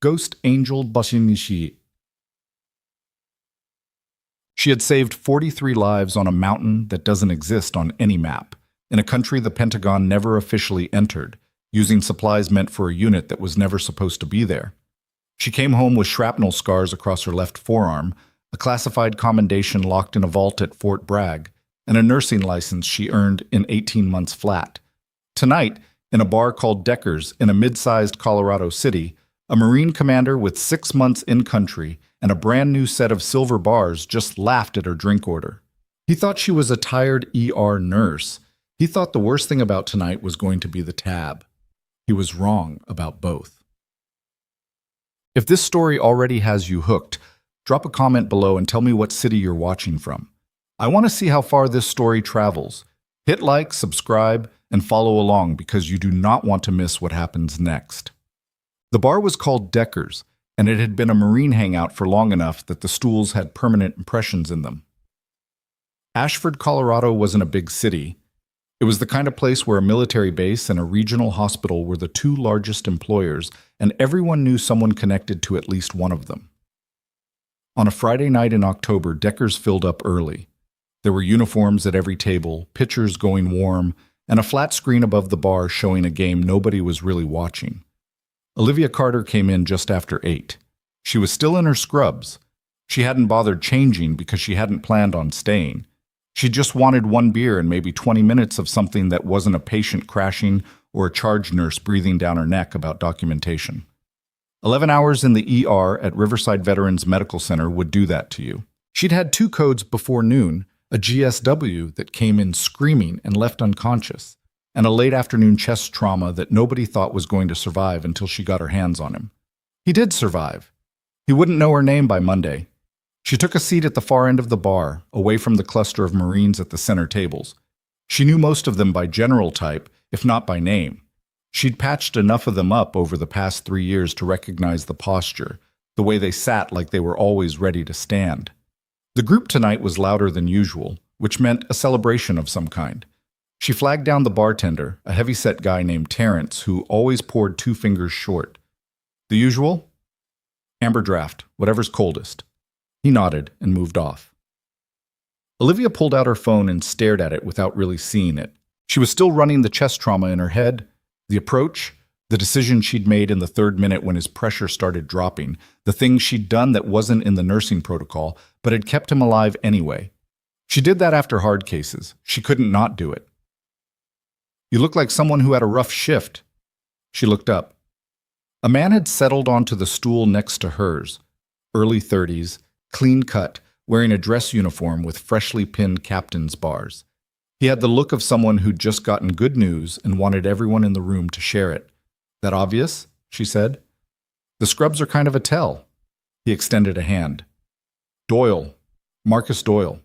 Ghost Angel Bashinishi. She had saved 43 lives on a mountain that doesn't exist on any map, in a country the Pentagon never officially entered, using supplies meant for a unit that was never supposed to be there. She came home with shrapnel scars across her left forearm, a classified commendation locked in a vault at Fort Bragg, and a nursing license she earned in 18 months flat. Tonight, in a bar called Decker's in a mid-sized Colorado city, a Marine commander with 6 months in country and a brand new set of silver bars just laughed at her drink order. He thought she was a tired ER nurse. He thought the worst thing about tonight was going to be the tab. He was wrong about both. If this story already has you hooked, drop a comment below and tell me what city you're watching from. I want to see how far this story travels. Hit like, subscribe, and follow along because you do not want to miss what happens next. The bar was called Decker's, and it had been a Marine hangout for long enough that the stools had permanent impressions in them. Ashford, Colorado wasn't a big city. It was the kind of place where a military base and a regional hospital were the two largest employers, and everyone knew someone connected to at least one of them. On a Friday night in October, Decker's filled up early. There were uniforms at every table, pitchers going warm, and a flat screen above the bar showing a game nobody was really watching. Olivia Carter came in just after 8. She was still in her scrubs. She hadn't bothered changing because she hadn't planned on staying. She just wanted one beer and maybe 20 minutes of something that wasn't a patient crashing or a charge nurse breathing down her neck about documentation. 11 hours in the ER at Riverside Veterans Medical Center would do that to you. She'd had 2 codes before noon, a GSW that came in screaming and left unconscious, and a late afternoon chest trauma that nobody thought was going to survive until she got her hands on him. He did survive. He wouldn't know her name by Monday. She took a seat at the far end of the bar, away from the cluster of Marines at the center tables. She knew most of them by general type, if not by name. She'd patched enough of them up over the past 3 years to recognize the posture, the way they sat like they were always ready to stand. The group tonight was louder than usual, which meant a celebration of some kind. She flagged down the bartender, a heavy-set guy named Terrence, who always poured 2 fingers short. The usual? Amber draft, whatever's coldest. He nodded and moved off. Olivia pulled out her phone and stared at it without really seeing it. She was still running the chest trauma in her head, the approach, the decision she'd made in the 3rd minute when his pressure started dropping, the thing she'd done that wasn't in the nursing protocol, but had kept him alive anyway. She did that after hard cases. She couldn't not do it. You look like someone who had a rough shift. She looked up. A man had settled onto the stool next to hers, early 30s, clean cut, wearing a dress uniform with freshly pinned captain's bars. He had the look of someone who'd just gotten good news and wanted everyone in the room to share it. That obvious? She said. The scrubs are kind of a tell. He extended a hand. Doyle. Marcus Doyle.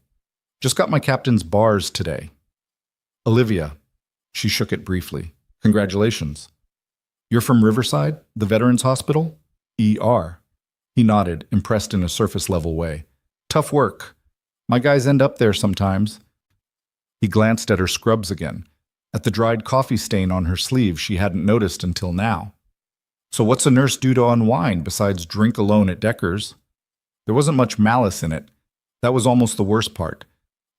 Just got my captain's bars today. Olivia. She shook it briefly. Congratulations. You're from Riverside, the Veterans Hospital? ER. He nodded, impressed in a surface-level way. Tough work. My guys end up there sometimes. He glanced at her scrubs again, at the dried coffee stain on her sleeve she hadn't noticed until now. So what's a nurse do to unwind besides drink alone at Decker's? There wasn't much malice in it. That was almost the worst part.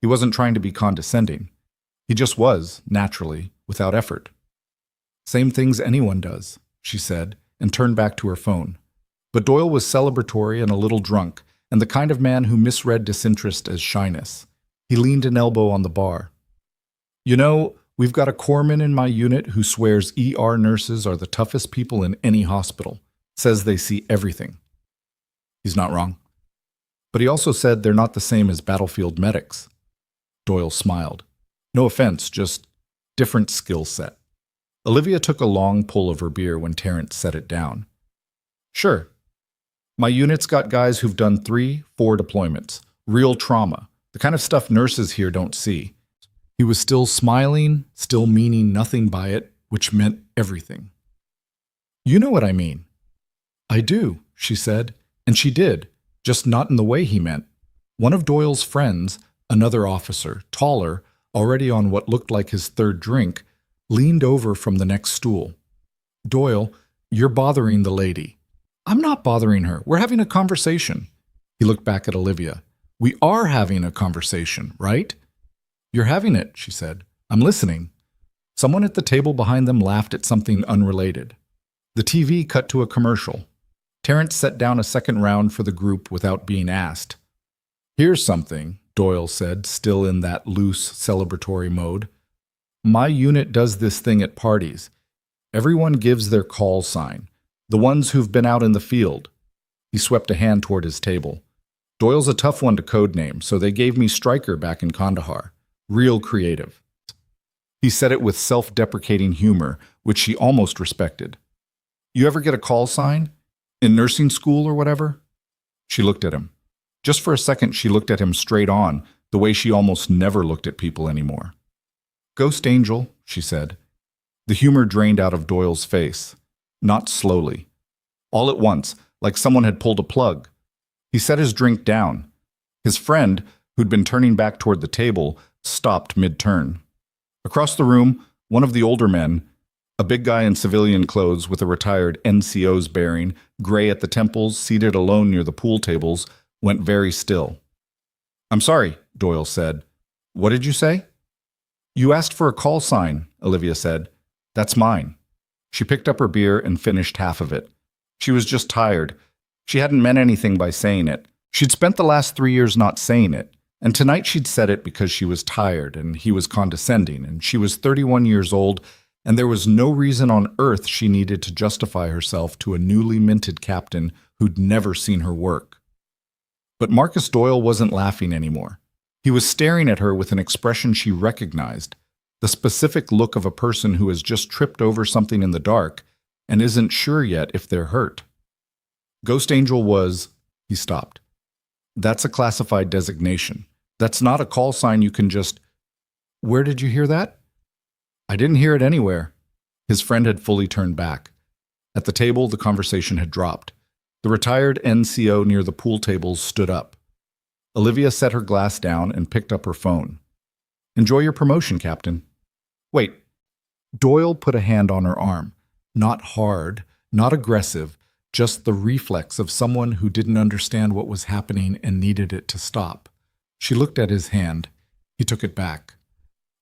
He wasn't trying to be condescending. He just was, naturally, without effort. Same things anyone does, she said, and turned back to her phone. But Doyle was celebratory and a little drunk, and the kind of man who misread disinterest as shyness. He leaned an elbow on the bar. You know, we've got a corpsman in my unit who swears ER nurses are the toughest people in any hospital, says they see everything. He's not wrong. But he also said they're not the same as battlefield medics. Doyle smiled. No offense, just different skill set. Olivia took a long pull of her beer when Terrence set it down. Sure. My unit's got guys who've done 3, 4 deployments. Real trauma. The kind of stuff nurses here don't see. He was still smiling, still meaning nothing by it, which meant everything. You know what I mean. I do, she said, and she did, just not in the way he meant. One of Doyle's friends, another officer, taller, already on what looked like his 3rd drink, leaned over from the next stool. Doyle, you're bothering the lady. I'm not bothering her. We're having a conversation. He looked back at Olivia. We are having a conversation, right? You're having it, she said. I'm listening. Someone at the table behind them laughed at something unrelated. The TV cut to a commercial. Terrence set down a second round for the group without being asked. Here's something, Doyle said, still in that loose, celebratory mode. My unit does this thing at parties. Everyone gives their call sign. The ones who've been out in the field. He swept a hand toward his table. Doyle's a tough one to codename, so they gave me Stryker back in Kandahar. Real creative. He said it with self-deprecating humor, which she almost respected. You ever get a call sign? In nursing school or whatever? She looked at him. Just for a second, she looked at him straight on, the way she almost never looked at people anymore. Ghost Angel, she said. The humor drained out of Doyle's face. Not slowly. All at once, like someone had pulled a plug. He set his drink down. His friend, who'd been turning back toward the table, stopped mid-turn. Across the room, one of the older men, a big guy in civilian clothes with a retired NCO's bearing, gray at the temples, seated alone near the pool tables, went very still. I'm sorry, Doyle said. What did you say? You asked for a call sign, Olivia said. That's mine. She picked up her beer and finished half of it. She was just tired. She hadn't meant anything by saying it. She'd spent the last 3 years not saying it, and tonight she'd said it because she was tired and he was condescending, and she was 31 years old, and there was no reason on earth she needed to justify herself to a newly minted captain who'd never seen her work. But Marcus Doyle wasn't laughing anymore. He was staring at her with an expression she recognized, the specific look of a person who has just tripped over something in the dark and isn't sure yet if they're hurt. Ghost Angel was... He stopped. That's a classified designation. That's not a call sign you can just... Where did you hear that? I didn't hear it anywhere. His friend had fully turned back. At the table, the conversation had dropped. The retired NCO near the pool tables stood up. Olivia set her glass down and picked up her phone. Enjoy your promotion, Captain. Wait. Doyle put a hand on her arm. Not hard, not aggressive, just the reflex of someone who didn't understand what was happening and needed it to stop. She looked at his hand. He took it back.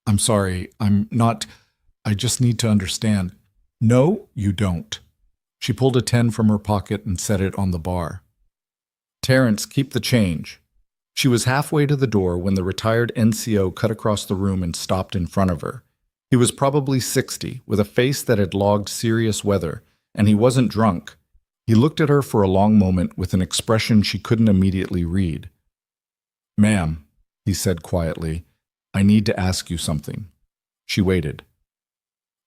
I'm sorry, I just need to understand. No, you don't. She pulled a 10 from her pocket and set it on the bar. Terrence, keep the change. She was halfway to the door when the retired NCO cut across the room and stopped in front of her. He was probably 60, with a face that had logged serious weather, and he wasn't drunk. He looked at her for a long moment with an expression she couldn't immediately read. Ma'am, he said quietly, I need to ask you something. She waited.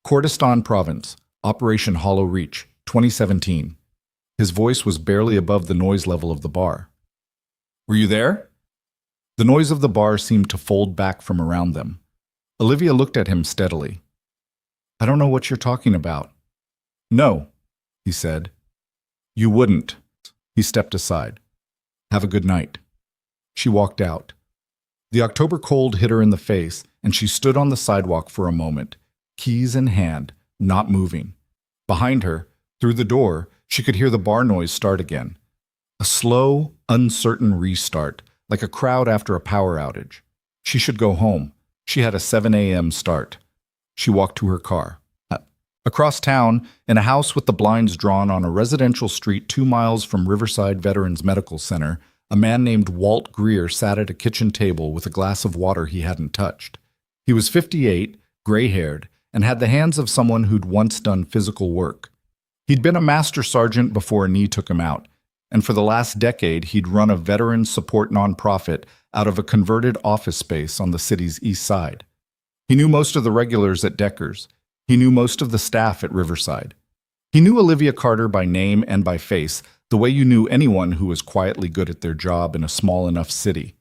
Kurdistan Province, Operation Hollow Reach, 2017. His voice was barely above the noise level of the bar. Were you there? The noise of the bar seemed to fold back from around them. Olivia looked at him steadily. I don't know what you're talking about. No, he said. You wouldn't. He stepped aside. Have a good night. She walked out. The October cold hit her in the face, and she stood on the sidewalk for a moment, keys in hand, not moving. Behind her, through the door, she could hear the bar noise start again. A slow, uncertain restart, like a crowd after a power outage. She should go home. She had a 7 a.m. start. She walked to her car. Across town, in a house with the blinds drawn on a residential street 2 miles from Riverside Veterans Medical Center, a man named Walt Greer sat at a kitchen table with a glass of water he hadn't touched. He was 58, gray-haired, and had the hands of someone who'd once done physical work. He'd been a master sergeant before a knee took him out, and for the last decade he'd run a veteran support nonprofit out of a converted office space on the city's east side. He knew most of the regulars at Deckers. He knew most of the staff at Riverside. He knew Olivia Carter by name and by face, the way you knew anyone who was quietly good at their job in a small enough city.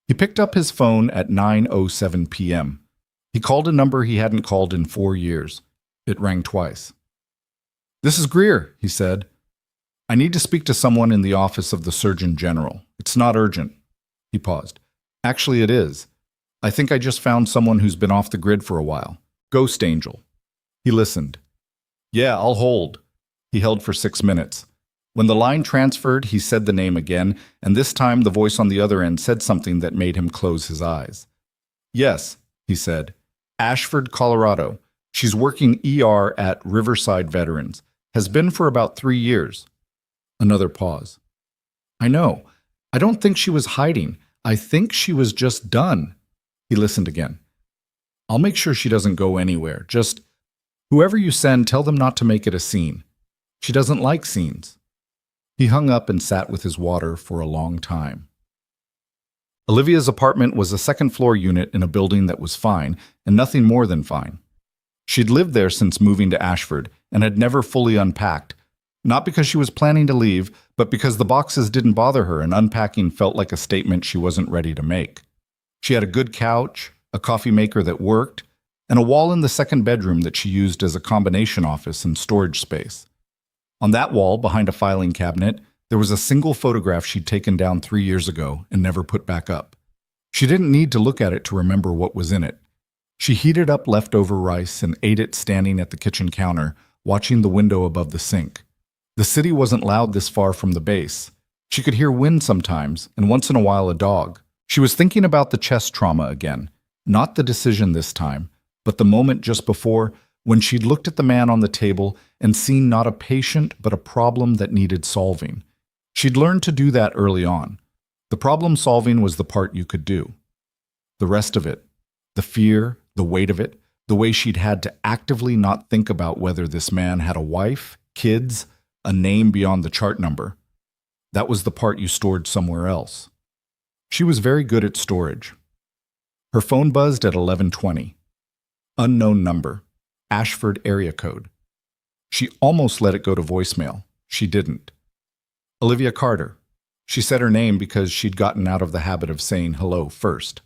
He picked up his phone at 9:07 p.m. He called a number he hadn't called in 4 years. It rang twice. This is Greer, he said. I need to speak to someone in the office of the Surgeon General. It's not urgent. He paused. Actually, it is. I think I just found someone who's been off the grid for a while. Ghost Angel. He listened. Yeah, I'll hold. He held for 6 minutes. When the line transferred, he said the name again, and this time the voice on the other end said something that made him close his eyes. "Yes," he said. "Ashford, Colorado. She's working ER at Riverside Veterans. Has been for about 3 years." Another pause. "I know. I don't think she was hiding. I think she was just done." He listened again. "I'll make sure she doesn't go anywhere. Just, whoever you send, tell them not to make it a scene. She doesn't like scenes." He hung up and sat with his water for a long time. Olivia's apartment was a second-floor unit in a building that was fine, and nothing more than fine. She'd lived there since moving to Ashford and had never fully unpacked, not because she was planning to leave, but because the boxes didn't bother her and unpacking felt like a statement she wasn't ready to make. She had a good couch, a coffee maker that worked, and a wall in the second bedroom that she used as a combination office and storage space. On that wall, behind a filing cabinet, there was a single photograph she'd taken down 3 years ago and never put back up. She didn't need to look at it to remember what was in it. She heated up leftover rice and ate it standing at the kitchen counter, watching the window above the sink. The city wasn't loud this far from the base. She could hear wind sometimes, and once in a while a dog. She was thinking about the chest trauma again, not the decision this time, but the moment just before, when she'd looked at the man on the table and seen not a patient but a problem that needed solving. She'd learned to do that early on. The problem solving was the part you could do. The rest of it, the fear, the weight of it, the way she'd had to actively not think about whether this man had a wife, kids, a name beyond the chart number, that was the part you stored somewhere else. She was very good at storage. Her phone buzzed at 11:20. Unknown number. Ashford area code. She almost let it go to voicemail. She didn't. Olivia Carter. She said her name because she'd gotten out of the habit of saying hello first.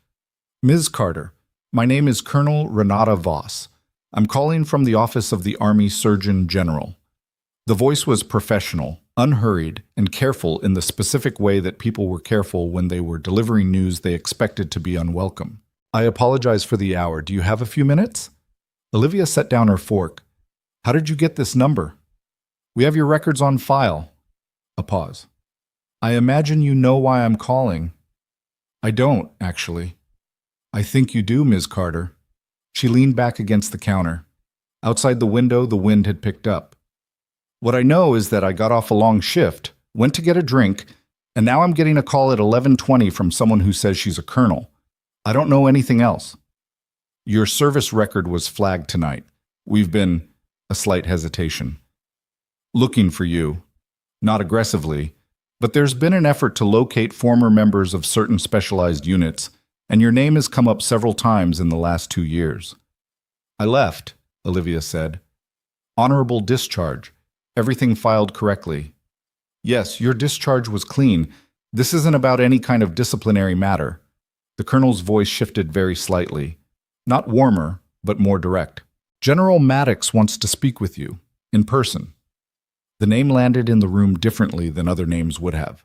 "Ms. Carter, my name is Colonel Renata Voss. I'm calling from the office of the Army Surgeon General." The voice was professional, unhurried, and careful in the specific way that people were careful when they were delivering news they expected to be unwelcome. "I apologize for the hour. Do you have a few minutes?" Olivia set down her fork. "How did you get this number?" "We have your records on file." A pause. "I imagine you know why I'm calling." "I don't, actually." "I think you do, Ms. Carter." She leaned back against the counter. Outside the window, the wind had picked up. "What I know is that I got off a long shift, went to get a drink, and now I'm getting a call at 11:20 from someone who says she's a colonel. I don't know anything else." "Your service record was flagged tonight. We've been," a slight hesitation, "looking for you. Not aggressively, but there's been an effort to locate former members of certain specialized units, and your name has come up several times in the last 2 years." "I left," Olivia said. "Honorable discharge. Everything filed correctly." "Yes, your discharge was clean. This isn't about any kind of disciplinary matter." The colonel's voice shifted very slightly. Not warmer, but more direct. "General Maddox wants to speak with you, in person." The name landed in the room differently than other names would have.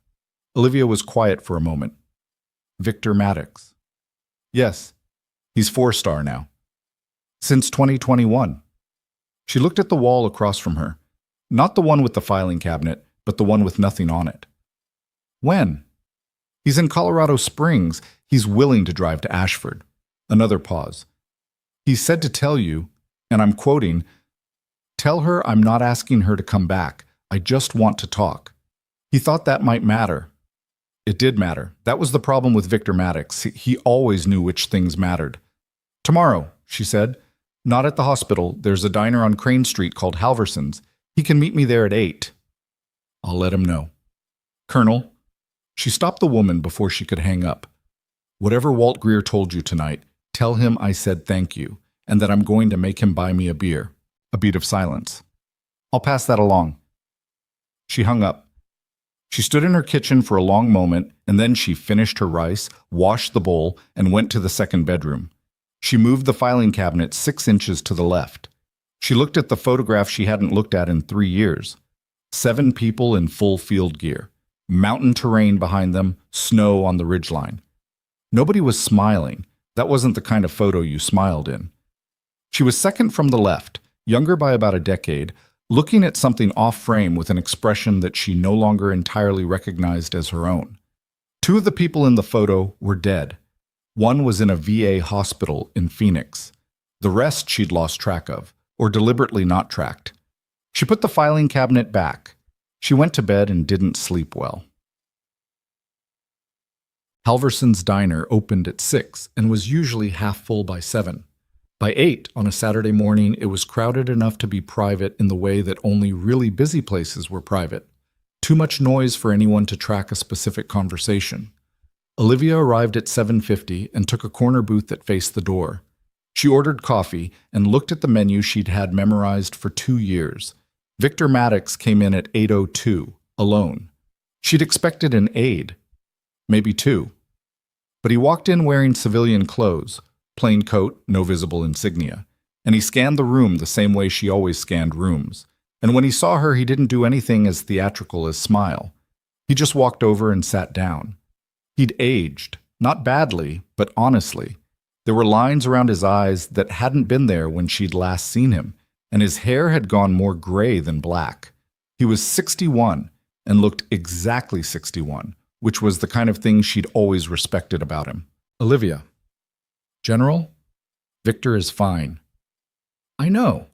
Olivia was quiet for a moment. "Victor Maddox." "Yes. He's 4-star now." "Since 2021. She looked at the wall across from her. Not the one with the filing cabinet, but the one with nothing on it. "When?" "He's in Colorado Springs. He's willing to drive to Ashford." Another pause. "He said to tell you," and I'm quoting, "tell her I'm not asking her to come back. I just want to talk." He thought that might matter. It did matter. That was the problem with Victor Maddox. He always knew which things mattered. "Tomorrow," she said. "Not at the hospital. There's a diner on Crane Street called Halverson's. He can meet me there at 8. "I'll let him know." "Colonel." She stopped the woman before she could hang up. "Whatever Walt Greer told you tonight, tell him I said thank you, and that I'm going to make him buy me a beer." A beat of silence. "I'll pass that along." She hung up. She stood in her kitchen for a long moment, and then she finished her rice, washed the bowl, and went to the second bedroom. She moved the filing cabinet 6 inches to the left. She looked at the photograph she hadn't looked at in 3 years. 7 people in full field gear. Mountain terrain behind them, snow on the ridgeline. Nobody was smiling. That wasn't the kind of photo you smiled in. She was second from the left, younger by about a decade, looking at something off-frame with an expression that she no longer entirely recognized as her own. Two of the people in the photo were dead. One was in a VA hospital in Phoenix. The rest she'd lost track of, or deliberately not tracked. She put the filing cabinet back. She went to bed and didn't sleep well. Halverson's Diner opened at 6 and was usually half full by 7. By 8 on a Saturday morning, it was crowded enough to be private in the way that only really busy places were private. Too much noise for anyone to track a specific conversation. Olivia arrived at 7:50 and took a corner booth that faced the door. She ordered coffee and looked at the menu she'd had memorized for 2 years. Victor Maddox came in at 8:02, alone. She'd expected an aide, maybe two. But he walked in wearing civilian clothes, plain coat, no visible insignia, and he scanned the room the same way she always scanned rooms. And when he saw her, he didn't do anything as theatrical as smile. He just walked over and sat down. He'd aged, not badly, but honestly. There were lines around his eyes that hadn't been there when she'd last seen him, and his hair had gone more gray than black. He was 61 and looked exactly 61, which was the kind of thing she'd always respected about him. Olivia. General? Victor is fine. I know.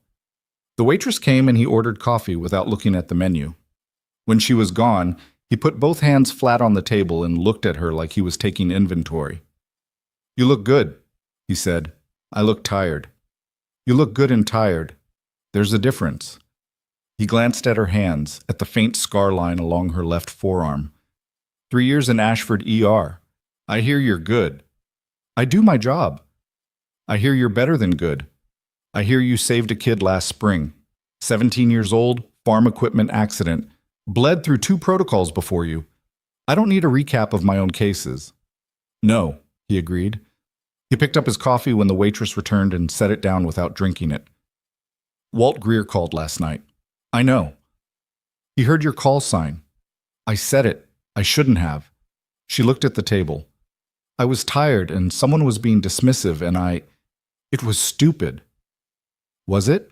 The waitress came and he ordered coffee without looking at the menu. When she was gone, he put both hands flat on the table and looked at her like he was taking inventory. You look good, he said. I look tired. You look good and tired. There's a difference. He glanced at her hands, at the faint scar line along her left forearm. 3 years in Ashford ER. I hear you're good. I do my job. I hear you're better than good. I hear you saved a kid last spring. 17 years old, farm equipment accident. Bled through 2 protocols before you. I don't need a recap of my own cases. No, he agreed. He picked up his coffee when the waitress returned and set it down without drinking it. Walt Greer called last night. I know. He heard your call sign. I said it. I shouldn't have. She looked at the table. I was tired and someone was being dismissive and it was stupid. Was it?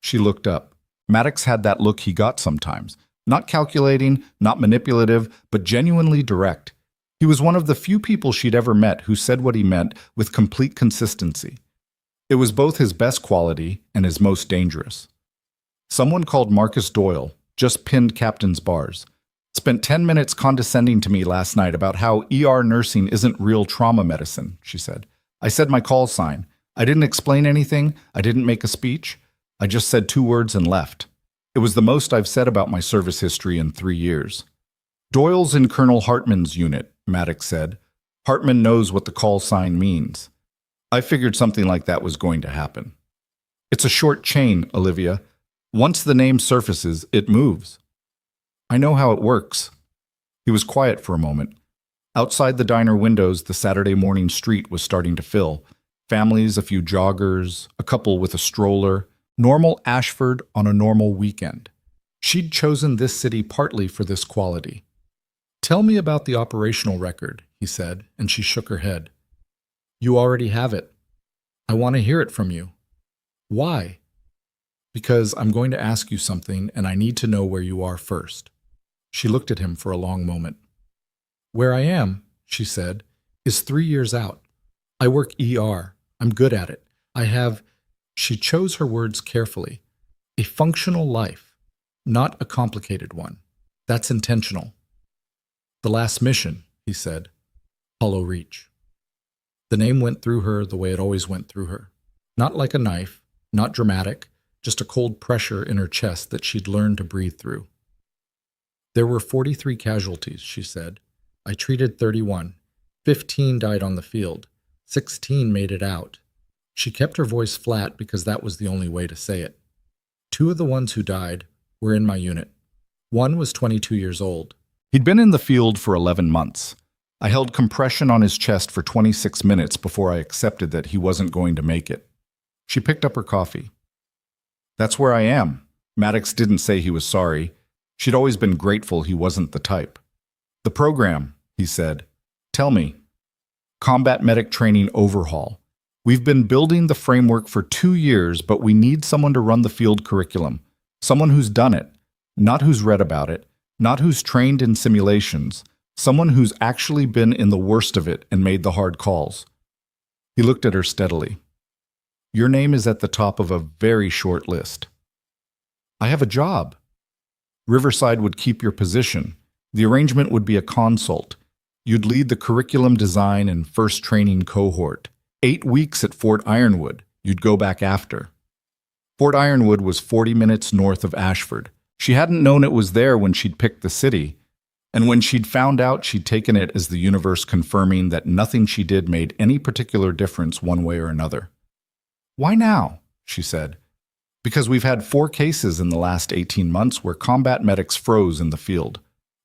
She looked up. Maddox had that look he got sometimes. Not calculating, not manipulative, but genuinely direct. He was one of the few people she'd ever met who said what he meant with complete consistency. It was both his best quality and his most dangerous. Someone called Marcus Doyle, just pinned captain's bars. Spent 10 minutes condescending to me last night about how ER nursing isn't real trauma medicine, she said. I said my call sign. I didn't explain anything. I didn't make a speech. I just said 2 words and left. It was the most I've said about my service history in 3 years. Doyle's in Colonel Hartman's unit, Maddox said. Hartman knows what the call sign means. I figured something like that was going to happen. It's a short chain, Olivia. Once the name surfaces, it moves. I know how it works. He was quiet for a moment. Outside the diner windows, the Saturday morning street was starting to fill. Families, a few joggers, a couple with a stroller. Normal Ashford on a normal weekend. She'd chosen this city partly for this quality. Tell me about the operational record, he said, and she shook her head. You already have it. I want to hear it from you. Why? Because I'm going to ask you something and I need to know where you are first. She looked at him for a long moment. Where I am, she said, is 3 years out. I work ER. I'm good at it. I have, she chose her words carefully, a functional life, not a complicated one. That's intentional. The last mission, he said, Hollow Reach. The name went through her the way it always went through her. Not like a knife, not dramatic, just a cold pressure in her chest that she'd learned to breathe through. There were 43 casualties, she said. I treated 31. 15 died on the field. 16 made it out. She kept her voice flat because that was the only way to say it. 2 of the ones who died were in my unit. One was 22 years old. He'd been in the field for 11 months. I held compression on his chest for 26 minutes before I accepted that he wasn't going to make it. She picked up her coffee. That's where I am. Maddox didn't say he was sorry. She'd always been grateful he wasn't the type. The program, he said. Tell me. Combat Medic Training Overhaul. We've been building the framework for 2 years, but we need someone to run the field curriculum. Someone who's done it, not who's read about it, not who's trained in simulations, someone who's actually been in the worst of it and made the hard calls. He looked at her steadily. Your name is at the top of a very short list. I have a job. Riverside would keep your position. The arrangement would be a consult. You'd lead the curriculum design and first training cohort. 8 weeks at Fort Ironwood. You'd go back after. Fort Ironwood was 40 minutes north of Ashford. She hadn't known it was there when she'd picked the city, and when she'd found out, she'd taken it as the universe confirming that nothing she did made any particular difference one way or another. Why now? She said. Because we've had 4 cases in the last 18 months where combat medics froze in the field.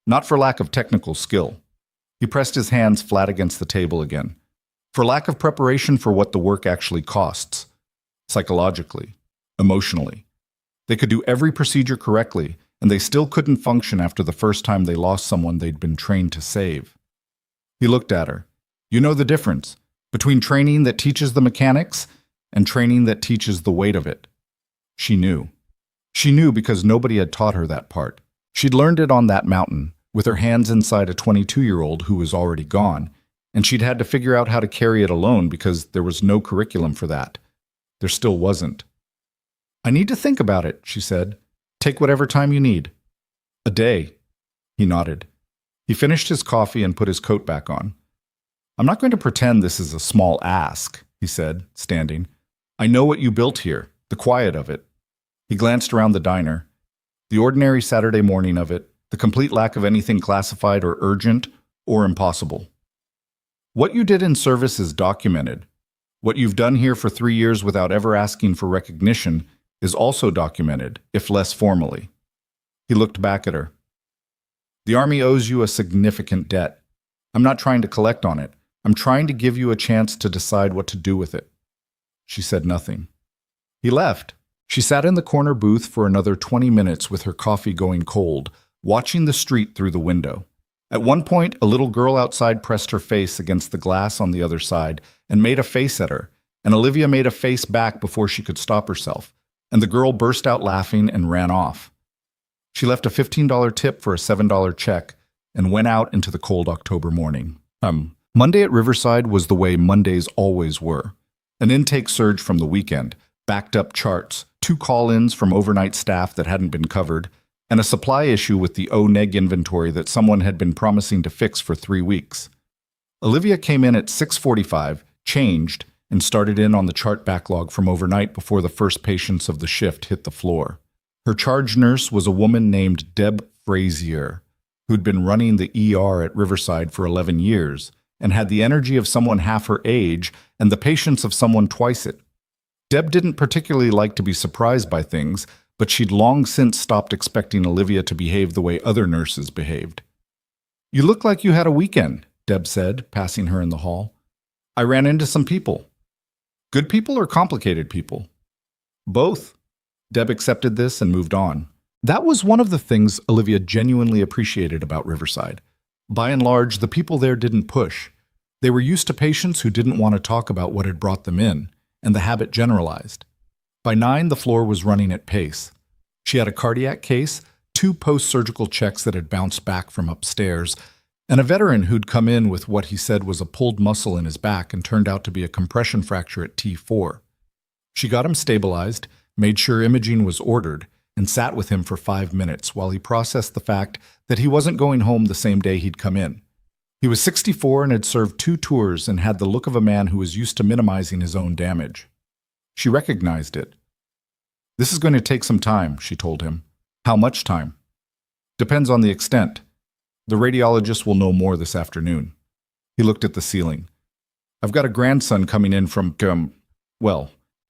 Not for lack of technical skill. He pressed his hands flat against the table again. For lack of preparation for what the work actually costs. Psychologically, emotionally. They could do every procedure correctly, and they still couldn't function after the first time they lost someone they'd been trained to save. He looked at her. You know the difference between training that teaches the mechanics and training that teaches the weight of it. She knew. She knew because nobody had taught her that part. She'd learned it on that mountain, with her hands inside a 22-year-old who was already gone, and she'd had to figure out how to carry it alone because there was no curriculum for that. There still wasn't. I need to think about it, she said. Take whatever time you need. A day. He nodded. He finished his coffee and put his coat back on. I'm not going to pretend this is a small ask, he said, standing. I know what you built here, the quiet of it. He glanced around the diner. The ordinary Saturday morning of it, the complete lack of anything classified or urgent or impossible. What you did in service is documented. What you've done here for 3 years without ever asking for recognition is also documented, if less formally. He looked back at her. The Army owes you a significant debt. I'm not trying to collect on it. I'm trying to give you a chance to decide what to do with it. She said nothing. He left. She sat in the corner booth for another 20 minutes with her coffee going cold, watching the street through the window. At one point, a little girl outside pressed her face against the glass on the other side and made a face at her, and Olivia made a face back before she could stop herself, and the girl burst out laughing and ran off. She left a $15 tip for a $7 check and went out into the cold October morning. Monday at Riverside was the way Mondays always were. An intake surge from the weekend, backed up charts, 2 call-ins from overnight staff that hadn't been covered, and a supply issue with the O-neg inventory that someone had been promising to fix for 3 weeks. Olivia came in at 6:45, changed, and started in on the chart backlog from overnight before the first patients of the shift hit the floor. Her charge nurse was a woman named Deb Frazier, who'd been running the ER at Riverside for 11 years and had the energy of someone half her age and the patience of someone twice it. Deb didn't particularly like to be surprised by things, but she'd long since stopped expecting Olivia to behave the way other nurses behaved. You look like you had a weekend, Deb said, passing her in the hall. I ran into some people. Good people or complicated people? Both. Deb accepted this and moved on. That was one of the things Olivia genuinely appreciated about Riverside. By and large, the people there didn't push. They were used to patients who didn't want to talk about what had brought them in, and the habit generalized. By 9, the floor was running at pace. She had a cardiac case, 2 post-surgical checks that had bounced back from upstairs, and a veteran who'd come in with what he said was a pulled muscle in his back and turned out to be a compression fracture at T4. She got him stabilized, made sure imaging was ordered, and sat with him for 5 minutes while he processed the fact that he wasn't going home the same day he'd come in. He was 64 and had served 2 tours and had the look of a man who was used to minimizing his own damage. She recognized it. This is going to take some time, she told him. How much time? Depends on the extent. The radiologist will know more this afternoon. He looked at the ceiling. I've got a grandson coming in from,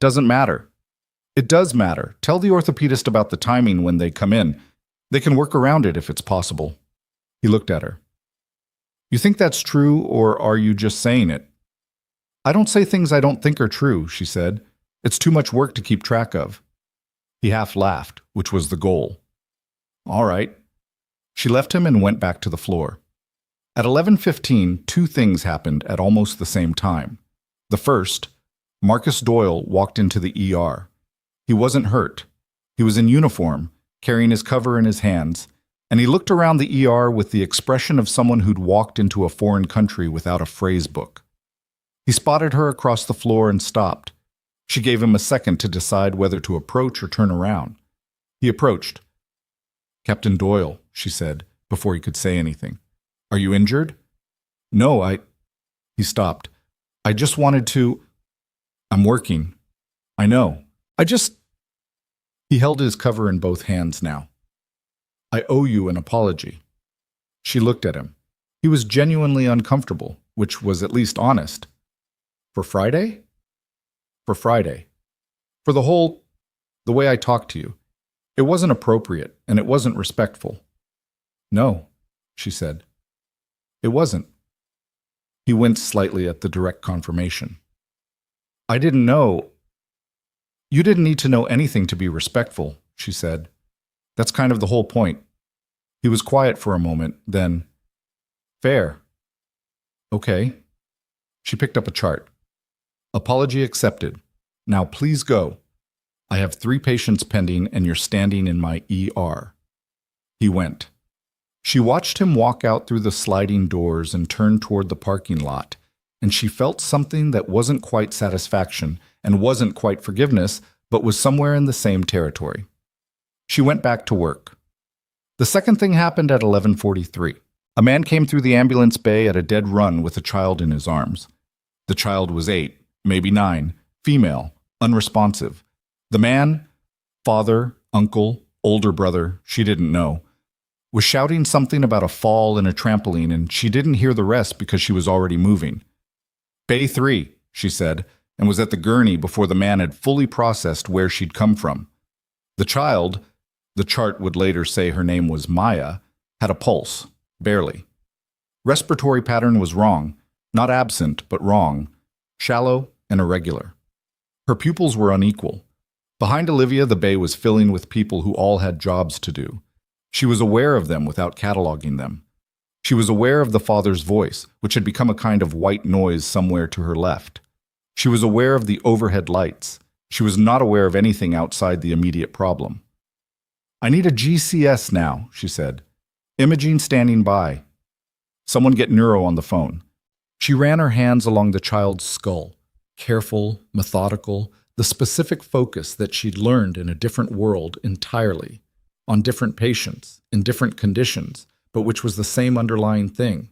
doesn't matter. It does matter. Tell the orthopedist about the timing when they come in. They can work around it if it's possible. He looked at her. You think that's true, or are you just saying it? I don't say things I don't think are true, she said. It's too much work to keep track of. He half laughed, which was the goal. All right. She left him and went back to the floor. At 11:15, 2 things happened at almost the same time. The first, Marcus Doyle walked into the ER. He wasn't hurt. He was in uniform, carrying his cover in his hands, and he looked around the ER with the expression of someone who'd walked into a foreign country without a phrase book. He spotted her across the floor and stopped. She gave him a second to decide whether to approach or turn around. He approached. "Captain Doyle," she said, before he could say anything. "Are you injured?" "No, He stopped. "I just wanted to—" "I'm working." "I know. He held his cover in both hands now. "I owe you an apology." She looked at him. He was genuinely uncomfortable, which was at least honest. "For Friday?" "For Friday. For the way I talked to you. It wasn't appropriate, and it wasn't respectful." "No," she said. "It wasn't." He winced slightly at the direct confirmation. "I didn't know—" "You didn't need to know anything to be respectful," she said. "That's kind of the whole point." He was quiet for a moment, then, "Fair." "Okay." She picked up a chart. "Apology accepted. Now please go. I have 3 patients pending and you're standing in my ER." He went. She watched him walk out through the sliding doors and turn toward the parking lot, and she felt something that wasn't quite satisfaction and wasn't quite forgiveness, but was somewhere in the same territory. She went back to work. The second thing happened at 11:43. A man came through the ambulance bay at a dead run with a child in his arms. The child was 8, maybe 9, female, unresponsive. The man, father, uncle, older brother, she didn't know, was shouting something about a fall in a trampoline, and she didn't hear the rest because she was already moving. "Bay 3, she said, and was at the gurney before the man had fully processed where she'd come from. The child, the chart would later say her name was Maya, had a pulse, barely. Respiratory pattern was wrong, not absent, but wrong, shallow and irregular. Her pupils were unequal. Behind Olivia, the bay was filling with people who all had jobs to do. She was aware of them without cataloging them. She was aware of the father's voice, which had become a kind of white noise somewhere to her left. She was aware of the overhead lights. She was not aware of anything outside the immediate problem. "I need a GCS now," she said. "Imaging standing by. Someone get neuro on the phone." She ran her hands along the child's skull, careful, methodical, the specific focus that she'd learned in a different world entirely, on different patients, in different conditions, but which was the same underlying thing.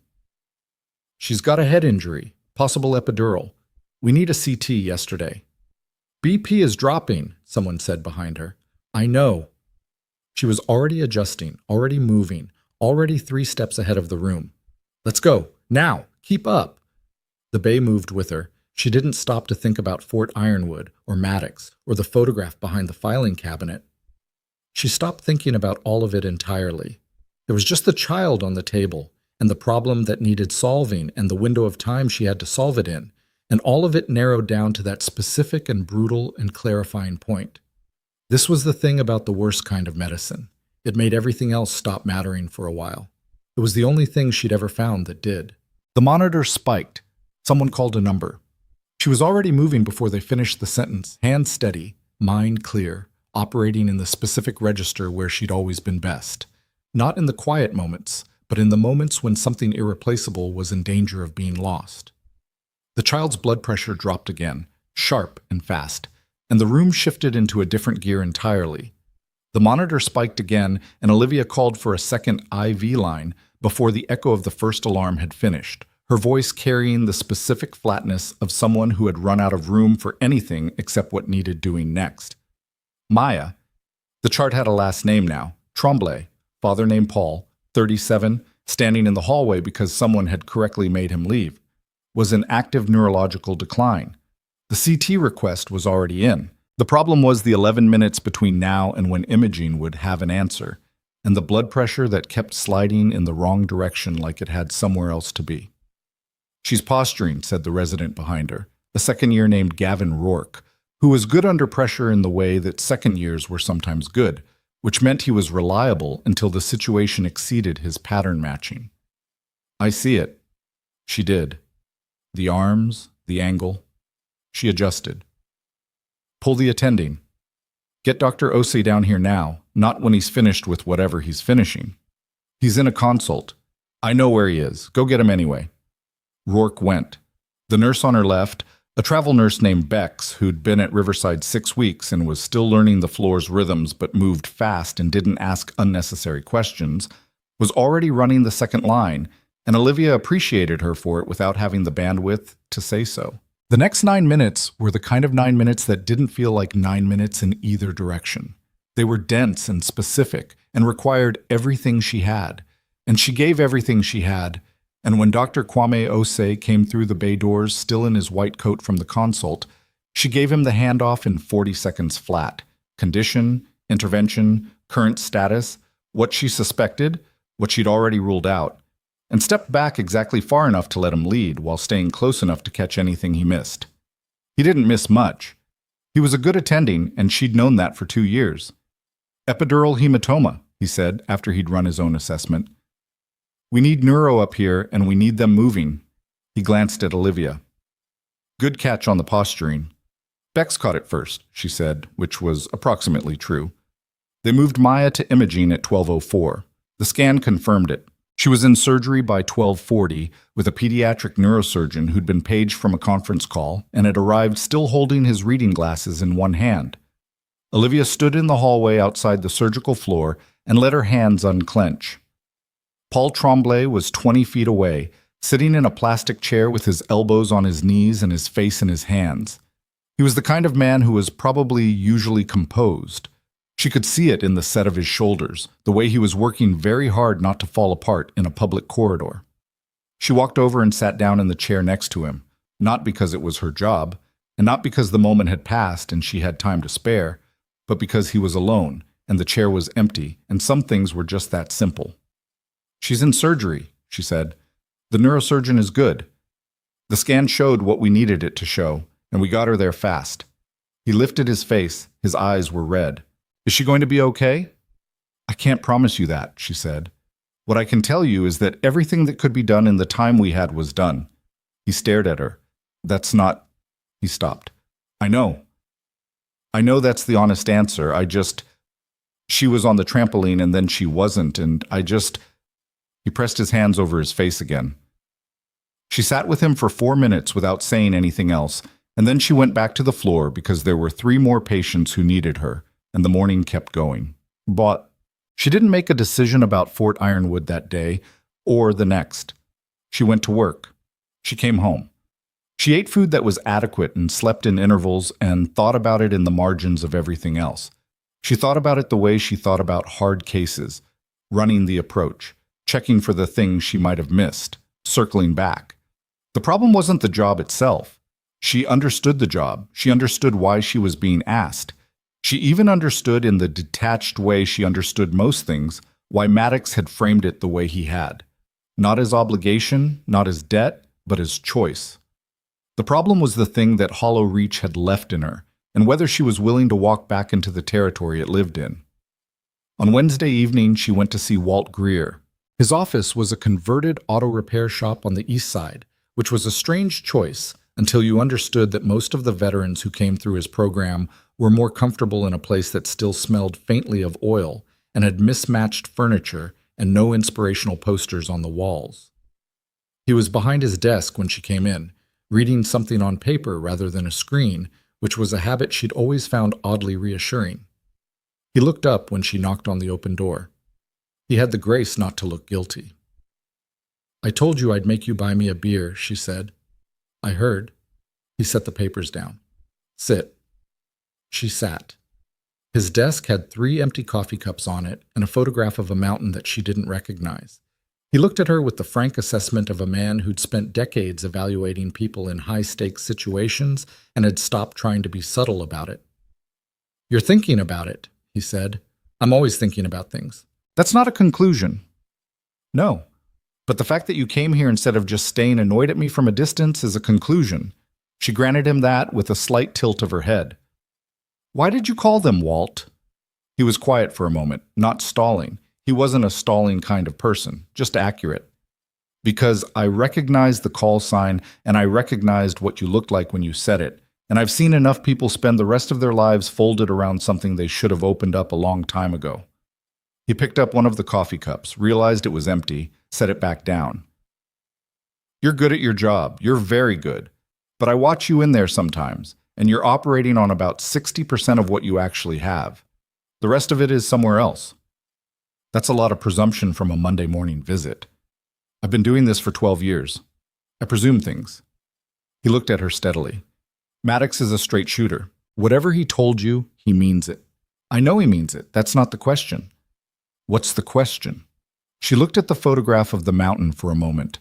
"She's got a head injury, possible epidural. We need a CT yesterday." "BP is dropping," someone said behind her. "I know." She was already adjusting, already moving, already 3 steps ahead of the room. "Let's go, now, keep up." The bay moved with her. She didn't stop to think about Fort Ironwood or Maddox or the photograph behind the filing cabinet. She stopped thinking about all of it entirely. There was just the child on the table, and the problem that needed solving, and the window of time she had to solve it in, and all of it narrowed down to that specific and brutal and clarifying point. This was the thing about the worst kind of medicine. It made everything else stop mattering for a while. It was the only thing she'd ever found that did. The monitor spiked. Someone called a number. She was already moving before they finished the sentence, hand steady, mind clear, operating in the specific register where she'd always been best. Not in the quiet moments, but in the moments when something irreplaceable was in danger of being lost. The child's blood pressure dropped again, sharp and fast, and the room shifted into a different gear entirely. The monitor spiked again, and Olivia called for a second IV line before the echo of the first alarm had finished, her voice carrying the specific flatness of someone who had run out of room for anything except what needed doing next. Maya, the chart had a last name now, Tremblay, father named Paul, 37, standing in the hallway because someone had correctly made him leave, was in active neurological decline. The CT request was already in. The problem was the 11 minutes between now and when imaging would have an answer, and the blood pressure that kept sliding in the wrong direction like it had somewhere else to be. "She's posturing," said the resident behind her, a second-year named Gavin Rourke, who was good under pressure in the way that second years were sometimes good, which meant he was reliable until the situation exceeded his pattern matching. "I see it." She did. The arms, the angle. She adjusted. "Pull the attending. Get Dr. Osei down here now. not when he's finished with whatever he's finishing. He's in a consult. I know where he is. Go get him anyway. Rourke went. The nurse on her left, a travel nurse named Bex, who'd been at Riverside 6 weeks and was still learning the floor's rhythms but moved fast and didn't ask unnecessary questions, was already running the second line, and Olivia appreciated her for it without having the bandwidth to say so. The next 9 minutes were the kind of 9 minutes that didn't feel like 9 minutes in either direction. They were dense and specific and required everything she had. And she gave everything she had. And when Dr. Kwame Osei came through the bay doors, still in his white coat from the consult, she gave him the handoff in 40 seconds flat. Condition, intervention, current status, what she suspected, what she'd already ruled out, and stepped back exactly far enough to let him lead while staying close enough to catch anything he missed. He didn't miss much. He was a good attending, and she'd known that for 2 years. Epidural hematoma, he said after he'd run his own assessment. We need neuro up here, and we need them moving. He glanced at Olivia. Good catch on the posturing. Bex caught it first, she said, which was approximately true. They moved Maya to imaging at 12:04. The scan confirmed it. She was in surgery by 12:40 with a pediatric neurosurgeon who'd been paged from a conference call and had arrived still holding his reading glasses in one hand. Olivia stood in the hallway outside the surgical floor and let her hands unclench. Paul Tremblay was 20 feet away, sitting in a plastic chair with his elbows on his knees and his face in his hands. He was the kind of man who was probably usually composed. She could see it in the set of his shoulders, the way he was working very hard not to fall apart in a public corridor. She walked over and sat down in the chair next to him, not because it was her job, and not because the moment had passed and she had time to spare, but because he was alone, and the chair was empty, and some things were just that simple. She's in surgery, she said. The neurosurgeon is good. The scan showed what we needed it to show, and we got her there fast. He lifted his face. His eyes were red. Is she going to be okay? I can't promise you that, she said. What I can tell you is that everything that could be done in the time we had was done. He stared at her. That's not... He stopped. I know that's the honest answer. She was on the trampoline and then she wasn't, and He pressed his hands over his face again. She sat with him for 4 minutes without saying anything else, and then she went back to the floor because there were 3 more patients who needed her, and the morning kept going. But she didn't make a decision about Fort Ironwood that day or the next. She went to work. She came home. She ate food that was adequate and slept in intervals and thought about it in the margins of everything else. She thought about it the way she thought about hard cases, running the approach, checking for the things she might have missed, circling back. The problem wasn't the job itself. She understood the job. She understood why she was being asked. She even understood in the detached way she understood most things why Maddox had framed it the way he had. Not as obligation, not as debt, but as choice. The problem was the thing that Hollow Reach had left in her, and whether she was willing to walk back into the territory it lived in. On Wednesday evening, she went to see Walt Greer. His office was a converted auto repair shop on the east side, which was a strange choice until you understood that most of the veterans who came through his program were more comfortable in a place that still smelled faintly of oil and had mismatched furniture and no inspirational posters on the walls. He was behind his desk when she came in, reading something on paper rather than a screen, which was a habit she'd always found oddly reassuring. He looked up when she knocked on the open door. He had the grace not to look guilty. I told you I'd make you buy me a beer, she said. I heard. He set the papers down. Sit. She sat. His desk had 3 empty coffee cups on it and a photograph of a mountain that she didn't recognize. He looked at her with the frank assessment of a man who'd spent decades evaluating people in high-stakes situations and had stopped trying to be subtle about it. You're thinking about it, he said. I'm always thinking about things. That's not a conclusion. No. But the fact that you came here instead of just staying annoyed at me from a distance is a conclusion. She granted him that with a slight tilt of her head. Why did you call them, Walt? He was quiet for a moment, not stalling. He wasn't a stalling kind of person, just accurate. Because I recognized the call sign and I recognized what you looked like when you said it, And I've seen enough people spend the rest of their lives folded around something they should have opened up a long time ago. He picked up one of the coffee cups, realized it was empty, set it back down. You're good at your job. You're very good. But I watch you in there sometimes, and you're operating on about 60% of what you actually have. The rest of it is somewhere else. That's a lot of presumption from a Monday morning visit. I've been doing this for 12 years. I presume things. He looked at her steadily. Maddox is a straight shooter. Whatever he told you, he means it. I know he means it. That's not the question. What's the question? She looked at the photograph of the mountain for a moment.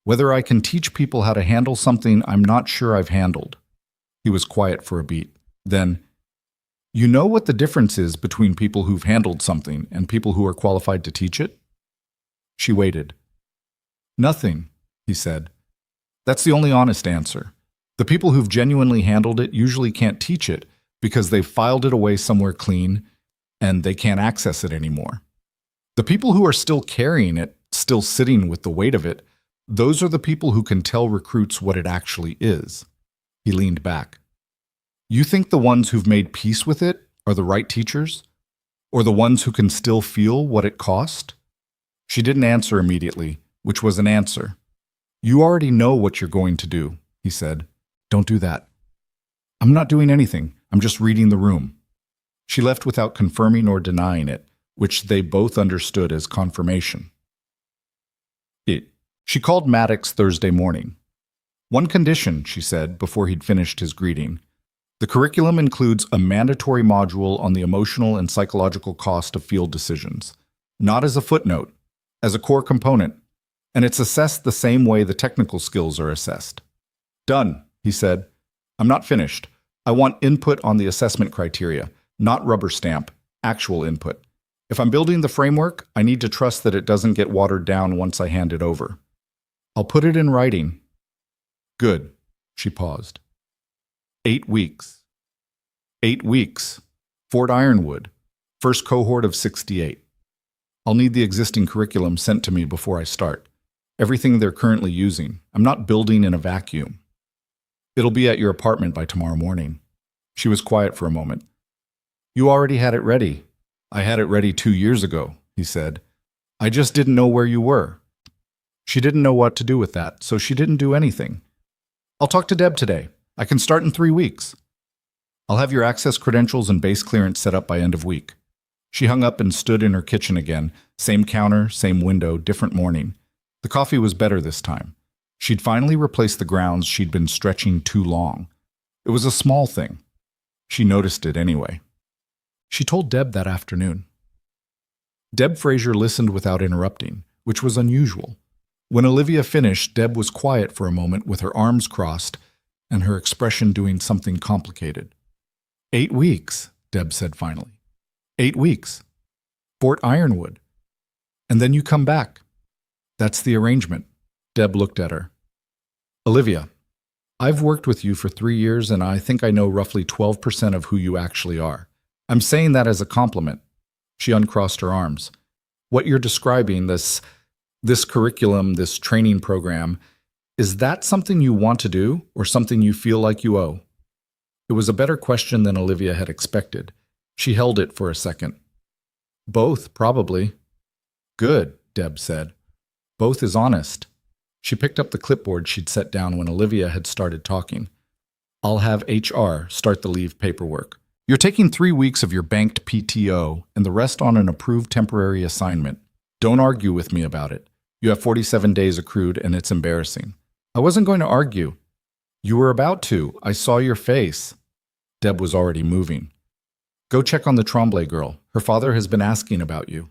Whether I can teach people how to handle something I'm not sure I've handled. He was quiet for a beat. Then, you know what the difference is between people who've handled something and people who are qualified to teach it? She waited. Nothing, he said. That's the only honest answer. The people who've genuinely handled it usually can't teach it because they've filed it away somewhere clean and they can't access it anymore. The people who are still carrying it, still sitting with the weight of it, those are the people who can tell recruits what it actually is. He leaned back. You think the ones who've made peace with it are the right teachers? Or the ones who can still feel what it cost? She didn't answer immediately, which was an answer. You already know what you're going to do, he said. Don't do that. I'm not doing anything. I'm just reading the room. She left without confirming or denying it, which they both understood as confirmation. She called Maddox Thursday morning. One condition, she said before he'd finished his greeting. The curriculum includes a mandatory module on the emotional and psychological cost of field decisions, not as a footnote, as a core component, and it's assessed the same way the technical skills are assessed. Done, he said. I'm not finished. I want input on the assessment criteria, not rubber stamp, actual input. If I'm building the framework, I need to trust that it doesn't get watered down once I hand it over. I'll put it in writing. Good, she paused. 8 weeks. 8 weeks. Fort Ironwood. First cohort of 68. I'll need the existing curriculum sent to me before I start. Everything they're currently using. I'm not building in a vacuum. It'll be at your apartment by tomorrow morning. She was quiet for a moment. You already had it ready. I had it ready 2 years ago, he said. I just didn't know where you were. She didn't know what to do with that, so she didn't do anything. I'll talk to Deb today. I can start in 3 weeks. I'll have your access credentials and base clearance set up by end of week. She hung up and stood in her kitchen again. Same counter, same window, different morning. The coffee was better this time. She'd finally replaced the grounds she'd been stretching too long. It was a small thing. She noticed it anyway. She told Deb that afternoon. Deb Fraser listened without interrupting, which was unusual. When Olivia finished, Deb was quiet for a moment with her arms crossed and her expression doing something complicated. 8 weeks, Deb said finally. 8 weeks. Fort Ironwood. And then you come back. That's the arrangement. Deb looked at her. Olivia, I've worked with you for 3 years and I think I know roughly 12% of who you actually are. I'm saying that as a compliment. She uncrossed her arms. What you're describing, this curriculum, this training program, is that something you want to do or something you feel like you owe? It was a better question than Olivia had expected. She held it for a second. Both, probably. Good, Deb said. Both is honest. She picked up the clipboard she'd set down when Olivia had started talking. I'll have HR start the leave paperwork. You're taking 3 weeks of your banked PTO and the rest on an approved temporary assignment. Don't argue with me about it. You have 47 days accrued and it's embarrassing. I wasn't going to argue. You were about to. I saw your face. Deb was already moving. Go check on the Tremblay girl. Her father has been asking about you.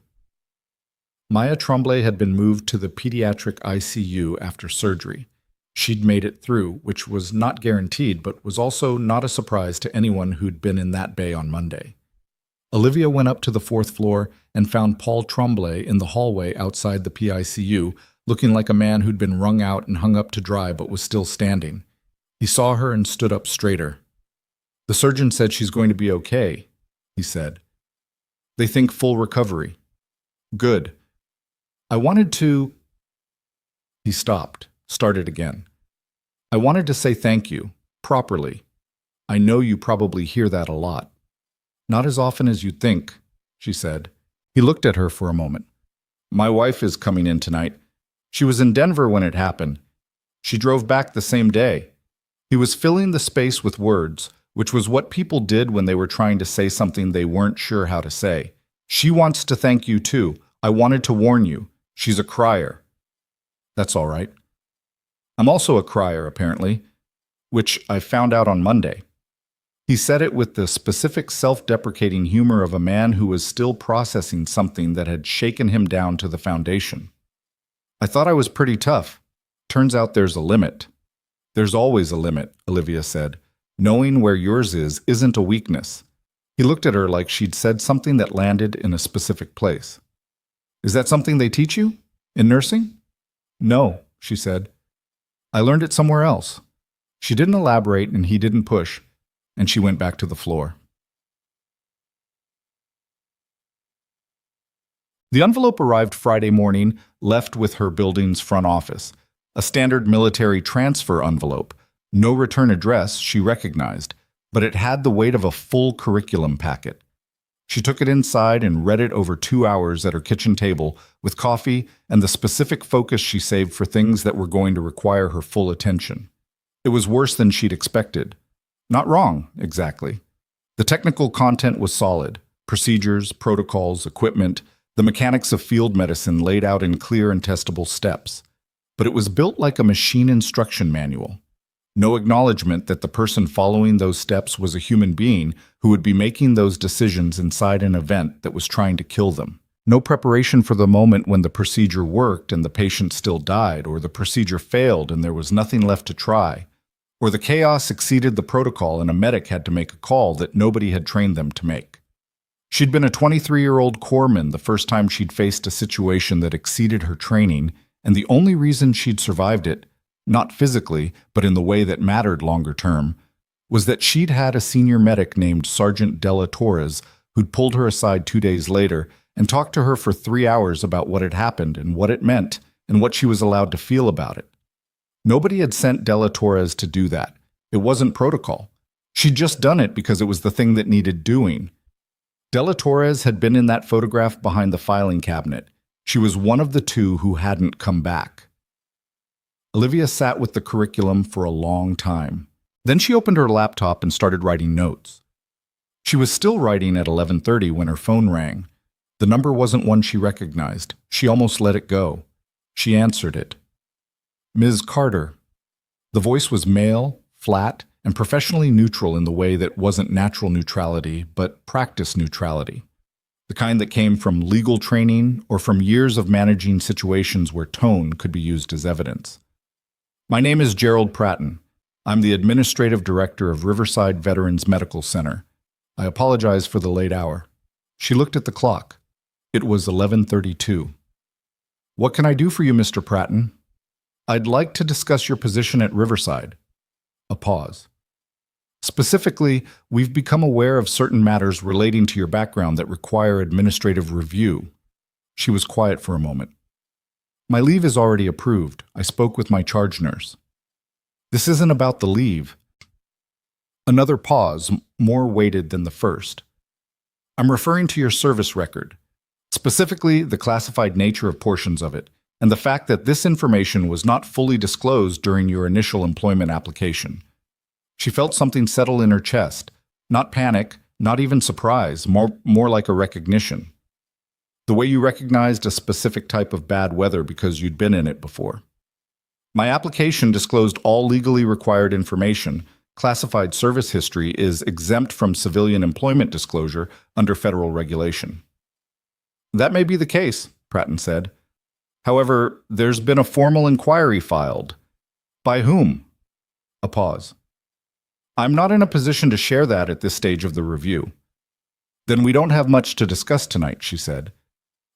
Maya Tremblay had been moved to the pediatric ICU after surgery. She'd made it through, which was not guaranteed, but was also not a surprise to anyone who'd been in that bay on Monday. Olivia went up to the 4th floor and found Paul Tremblay in the hallway outside the PICU, looking like a man who'd been wrung out and hung up to dry but was still standing. He saw her and stood up straighter. The surgeon said she's going to be okay, he said. They think full recovery. Good. I wanted to... He stopped, started again. I wanted to say thank you, properly. I know you probably hear that a lot. Not as often as you'd think, she said. He looked at her for a moment. My wife is coming in tonight. She was in Denver when it happened. She drove back the same day. He was filling the space with words, which was what people did when they were trying to say something they weren't sure how to say. She wants to thank you too. I wanted to warn you. She's a crier. That's all right. I'm also a crier, apparently, which I found out on Monday. He said it with the specific self-deprecating humor of a man who was still processing something that had shaken him down to the foundation. I thought I was pretty tough. Turns out there's a limit. There's always a limit, Olivia said. Knowing where yours is isn't a weakness. He looked at her like she'd said something that landed in a specific place. Is that something they teach you? In nursing? No, she said. I learned it somewhere else. She didn't elaborate and he didn't push, and she went back to the floor. The envelope arrived Friday morning, left with her building's front office. A standard military transfer envelope. No return address she recognized, but it had the weight of a full curriculum packet. She took it inside and read it over 2 hours at her kitchen table with coffee and the specific focus she saved for things that were going to require her full attention. It was worse than she'd expected. Not wrong, exactly. The technical content was solid. Procedures, protocols, equipment, the mechanics of field medicine laid out in clear and testable steps. But it was built like a machine instruction manual. No acknowledgement that the person following those steps was a human being who would be making those decisions inside an event that was trying to kill them. No preparation for the moment when the procedure worked and the patient still died, or the procedure failed and there was nothing left to try, or the chaos exceeded the protocol and a medic had to make a call that nobody had trained them to make. She'd been a 23-year-old corpsman the first time she'd faced a situation that exceeded her training, and the only reason she'd survived it, not physically, but in the way that mattered longer term, was that she'd had a senior medic named Sergeant Della Torres who'd pulled her aside 2 days later and talked to her for 3 hours about what had happened and what it meant and what she was allowed to feel about it. Nobody had sent Della Torres to do that. It wasn't protocol. She'd just done it because it was the thing that needed doing. Della Torres had been in that photograph behind the filing cabinet. She was one of the two who hadn't come back. Olivia sat with the curriculum for a long time. Then she opened her laptop and started writing notes. She was still writing at 11:30 when her phone rang. The number wasn't one she recognized. She almost let it go. She answered it. Ms. Carter. The voice was male, flat, and professionally neutral in the way that wasn't natural neutrality, but practice neutrality. The kind that came from legal training or from years of managing situations where tone could be used as evidence. My name is Gerald Pratton. I'm the Administrative Director of Riverside Veterans Medical Center. I apologize for the late hour. She looked at the clock. It was 11:32. What can I do for you, Mr. Pratton? I'd like to discuss your position at Riverside. A pause. Specifically, we've become aware of certain matters relating to your background that require administrative review. She was quiet for a moment. My leave is already approved. I spoke with my charge nurse. This isn't about the leave. Another pause, more weighted than the first. I'm referring to your service record, specifically the classified nature of portions of it, and the fact that this information was not fully disclosed during your initial employment application. She felt something settle in her chest, not panic, not even surprise, more like a recognition. The way you recognized a specific type of bad weather because you'd been in it before. My application disclosed all legally required information. Classified service history is exempt from civilian employment disclosure under federal regulation. That may be the case, Pratton said. However, there's been a formal inquiry filed. By whom? A pause. I'm not in a position to share that at this stage of the review. Then we don't have much to discuss tonight, she said.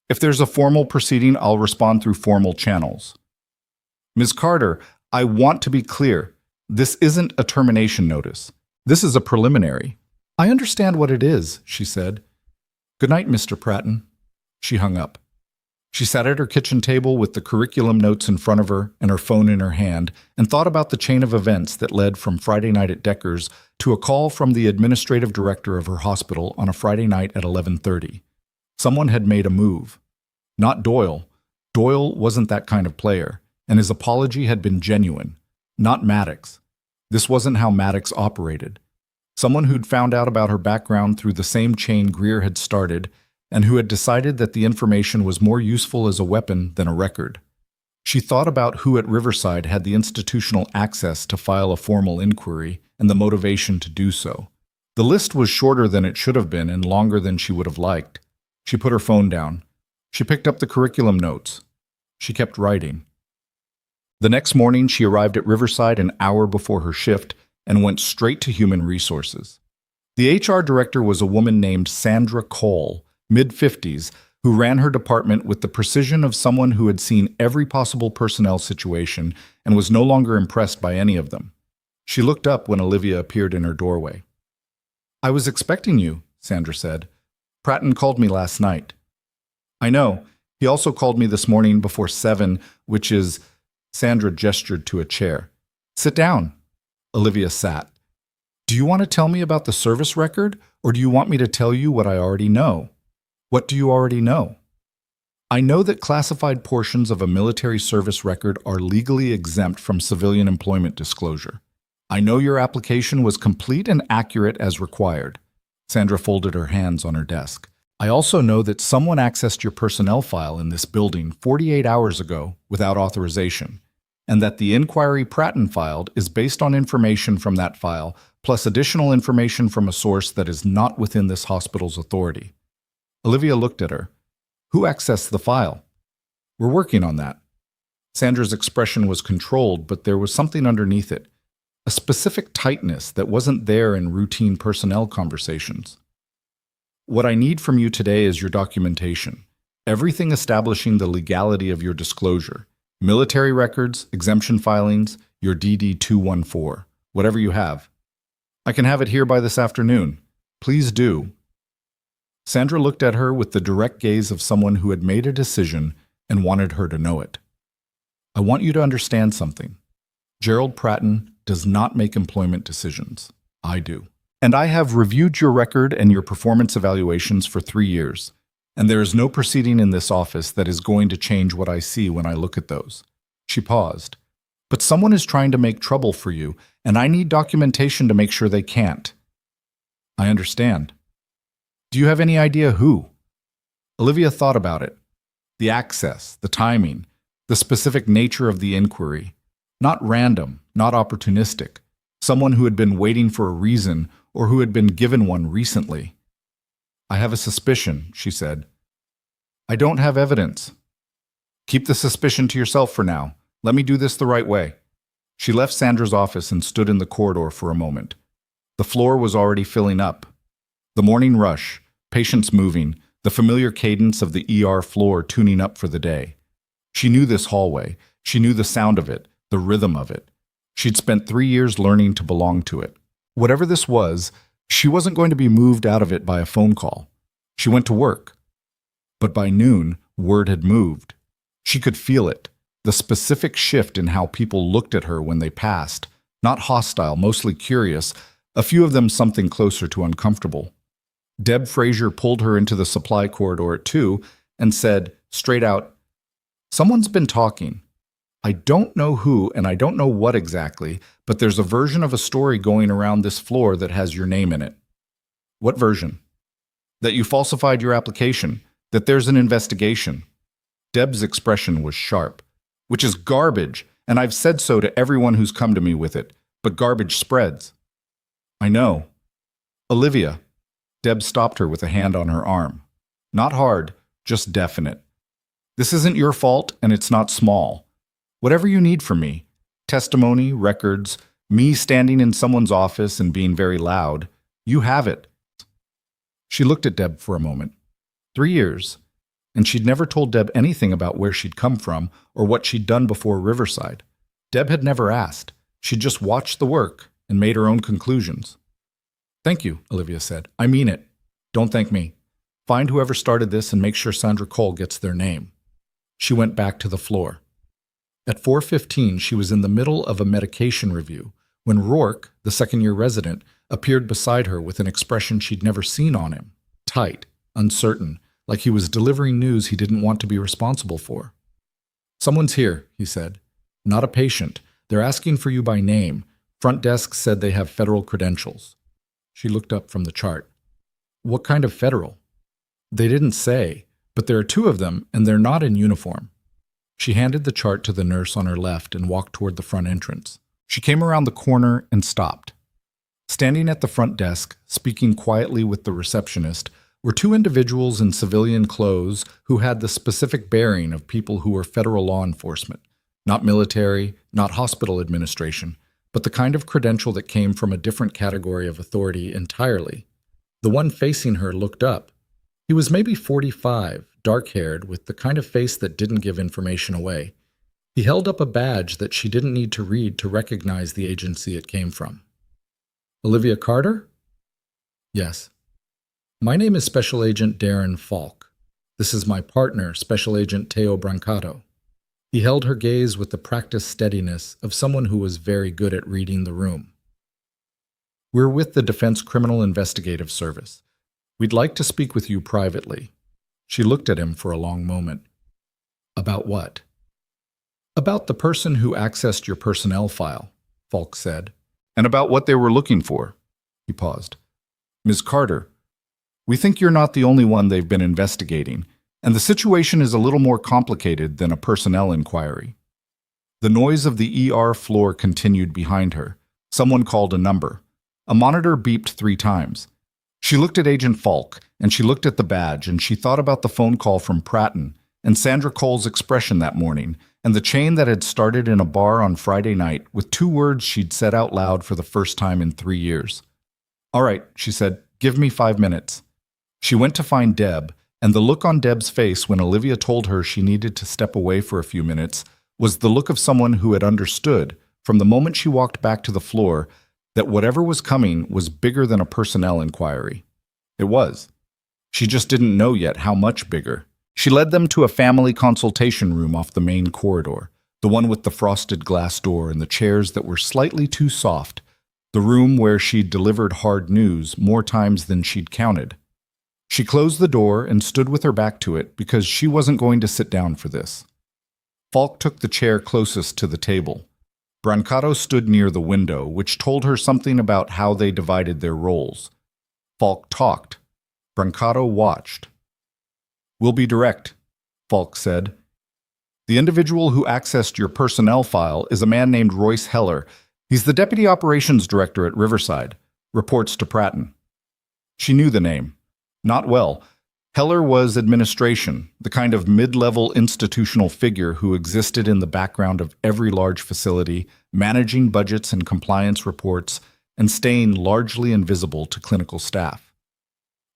If there's a formal proceeding, I'll respond through formal channels. Ms. Carter, I want to be clear. This isn't a termination notice. This is a preliminary. I understand what it is, she said. Good night, Mr. Pratton. She hung up. She sat at her kitchen table with the curriculum notes in front of her and her phone in her hand and thought about the chain of events that led from Friday night at Decker's to a call from the administrative director of her hospital on a Friday night at 11:30. Someone had made a move. Not Doyle. Doyle wasn't that kind of player, and his apology had been genuine. Not Maddox. This wasn't how Maddox operated. Someone who'd found out about her background through the same chain Greer had started, and who had decided that the information was more useful as a weapon than a record. She thought about who at Riverside had the institutional access to file a formal inquiry and the motivation to do so. The list was shorter than it should have been and longer than she would have liked. She put her phone down. She picked up the curriculum notes. She kept writing. The next morning, she arrived at Riverside an hour before her shift and went straight to Human Resources. The HR director was a woman named Sandra Cole, mid-50s, who ran her department with the precision of someone who had seen every possible personnel situation and was no longer impressed by any of them. She looked up when Olivia appeared in her doorway. "I was expecting you," Sandra said. "Pratton called me last night." "I know. He also called me this morning before 7, which is—" Sandra gestured to a chair. "Sit down." Olivia sat. "Do you want to tell me about the service record, or do you want me to tell you what I already know?" "What do you already know?" "I know that classified portions of a military service record are legally exempt from civilian employment disclosure. I know your application was complete and accurate as required." Sandra folded her hands on her desk. "I also know that someone accessed your personnel file in this building 48 hours ago without authorization, and that the inquiry Pratton filed is based on information from that file, plus additional information from a source that is not within this hospital's authority." Olivia looked at her. "Who accessed the file?" "We're working on that." Sandra's expression was controlled, but there was something underneath it, a specific tightness that wasn't there in routine personnel conversations. "What I need from you today is your documentation. Everything establishing the legality of your disclosure. Military records, exemption filings, your DD-214, whatever you have. I can have it here by this afternoon. Please do." Sandra looked at her with the direct gaze of someone who had made a decision and wanted her to know it. "I want you to understand something. Gerald Pratton does not make employment decisions. I do. And I have reviewed your record and your performance evaluations for 3 years, and there is no proceeding in this office that is going to change what I see when I look at those." She paused. "But someone is trying to make trouble for you, and I need documentation to make sure they can't." "I understand. Do you have any idea who?" Olivia thought about it. The access, the timing, the specific nature of the inquiry. Not random, not opportunistic. Someone who had been waiting for a reason or who had been given one recently. "I have a suspicion," she said. "I don't have evidence." "Keep the suspicion to yourself for now. Let me do this the right way." She left Sandra's office and stood in the corridor for a moment. The floor was already filling up. The morning rush, patients moving, the familiar cadence of the ER floor tuning up for the day. She knew this hallway. She knew the sound of it, the rhythm of it. She'd spent 3 years learning to belong to it. Whatever this was, she wasn't going to be moved out of it by a phone call. She went to work. But by noon, word had moved. She could feel it, the specific shift in how people looked at her when they passed, not hostile, mostly curious, a few of them something closer to uncomfortable. Deb Frazier pulled her into the supply corridor at 2 and said, straight out, "Someone's been talking. I don't know who and I don't know what exactly, but there's a version of a story going around this floor that has your name in it." "What version?" "That you falsified your application, that there's an investigation." Deb's expression was sharp. "Which is garbage, and I've said so to everyone who's come to me with it, but garbage spreads." "I know." "Olivia." Deb stopped her with a hand on her arm. "Not hard, just definite. This isn't your fault, and it's not small. Whatever you need from me, testimony, records, me standing in someone's office and being very loud, you have it." She looked at Deb for a moment. 3 years, and she'd never told Deb anything about where she'd come from or what she'd done before Riverside. Deb had never asked. She'd just watched the work and made her own conclusions. "Thank you," Olivia said. "I mean it. Don't thank me. Find whoever started this and make sure Sandra Cole gets their name." She went back to the floor. At 4:15, she was in the middle of a medication review when Rourke, the second-year resident, appeared beside her with an expression she'd never seen on him. Tight, uncertain, like he was delivering news he didn't want to be responsible for. "Someone's here," he said. "Not a patient. They're asking for you by name. Front desk said they have federal credentials." She looked up from the chart. "What kind of federal?" "They didn't say, but there are two of them, and they're not in uniform." She handed the chart to the nurse on her left and walked toward the front entrance. She came around the corner and stopped. Standing at the front desk, speaking quietly with the receptionist, were two individuals in civilian clothes who had the specific bearing of people who were federal law enforcement, not military, not hospital administration, but the kind of credential that came from a different category of authority entirely. The one facing her looked up. He was maybe 45, dark-haired, with the kind of face that didn't give information away. He held up a badge that she didn't need to read to recognize the agency it came from. "Olivia Carter?" "Yes." "My name is Special Agent Darren Falk. This is my partner, Special Agent Teo Brancato." He held her gaze with the practiced steadiness of someone who was very good at reading the room. "We're with the Defense Criminal Investigative Service. We'd like to speak with you privately." She looked at him for a long moment. "About what?" "About the person who accessed your personnel file," Falk said. "And about what they were looking for." He paused. "Ms. Carter, we think you're not the only one they've been investigating, and the situation is a little more complicated than a personnel inquiry." The noise of the ER floor continued behind her. Someone called a number. A monitor beeped 3 times. She looked at Agent Falk, and she looked at the badge, and she thought about the phone call from Pratton, and Sandra Cole's expression that morning, and the chain that had started in a bar on Friday night with 2 words she'd said out loud for the first time in 3 years. "All right," she said, "give me 5 minutes." She went to find Deb, and the look on Deb's face when Olivia told her she needed to step away for a few minutes was the look of someone who had understood, from the moment she walked back to the floor, that whatever was coming was bigger than a personnel inquiry. It was. She just didn't know yet how much bigger. She led them to a family consultation room off the main corridor, the one with the frosted glass door and the chairs that were slightly too soft, the room where she'd delivered hard news more times than she'd counted. She closed the door and stood with her back to it because she wasn't going to sit down for this. Falk took the chair closest to the table. Brancato stood near the window, which told her something about how they divided their roles. Falk talked. Brancato watched. "We'll be direct," Falk said. "The individual who accessed your personnel file is a man named Royce Heller. He's the Deputy Operations Director at Riverside. Reports to Pratton." She knew the name. Not well. Heller was administration, the kind of mid-level institutional figure who existed in the background of every large facility, managing budgets and compliance reports, and staying largely invisible to clinical staff.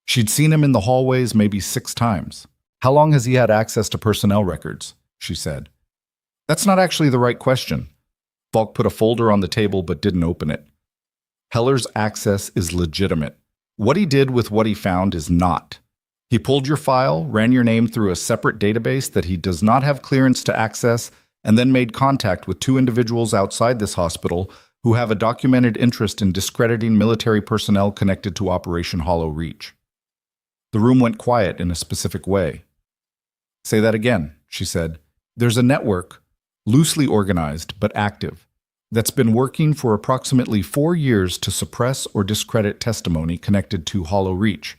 She'd seen him in the hallways maybe 6 times. "How long has he had access to personnel records?" she said. "That's not actually the right question." Falk put a folder on the table but didn't open it. "Heller's access is legitimate. What he did with what he found is not. He pulled your file, ran your name through a separate database that he does not have clearance to access, and then made contact with 2 individuals outside this hospital who have a documented interest in discrediting military personnel connected to Operation Hollow Reach." The room went quiet in a specific way. "Say that again," she said. "There's a network, loosely organized but active, that's been working for approximately 4 years to suppress or discredit testimony connected to Hollow Reach.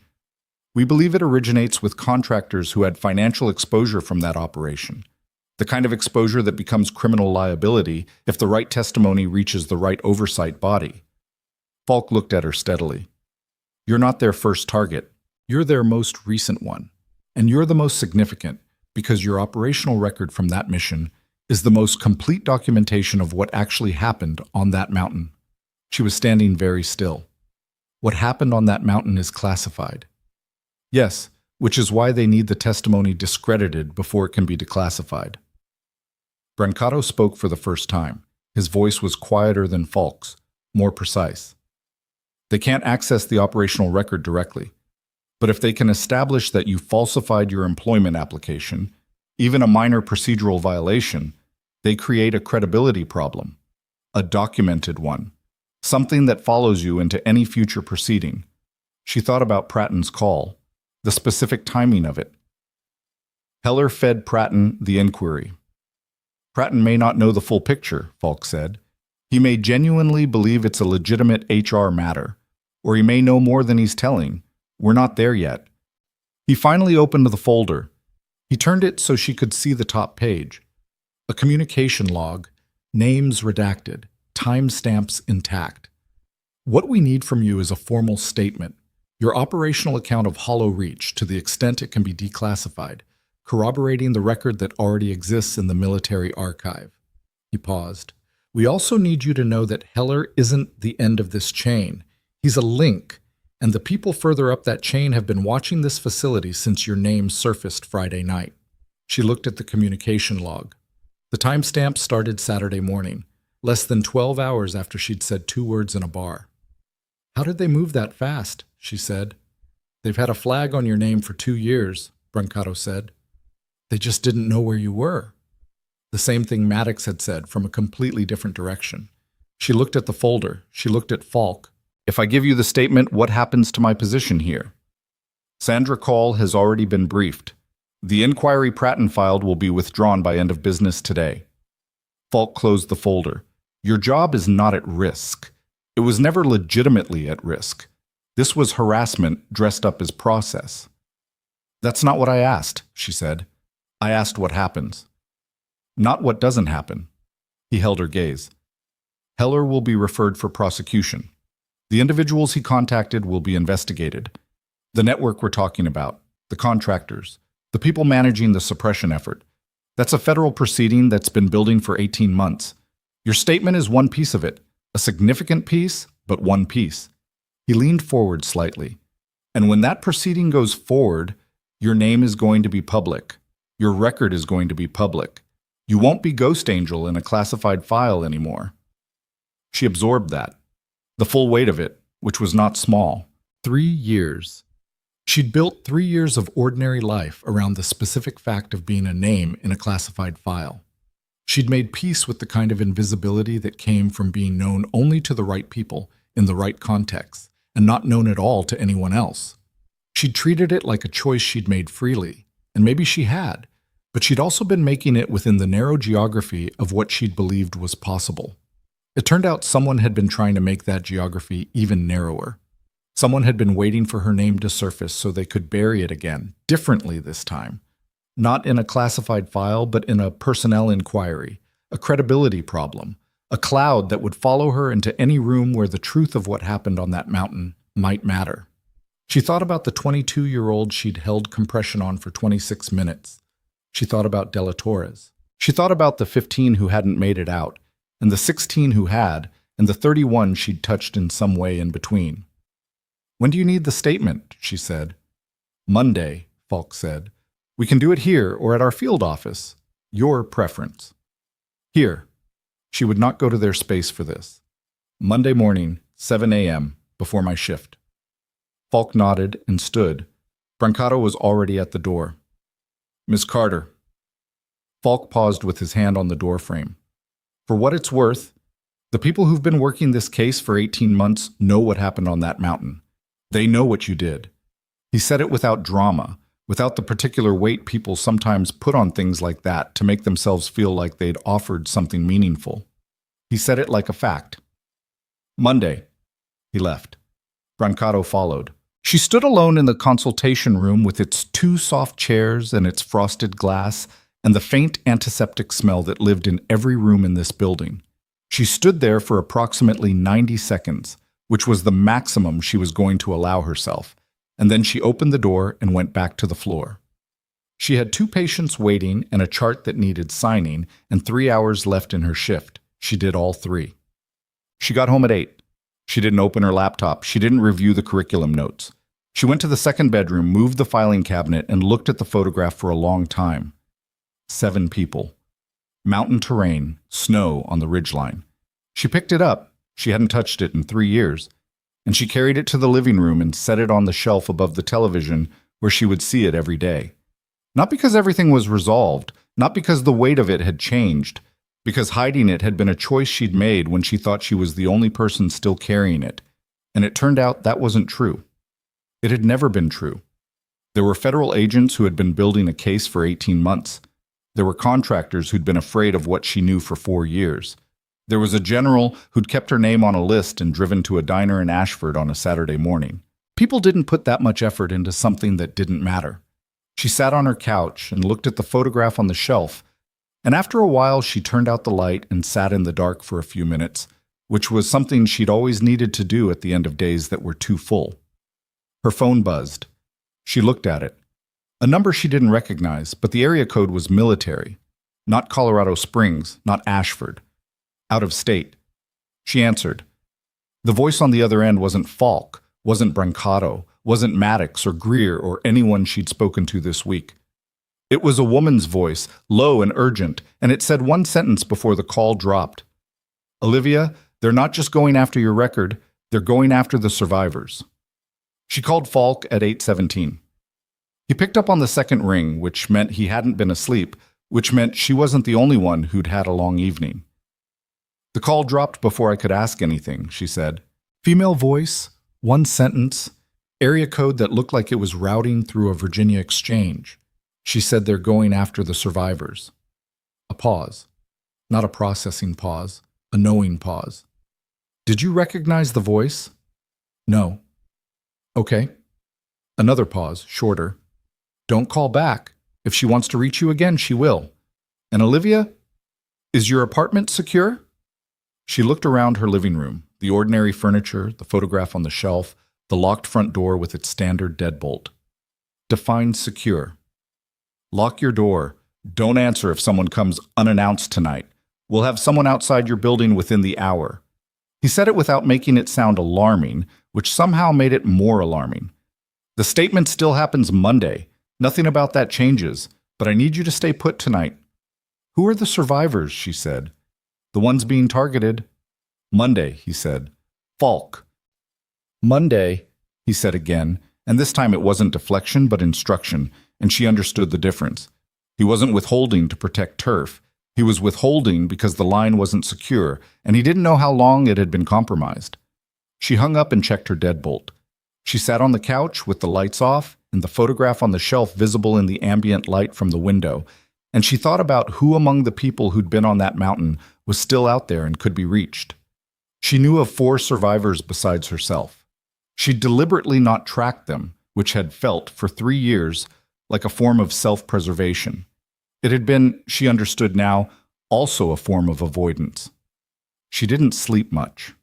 We believe it originates with contractors who had financial exposure from that operation, the kind of exposure that becomes criminal liability if the right testimony reaches the right oversight body." Falk looked at her steadily. "You're not their first target. You're their most recent one. And you're the most significant because your operational record from that mission is the most complete documentation of what actually happened on that mountain." She was standing very still. "What happened on that mountain is classified." "Yes, which is why they need the testimony discredited before it can be declassified." Brancato spoke for the first time. His voice was quieter than Falk's, more precise. "They can't access the operational record directly. But if they can establish that you falsified your employment application, even a minor procedural violation, they create a credibility problem, a documented one, something that follows you into any future proceeding. She thought about Pratton's call, the specific timing of it. Heller fed Pratton the inquiry. Pratton may not know the full picture, Falk said. He may genuinely believe it's a legitimate HR matter, or he may know more than he's telling. We're not there yet. He finally opened the folder. He turned it so she could see the top page. A communication log, names redacted, timestamps intact. What we need from you is a formal statement, your operational account of Hollow Reach to the extent it can be declassified, corroborating the record that already exists in the military archive. He paused. We also need you to know that Heller isn't the end of this chain. He's a link, and the people further up that chain have been watching this facility since your name surfaced Friday night. She looked at the communication log. The timestamp started Saturday morning, less than 12 hours after she'd said 2 words in a bar. How did they move that fast? She said. They've had a flag on your name for 2 years, Brancato said. They just didn't know where you were. The same thing Maddox had said from a completely different direction. She looked at the folder. She looked at Falk. If I give you the statement, what happens to my position here? Sandra Call has already been briefed. The inquiry Pratton filed will be withdrawn by end of business today. Falk closed the folder. Your job is not at risk. It was never legitimately at risk. This was harassment dressed up as process. That's not what I asked, she said. I asked what happens. Not what doesn't happen. He held her gaze. Heller will be referred for prosecution. The individuals he contacted will be investigated. The network we're talking about, the contractors, the people managing the suppression effort. That's a federal proceeding that's been building for 18 months. Your statement is one piece of it, a significant piece, but one piece. He leaned forward slightly. And when that proceeding goes forward, your name is going to be public. Your record is going to be public. You won't be Ghost Angel in a classified file anymore. She absorbed that. The full weight of it, which was not small. 3 years. She'd built 3 years of ordinary life around the specific fact of being a name in a classified file. She'd made peace with the kind of invisibility that came from being known only to the right people in the right context, and not known at all to anyone else. She'd treated it like a choice she'd made freely, and maybe she had, but she'd also been making it within the narrow geography of what she'd believed was possible. It turned out someone had been trying to make that geography even narrower. Someone had been waiting for her name to surface so they could bury it again, differently this time. Not in a classified file, but in a personnel inquiry, a credibility problem, a cloud that would follow her into any room where the truth of what happened on that mountain might matter. She thought about the 22-year-old she'd held compression on for 26 minutes. She thought about Dela Torres. She thought about the 15 who hadn't made it out, and the 16 who had, and the 31 she'd touched in some way in between. When do you need the statement? She said. Monday, Falk said. We can do it here or at our field office. Your preference. Here. She would not go to their space for this. Monday morning, 7 a.m., before my shift. Falk nodded and stood. Brancato was already at the door. Miss Carter. Falk paused with his hand on the doorframe. For what it's worth, the people who've been working this case for 18 months know what happened on that mountain. They know what you did. He said it without drama, without the particular weight people sometimes put on things like that to make themselves feel like they'd offered something meaningful. He said it like a fact. Monday. He left. Brancato followed. She stood alone in the consultation room with its 2 soft chairs and its frosted glass and the faint antiseptic smell that lived in every room in this building. She stood there for approximately 90 seconds, which was the maximum she was going to allow herself, and then she opened the door and went back to the floor. She had 2 patients waiting and a chart that needed signing and 3 hours left in her shift. She did all 3. She got home at 8. She didn't open her laptop. She didn't review the curriculum notes. She went to the second bedroom, moved the filing cabinet, and looked at the photograph for a long time. 7 people. Mountain terrain, snow on the ridgeline. She picked it up. She hadn't touched it in 3 years. And she carried it to the living room and set it on the shelf above the television where she would see it every day. Not because everything was resolved, not because the weight of it had changed, because hiding it had been a choice she'd made when she thought she was the only person still carrying it. And it turned out that wasn't true. It had never been true. There were federal agents who had been building a case for 18 months. There were contractors who'd been afraid of what she knew for 4 years. There was a general who'd kept her name on a list and driven to a diner in Ashford on a Saturday morning. People didn't put that much effort into something that didn't matter. She sat on her couch and looked at the photograph on the shelf, and after a while she turned out the light and sat in the dark for a few minutes, which was something she'd always needed to do at the end of days that were too full. Her phone buzzed. She looked at it. A number she didn't recognize, but the area code was military. Not Colorado Springs, not Ashford. Out of state. She answered. The voice on the other end wasn't Falk, wasn't Brancato, wasn't Maddox or Greer or anyone she'd spoken to this week. It was a woman's voice, low and urgent, and it said one sentence before the call dropped. Olivia, they're not just going after your record, they're going after the survivors. She called Falk at 8:17. He picked up on the second ring, which meant he hadn't been asleep, which meant she wasn't the only one who'd had a long evening. The call dropped before I could ask anything, she said. Female voice, one sentence, area code that looked like it was routing through a Virginia exchange. She said they're going after the survivors. A pause. Not a processing pause, a knowing pause. Did you recognize the voice? No. Okay. Another pause, shorter. Don't call back. If she wants to reach you again, she will. And Olivia, is your apartment secure? She looked around her living room, the ordinary furniture, the photograph on the shelf, the locked front door with its standard deadbolt. Define secure. Lock your door. Don't answer if someone comes unannounced tonight. We'll have someone outside your building within the hour. He said it without making it sound alarming, which somehow made it more alarming. The statement still happens Monday. Nothing about that changes, but I need you to stay put tonight. Who are the survivors, she said. The ones being targeted. Monday, he said. Falk. Monday, he said again, and this time it wasn't deflection but instruction, and she understood the difference. He wasn't withholding to protect turf. He was withholding because the line wasn't secure, and he didn't know how long it had been compromised. She hung up and checked her deadbolt. She sat on the couch with the lights off and the photograph on the shelf visible in the ambient light from the window, and she thought about who among the people who'd been on that mountain was still out there and could be reached. She knew of 4 survivors besides herself. She'd deliberately not tracked them, which had felt, for 3 years, like a form of self-preservation. It had been, she understood now, also a form of avoidance. She didn't sleep much.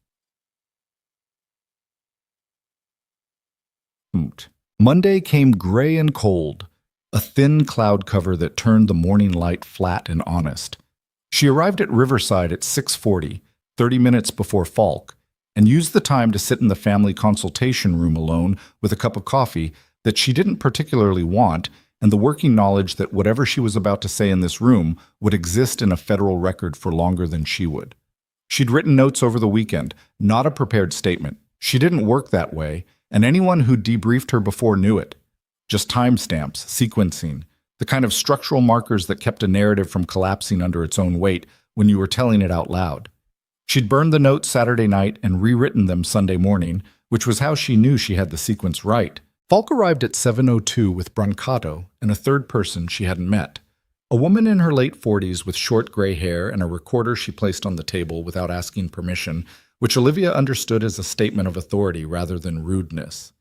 Monday came gray and cold, a thin cloud cover that turned the morning light flat and honest. She arrived at Riverside at 6:40, 30 minutes before Falk, and used the time to sit in the family consultation room alone with a cup of coffee that she didn't particularly want and the working knowledge that whatever she was about to say in this room would exist in a federal record for longer than she would. She'd written notes over the weekend, not a prepared statement. She didn't work that way, and anyone who debriefed her before knew it. Just timestamps, sequencing, the kind of structural markers that kept a narrative from collapsing under its own weight when you were telling it out loud. She'd burned the notes Saturday night and rewritten them Sunday morning, which was how she knew she had the sequence right. Falk arrived at 7:02 with Brancato and a third person she hadn't met. A woman in her late 40s with short gray hair and a recorder she placed on the table without asking permission, which Olivia understood as a statement of authority rather than rudeness.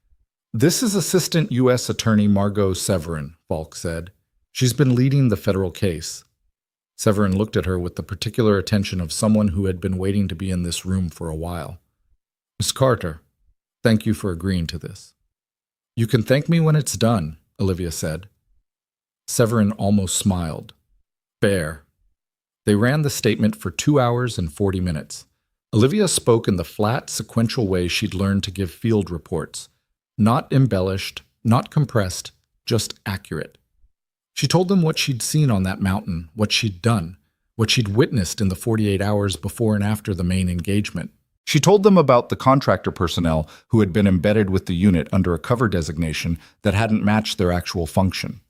This is Assistant U.S. Attorney Margot Severin, Falk said. She's been leading the federal case. Severin looked at her with the particular attention of someone who had been waiting to be in this room for a while. Miss Carter, thank you for agreeing to this. You can thank me when it's done, Olivia said. Severin almost smiled. Fair. They ran the statement for 2 hours and 40 minutes. Olivia spoke in the flat, sequential way she'd learned to give field reports. Not embellished, not compressed, just accurate. She told them what she'd seen on that mountain, what she'd done, what she'd witnessed in the 48 hours before and after the main engagement. She told them about the contractor personnel who had been embedded with the unit under a cover designation that hadn't matched their actual function.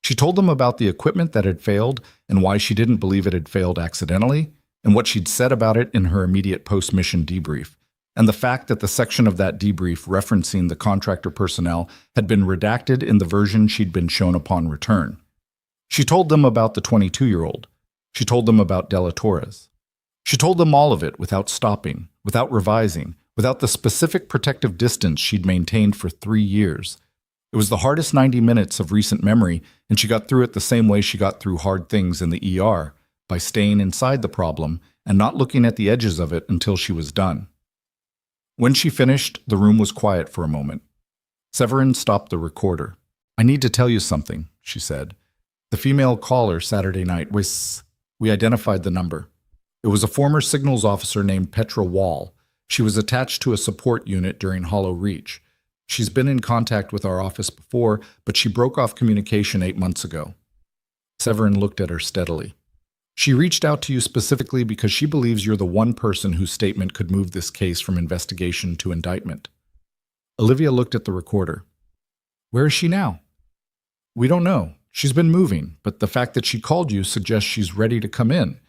She told them about the equipment that had failed and why she didn't believe it had failed accidentally, and what she'd said about it in her immediate post-mission debrief, and the fact that the section of that debrief referencing the contractor personnel had been redacted in the version she'd been shown upon return. She told them about the 22-year-old. She told them about Dela Torres. She told them all of it without stopping, without revising, without the specific protective distance she'd maintained for 3 years. It was the hardest 90 minutes of recent memory, and she got through it the same way she got through hard things in the ER, by staying inside the problem and not looking at the edges of it until she was done. When she finished, the room was quiet for a moment. Severin stopped the recorder. "I need to tell you something," she said. "The female caller Saturday night was... We identified the number. It was a former signals officer named Petra Wall. She was attached to a support unit during Hollow Reach. She's been in contact with our office before, but she broke off communication 8 months ago." Severin looked at her steadily. "She reached out to you specifically because she believes you're the one person whose statement could move this case from investigation to indictment." Olivia looked at the recorder. "Where is she now?" "We don't know. She's been moving, but the fact that she called you suggests she's ready to come in.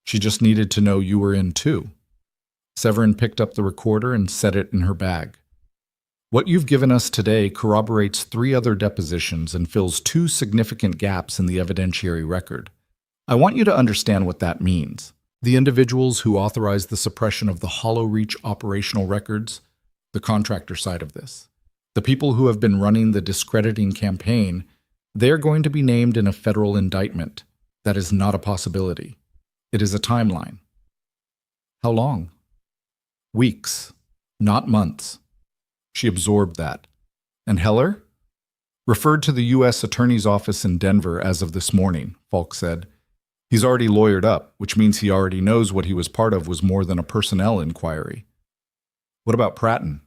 She just needed to know you were in too." Severin picked up the recorder and set it in her bag. "What you've given us today corroborates 3 other depositions and fills 2 significant gaps in the evidentiary record. I want you to understand what that means. The individuals who authorized the suppression of the Hollow Reach operational records, the contractor side of this, the people who have been running the discrediting campaign, they're going to be named in a federal indictment. That is not a possibility. It is a timeline." "How long?" "Weeks, not months." She absorbed that. "And Heller?" "Referred to the U.S. Attorney's Office in Denver as of this morning," Falk said. "He's already lawyered up, which means he already knows what he was part of was more than a personnel inquiry." "What about Pratton?"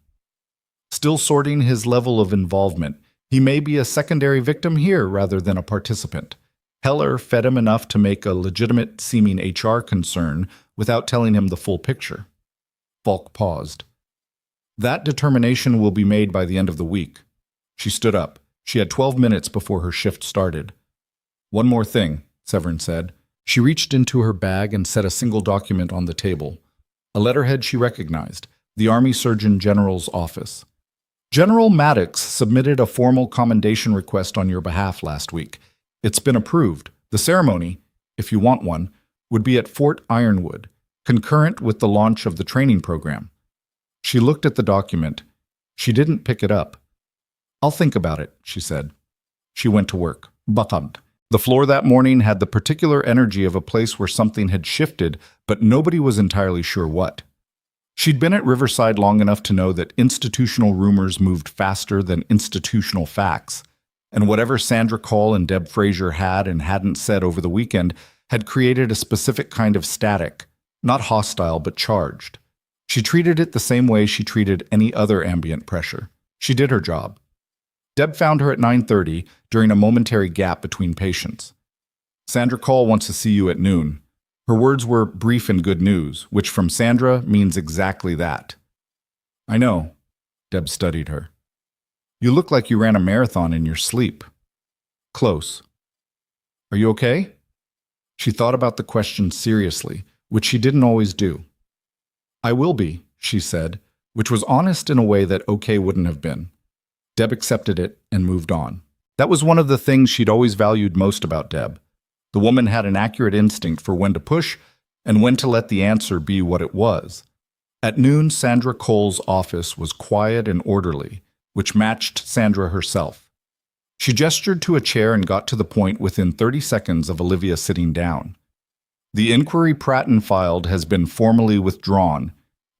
"Still sorting his level of involvement. He may be a secondary victim here rather than a participant. Heller fed him enough to make a legitimate-seeming HR concern without telling him the full picture." Falk paused. "That determination will be made by the end of the week." She stood up. She had 12 minutes before her shift started. "One more thing," Severin said. She reached into her bag and set a single document on the table. A letterhead she recognized, the Army Surgeon General's office. "General Maddox submitted a formal commendation request on your behalf last week. It's been approved. The ceremony, if you want one, would be at Fort Ironwood, concurrent with the launch of the training program." She looked at the document. She didn't pick it up. "I'll think about it," she said. She went to work. Buttoned. The floor that morning had the particular energy of a place where something had shifted, but nobody was entirely sure what. She'd been at Riverside long enough to know that institutional rumors moved faster than institutional facts, and whatever Sandra Cole and Deb Frazier had and hadn't said over the weekend had created a specific kind of static, not hostile but charged. She treated it the same way she treated any other ambient pressure. She did her job. Deb found her at 9:30 during a momentary gap between patients. "Sandra Cole wants to see you at noon." Her words were brief and good news, which from Sandra means exactly that. "I know." Deb studied her. "You look like you ran a marathon in your sleep." "Close." "Are you okay?" She thought about the question seriously, which she didn't always do. "I will be," she said, which was honest in a way that okay wouldn't have been. Deb accepted it and moved on. That was one of the things she'd always valued most about Deb. The woman had an accurate instinct for when to push and when to let the answer be what it was. At noon, Sandra Cole's office was quiet and orderly, which matched Sandra herself. She gestured to a chair and got to the point within 30 seconds of Olivia sitting down. "The inquiry Pratton filed has been formally withdrawn.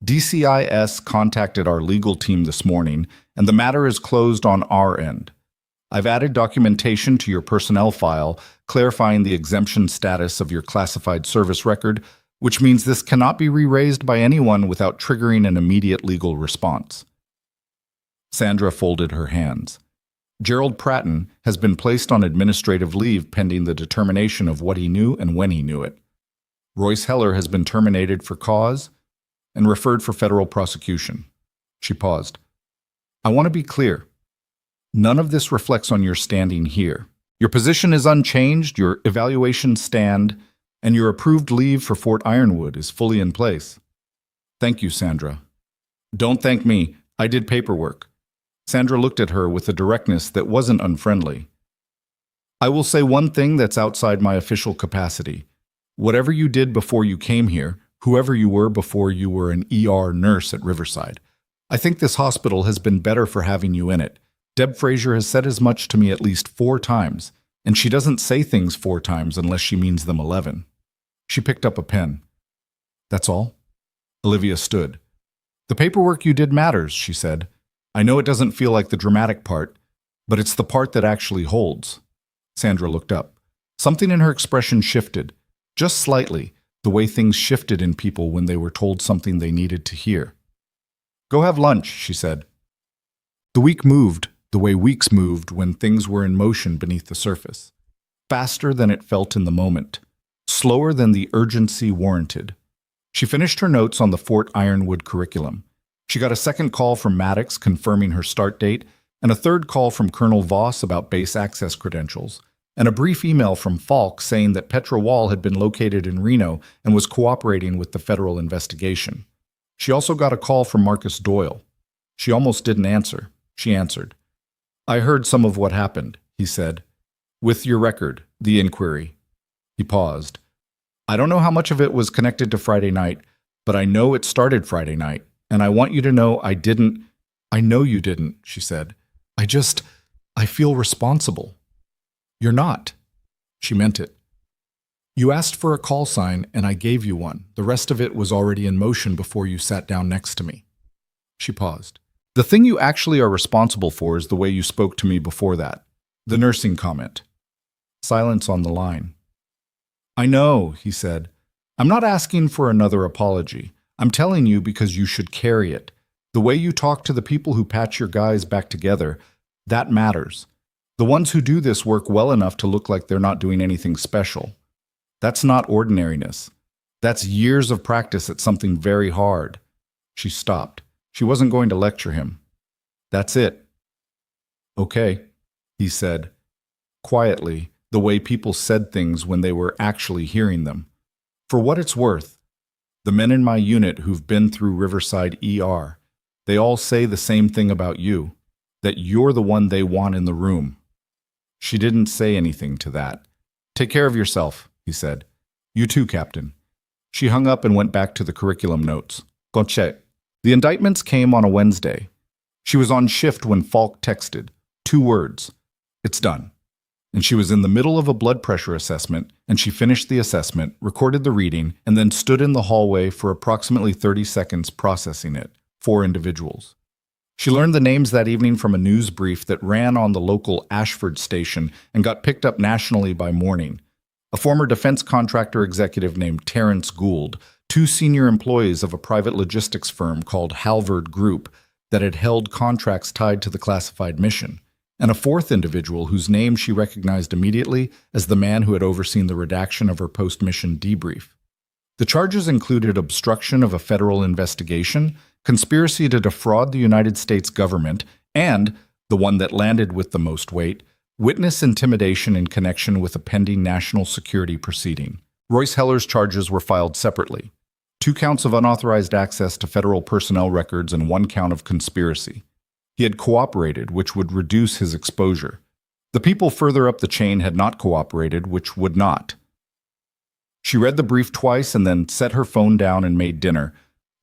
DCIS contacted our legal team this morning, and the matter is closed on our end. I've added documentation to your personnel file clarifying the exemption status of your classified service record, which means this cannot be re-raised by anyone without triggering an immediate legal response." Sandra folded her hands. "Gerald Pratton has been placed on administrative leave pending the determination of what he knew and when he knew it. Royce Heller has been terminated for cause and referred for federal prosecution." She paused. "I want to be clear. None of this reflects on your standing here. Your position is unchanged, your evaluations stand, and your approved leave for Fort Ironwood is fully in place. Thank you, Sandra. Don't thank me. I did paperwork. Sandra looked at her with a directness that wasn't unfriendly. I will say one thing that's outside my official capacity. Whatever you did before you came here, whoever you were before you were an ER nurse at Riverside, I think this hospital has been better for having you in it. Deb Frazier has said as much to me at least 4 times, and she doesn't say things 4 times unless she means them 11. She picked up a pen. That's all? Olivia stood. The paperwork you did matters, she said. I know it doesn't feel like the dramatic part, but it's the part that actually holds. Sandra looked up. Something in her expression shifted, just slightly, the way things shifted in people when they were told something they needed to hear. Go have lunch, she said. The week moved the way weeks moved when things were in motion beneath the surface. Faster than it felt in the moment. Slower than the urgency warranted. She finished her notes on the Fort Ironwood curriculum. She got a second call from Maddox confirming her start date, and a third call from Colonel Voss about base access credentials, and a brief email from Falk saying that Petra Wall had been located in Reno and was cooperating with the federal investigation. She also got a call from Marcus Doyle. She almost didn't answer. She answered. I heard some of what happened, he said. With your record, the inquiry. He paused. I don't know how much of it was connected to Friday night, but I know it started Friday night, and I want you to know I didn't. I know you didn't, she said. I feel responsible. You're not. She meant it. You asked for a call sign, and I gave you one. The rest of it was already in motion before you sat down next to me. She paused. The thing you actually are responsible for is the way you spoke to me before that. The nursing comment. Silence on the line. I know, he said. I'm not asking for another apology. I'm telling you because you should carry it. The way you talk to the people who patch your guys back together, that matters. The ones who do this work well enough to look like they're not doing anything special. That's not ordinariness. That's years of practice at something very hard. She stopped. She wasn't going to lecture him. That's it. Okay, he said, quietly, the way people said things when they were actually hearing them. For what it's worth, the men in my unit who've been through Riverside ER, they all say the same thing about you, that you're the one they want in the room. She didn't say anything to that. Take care of yourself, he said. You too, Captain. She hung up and went back to the curriculum notes. Conche. The indictments came on a Wednesday. She was on shift when Falk texted. 2 words. It's done. And she was in the middle of a blood pressure assessment, and she finished the assessment, recorded the reading, and then stood in the hallway for approximately 30 seconds processing it. 4 individuals. She learned the names that evening from a news brief that ran on the local Ashford station and got picked up nationally by morning. A former defense contractor executive named Terrence Gould, 2 senior employees of a private logistics firm called Halvard Group that had held contracts tied to the classified mission, and a 4th individual whose name she recognized immediately as the man who had overseen the redaction of her post-mission debrief. The charges included obstruction of a federal investigation, conspiracy to defraud the United States government, and, the one that landed with the most weight, witness intimidation in connection with a pending national security proceeding. Royce Heller's charges were filed separately. 2 counts of unauthorized access to federal personnel records and 1 count of conspiracy. He had cooperated, which would reduce his exposure. The people further up the chain had not cooperated, which would not. She read the brief twice and then set her phone down and made dinner.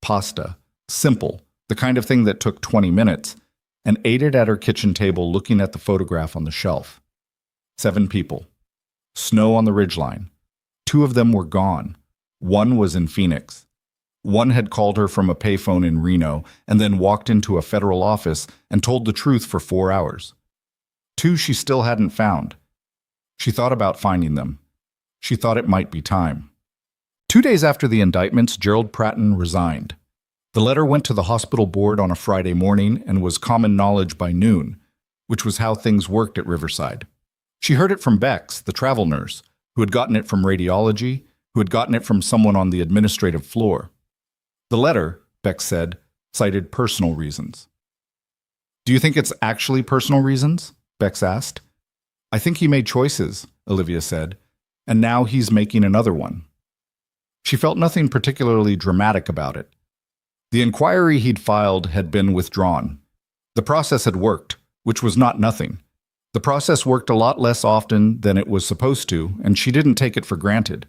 Pasta. Simple. The kind of thing that took 20 minutes. And ate it at her kitchen table looking at the photograph on the shelf. 7 people. Snow on the ridgeline. 2 of them were gone. 1 was in Phoenix. 1 had called her from a payphone in Reno and then walked into a federal office and told the truth for 4 hours. 2 she still hadn't found. She thought about finding them. She thought it might be time. 2 days after the indictments, Gerald Pratton resigned. The letter went to the hospital board on a Friday morning and was common knowledge by noon, which was how things worked at Riverside. She heard it from Bex, the travel nurse, who had gotten it from radiology, who had gotten it from someone on the administrative floor. The letter, Bex said, cited personal reasons. Do you think it's actually personal reasons? Bex asked. I think he made choices, Olivia said, and now he's making another one. She felt nothing particularly dramatic about it. The inquiry he'd filed had been withdrawn. The process had worked, which was not nothing. The process worked a lot less often than it was supposed to, and she didn't take it for granted.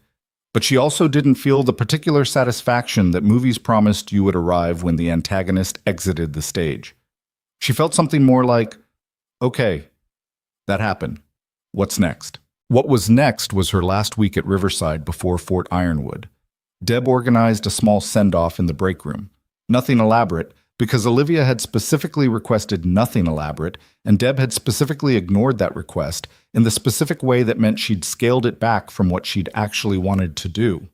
But she also didn't feel the particular satisfaction that movies promised you would arrive when the antagonist exited the stage. She felt something more like, okay, that happened. What's next? What was next was her last week at Riverside before Fort Ironwood. Deb organized a small send-off in the break room. Nothing elaborate, because Olivia had specifically requested nothing elaborate, and Deb had specifically ignored that request in the specific way that meant she'd scaled it back from what she'd actually wanted to do.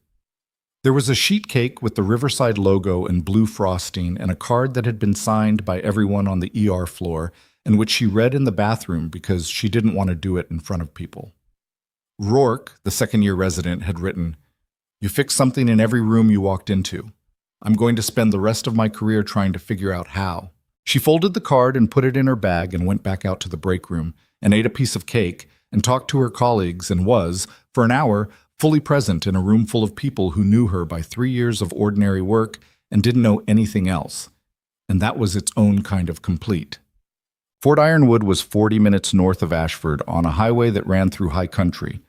There was a sheet cake with the Riverside logo and blue frosting and a card that had been signed by everyone on the ER floor and which she read in the bathroom because she didn't want to do it in front of people. Rourke, the second-year resident, had written, "You fixed something in every room you walked into. I'm going to spend the rest of my career trying to figure out how." She folded the card and put it in her bag and went back out to the break room and ate a piece of cake and talked to her colleagues and was, for an hour, fully present in a room full of people who knew her by 3 years of ordinary work and didn't know anything else. And that was its own kind of complete. Fort Ironwood was 40 minutes north of Ashford on a highway that ran through high country.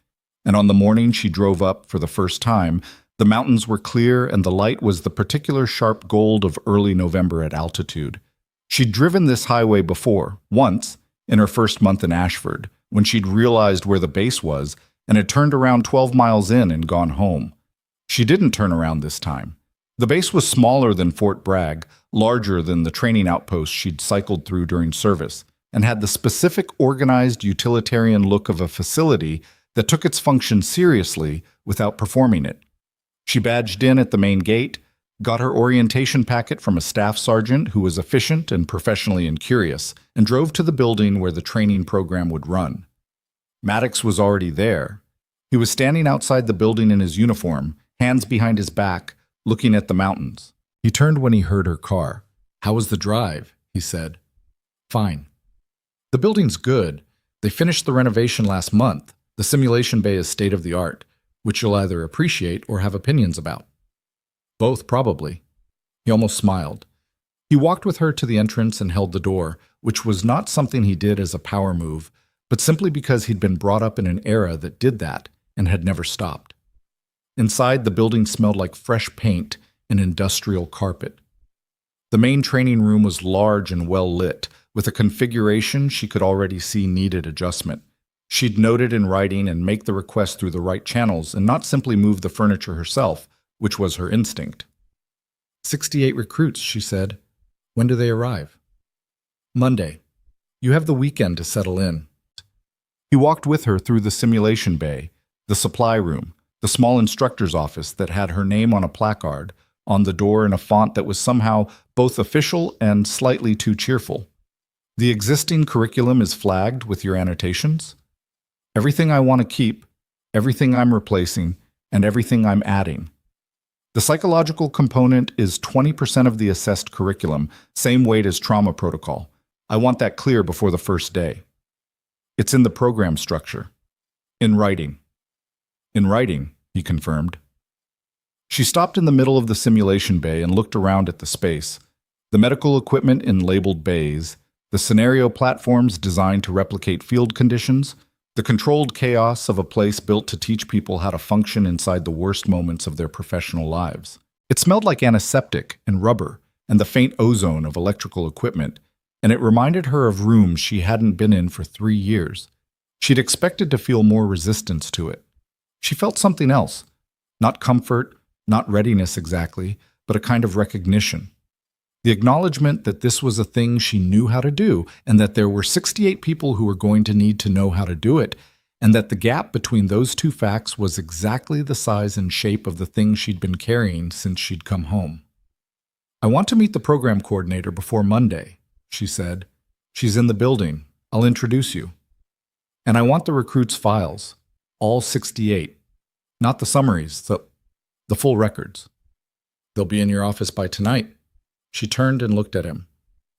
And on the morning she drove up for the first time, the mountains were clear and the light was the particular sharp gold of early November at altitude. She'd driven this highway before, once, in her first month in Ashford, when she'd realized where the base was and had turned around 12 miles in and gone home. She didn't turn around this time. The base was smaller than Fort Bragg, larger than the training outpost she'd cycled through during service, and had the specific organized utilitarian look of a facility that took its function seriously without performing it. She badged in at the main gate, got her orientation packet from a staff sergeant who was efficient and professionally incurious, and drove to the building where the training program would run. Maddox was already there. He was standing outside the building in his uniform, hands behind his back, looking at the mountains. He turned when he heard her car. "How was the drive?" he said. "Fine. The building's good. They finished the renovation last month. The simulation bay is state-of-the-art, which you'll either appreciate or have opinions about." "Both, probably." He almost smiled. He walked with her to the entrance and held the door, which was not something he did as a power move, but simply because he'd been brought up in an era that did that and had never stopped. Inside, the building smelled like fresh paint and industrial carpet. The main training room was large and well lit, with a configuration she could already see needed adjustment. She'd note it in writing and make the request through the right channels and not simply move the furniture herself, which was her instinct. 68 recruits, she said. "When do they arrive?" "Monday. You have the weekend to settle in." He walked with her through the simulation bay, the supply room, the small instructor's office that had her name on a placard, on the door in a font that was somehow both official and slightly too cheerful. "The existing curriculum is flagged with your annotations. Everything I want to keep, everything I'm replacing, and everything I'm adding. The psychological component is 20% of the assessed curriculum, same weight as trauma protocol. I want that clear before the first day. It's in the program structure. In writing." "In writing," he confirmed. She stopped in the middle of the simulation bay and looked around at the space. The medical equipment in labeled bays, the scenario platforms designed to replicate field conditions, the controlled chaos of a place built to teach people how to function inside the worst moments of their professional lives. It smelled like antiseptic and rubber and the faint ozone of electrical equipment, and it reminded her of rooms she hadn't been in for 3 years. She'd expected to feel more resistance to it. She felt something else, not comfort, not readiness exactly, but a kind of recognition. The acknowledgement that this was a thing she knew how to do, and that there were 68 people who were going to need to know how to do it, and that the gap between those two facts was exactly the size and shape of the thing she'd been carrying since she'd come home. "I want to meet the program coordinator before Monday," she said. "She's in the building. I'll introduce you. And I want the recruits' files, all 68, not the summaries, the full records. They'll be in your office by tonight." She turned and looked at him.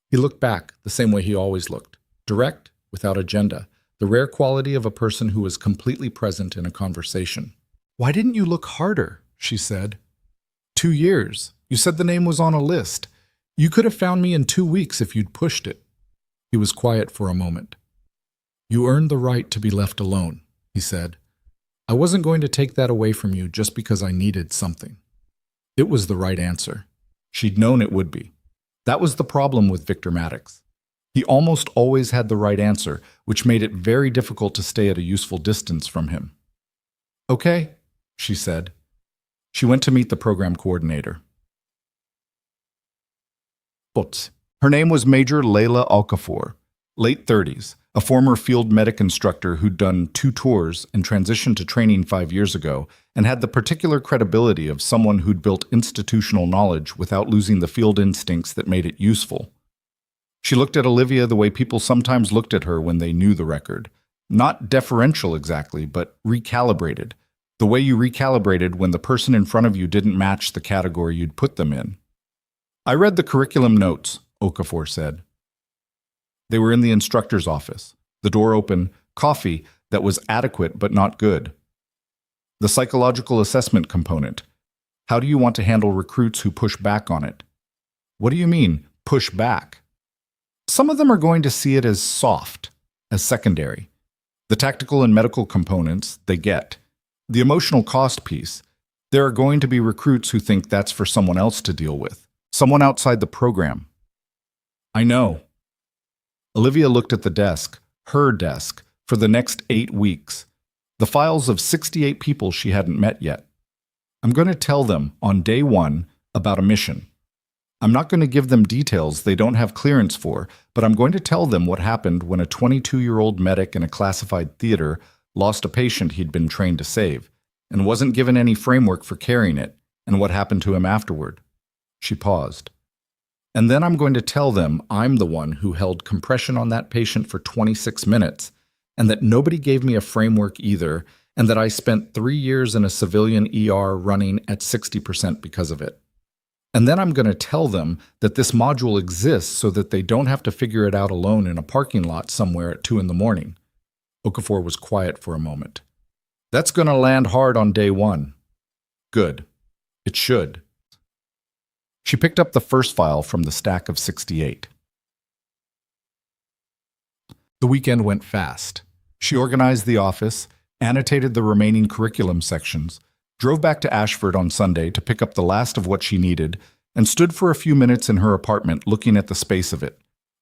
He looked back, the same way he always looked, direct, without agenda, the rare quality of a person who is completely present in a conversation. "Why didn't you look harder?" she said. 2 years. You said the name was on a list. You could have found me in 2 weeks if you'd pushed it." He was quiet for a moment. "You earned the right to be left alone," he said. "I wasn't going to take that away from you just because I needed something." It was the right answer. She'd known it would be. That was the problem with Victor Maddox. He almost always had the right answer, which made it very difficult to stay at a useful distance from him. "Okay," she said. She went to meet the program coordinator. Her name was Major Layla Okafor, late 30s, a former field medic instructor who'd done 2 tours and transitioned to training 5 years ago, and had the particular credibility of someone who'd built institutional knowledge without losing the field instincts that made it useful. She looked at Olivia the way people sometimes looked at her when they knew the record. Not deferential exactly, but recalibrated. The way you recalibrated when the person in front of you didn't match the category you'd put them in. "I read the curriculum notes," Okafor said. They were in the instructor's office. The door open, coffee that was adequate but not good. The psychological assessment component. How do you want to handle recruits who push back on it? What do you mean, push back? Some of them are going to see it as soft, as secondary. The tactical and medical components, they get. The emotional cost piece, there are going to be recruits who think that's for someone else to deal with, someone outside the program. "I know." Olivia looked at the desk, her desk, for the next 8 weeks. The files of 68 people she hadn't met yet. "I'm going to tell them, on day 1, about a mission. I'm not going to give them details they don't have clearance for, but I'm going to tell them what happened when a 22-year-old medic in a classified theater lost a patient he'd been trained to save, and wasn't given any framework for carrying it, and what happened to him afterward." She paused. "And then I'm going to tell them I'm the one who held compression on that patient for 26 minutes, and that nobody gave me a framework either, and that I spent 3 years in a civilian ER running at 60% because of it. And then I'm going to tell them that this module exists so that they don't have to figure it out alone in a parking lot somewhere at 2 in the morning. Okafor was quiet for a moment. "That's going to land hard on day 1. "Good. It should." She picked up the first file from the stack of 68. The weekend went fast. She organized the office, annotated the remaining curriculum sections, drove back to Ashford on Sunday to pick up the last of what she needed, and stood for a few minutes in her apartment looking at the space of it.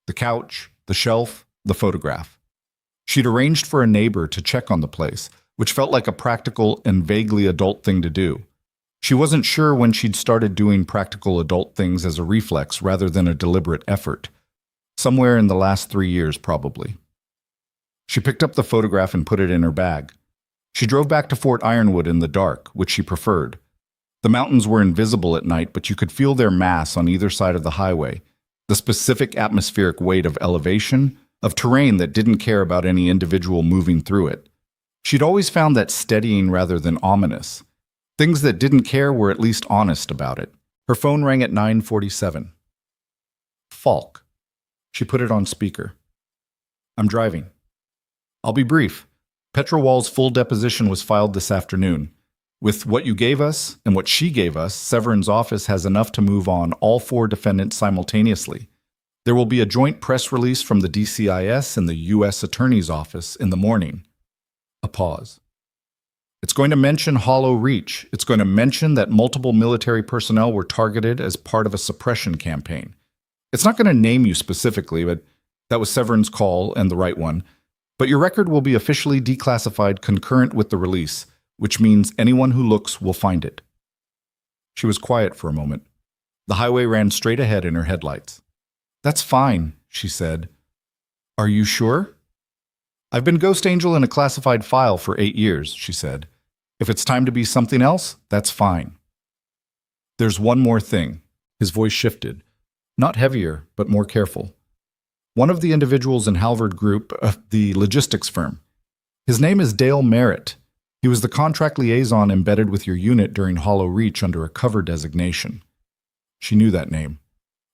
The couch, the shelf, the photograph. She'd arranged for a neighbor to check on the place, which felt like a practical and vaguely adult thing to do. She wasn't sure when she'd started doing practical adult things as a reflex rather than a deliberate effort. Somewhere in the last 3 years, probably. She picked up the photograph and put it in her bag. She drove back to Fort Ironwood in the dark, which she preferred. The mountains were invisible at night, but you could feel their mass on either side of the highway, the specific atmospheric weight of elevation, of terrain that didn't care about any individual moving through it. She'd always found that steadying rather than ominous. Things that didn't care were at least honest about it. Her phone rang at 9:47. Falk. She put it on speaker. "I'm driving." "I'll be brief. Petrowal's full deposition was filed this afternoon. With what you gave us and what she gave us, Severin's office has enough to move on all 4 defendants simultaneously. There will be a joint press release from the DCIS and the U.S. Attorney's Office in the morning." A pause. "It's going to mention Hollow Reach. It's going to mention that multiple military personnel were targeted as part of a suppression campaign. It's not going to name you specifically, but that was Severin's call and the right one. But your record will be officially declassified concurrent with the release, which means anyone who looks will find it." She was quiet for a moment. The highway ran straight ahead in her headlights. "That's fine," she said. "Are you sure?" "I've been Ghost Angel in a classified file for 8 years," she said. "If it's time to be something else, that's fine." "There's one more thing." His voice shifted. Not heavier, but more careful. "One of the individuals in Halvard Group, the logistics firm. His name is Dale Merritt. He was the contract liaison embedded with your unit during Hollow Reach under a cover designation." She knew that name.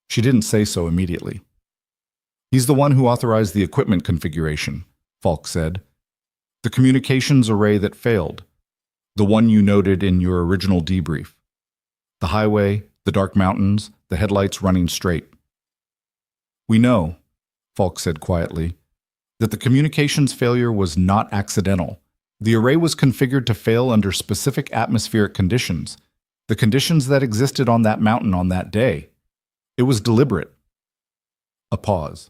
She didn't say so immediately. "He's the one who authorized the equipment configuration. Falk said. The communications array that failed. The one you noted in your original debrief. The highway, the dark mountains, the headlights running straight. We know, Falk said quietly, that the communications failure was not accidental. The array was configured to fail under specific atmospheric conditions, the conditions that existed on that mountain on that day. It was deliberate. A pause.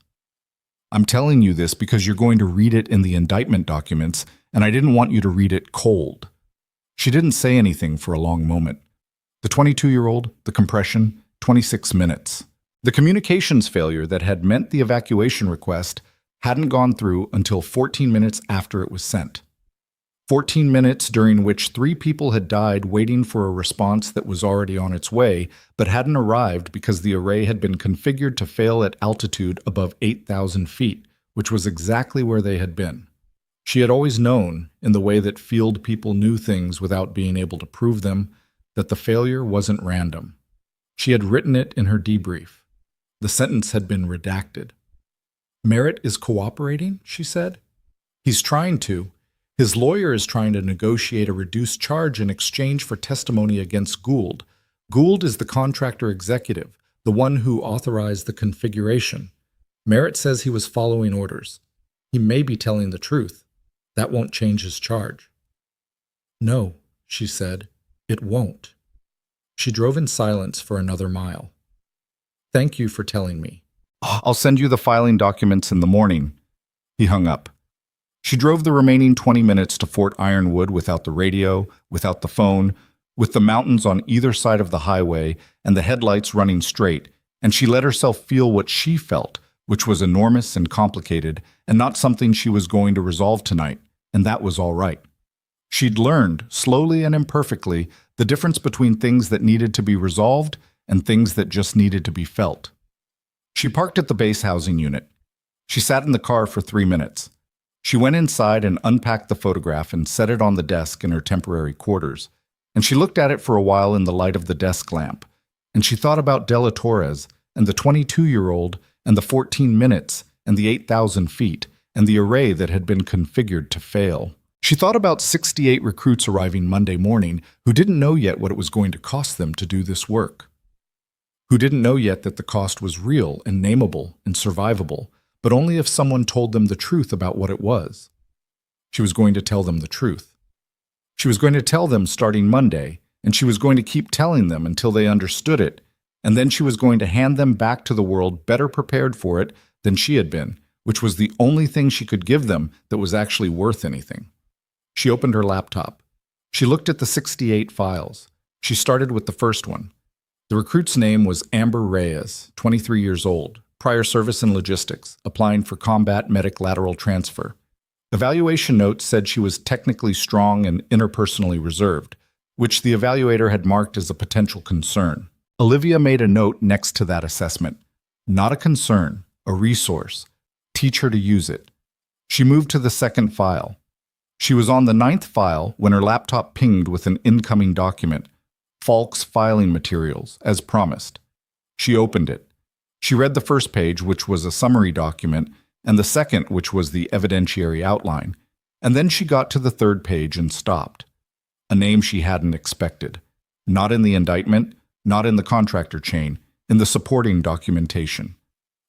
I'm telling you this because you're going to read it in the indictment documents, and I didn't want you to read it cold. She didn't say anything for a long moment. The 22-year-old, the compression, 26 minutes. The communications failure that had meant the evacuation request hadn't gone through until 14 minutes after it was sent. 14 minutes during which 3 people had died waiting for a response that was already on its way, but hadn't arrived because the array had been configured to fail at altitude above 8,000 feet, which was exactly where they had been. She had always known, in the way that field people knew things without being able to prove them, that the failure wasn't random. She had written it in her debrief. The sentence had been redacted. Merritt is cooperating, she said. He's trying to. His lawyer is trying to negotiate a reduced charge in exchange for testimony against Gould. Gould is the contractor executive, the one who authorized the configuration. Merritt says he was following orders. He may be telling the truth. That won't change his charge. No, she said, it won't. She drove in silence for another mile. Thank you for telling me. I'll send you the filing documents in the morning. He hung up. She drove the remaining 20 minutes to Fort Ironwood without the radio, without the phone, with the mountains on either side of the highway and the headlights running straight, and she let herself feel what she felt, which was enormous and complicated, and not something she was going to resolve tonight, and that was all right. She'd learned, slowly and imperfectly, the difference between things that needed to be resolved and things that just needed to be felt. She parked at the base housing unit. She sat in the car for 3 minutes. She went inside and unpacked the photograph and set it on the desk in her temporary quarters, and she looked at it for a while in the light of the desk lamp, and she thought about Dela Torres and the 22-year-old and the 14 minutes and the 8,000 feet and the array that had been configured to fail. She thought about 68 recruits arriving Monday morning who didn't know yet what it was going to cost them to do this work, who didn't know yet that the cost was real and nameable and survivable, but only if someone told them the truth about what it was. She was going to tell them the truth. She was going to tell them starting Monday, and she was going to keep telling them until they understood it, and then she was going to hand them back to the world better prepared for it than she had been, which was the only thing she could give them that was actually worth anything. She opened her laptop. She looked at the 68 files. She started with the first one. The recruit's name was Amber Reyes, 23 years old. Prior service in logistics, applying for combat medic lateral transfer. Evaluation notes said she was technically strong and interpersonally reserved, which the evaluator had marked as a potential concern. Olivia made a note next to that assessment. Not a concern, a resource. Teach her to use it. She moved to the second file. She was on the 9th file when her laptop pinged with an incoming document, Falk's filing materials, as promised. She opened it. She read the first page, which was a summary document, and the second, which was the evidentiary outline, and then she got to the third page and stopped. A name she hadn't expected. Not in the indictment, not in the contractor chain, in the supporting documentation.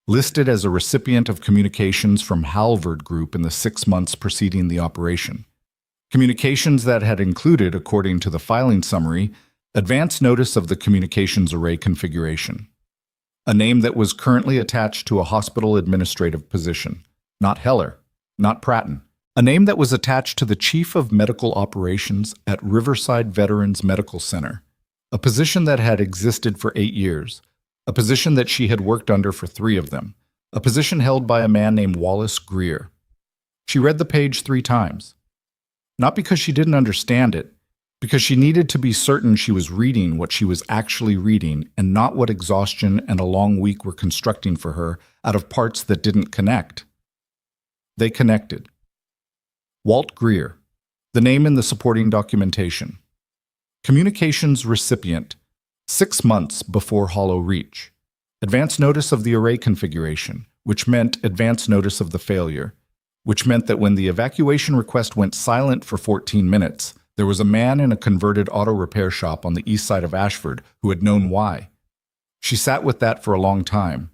Listed as a recipient of communications from Halvard Group in the 6 months preceding the operation. Communications that had included, according to the filing summary, advance notice of the communications array configuration. A name that was currently attached to a hospital administrative position. Not Heller, not Pratton. A name that was attached to the Chief of Medical Operations at Riverside Veterans Medical Center. A position that had existed for 8 years. A position that she had worked under for 3 of them. A position held by a man named Wallace Greer. She read the page 3 times. Not because she didn't understand it, because she needed to be certain she was reading what she was actually reading and not what exhaustion and a long week were constructing for her out of parts that didn't connect. They connected. Walt Greer, the name in the supporting documentation. Communications recipient, 6 months before Hollow Reach. Advance notice of the array configuration, which meant advance notice of the failure, which meant that when the evacuation request went silent for 14 minutes, there was a man in a converted auto repair shop on the east side of Ashford who had known why. She sat with that for a long time.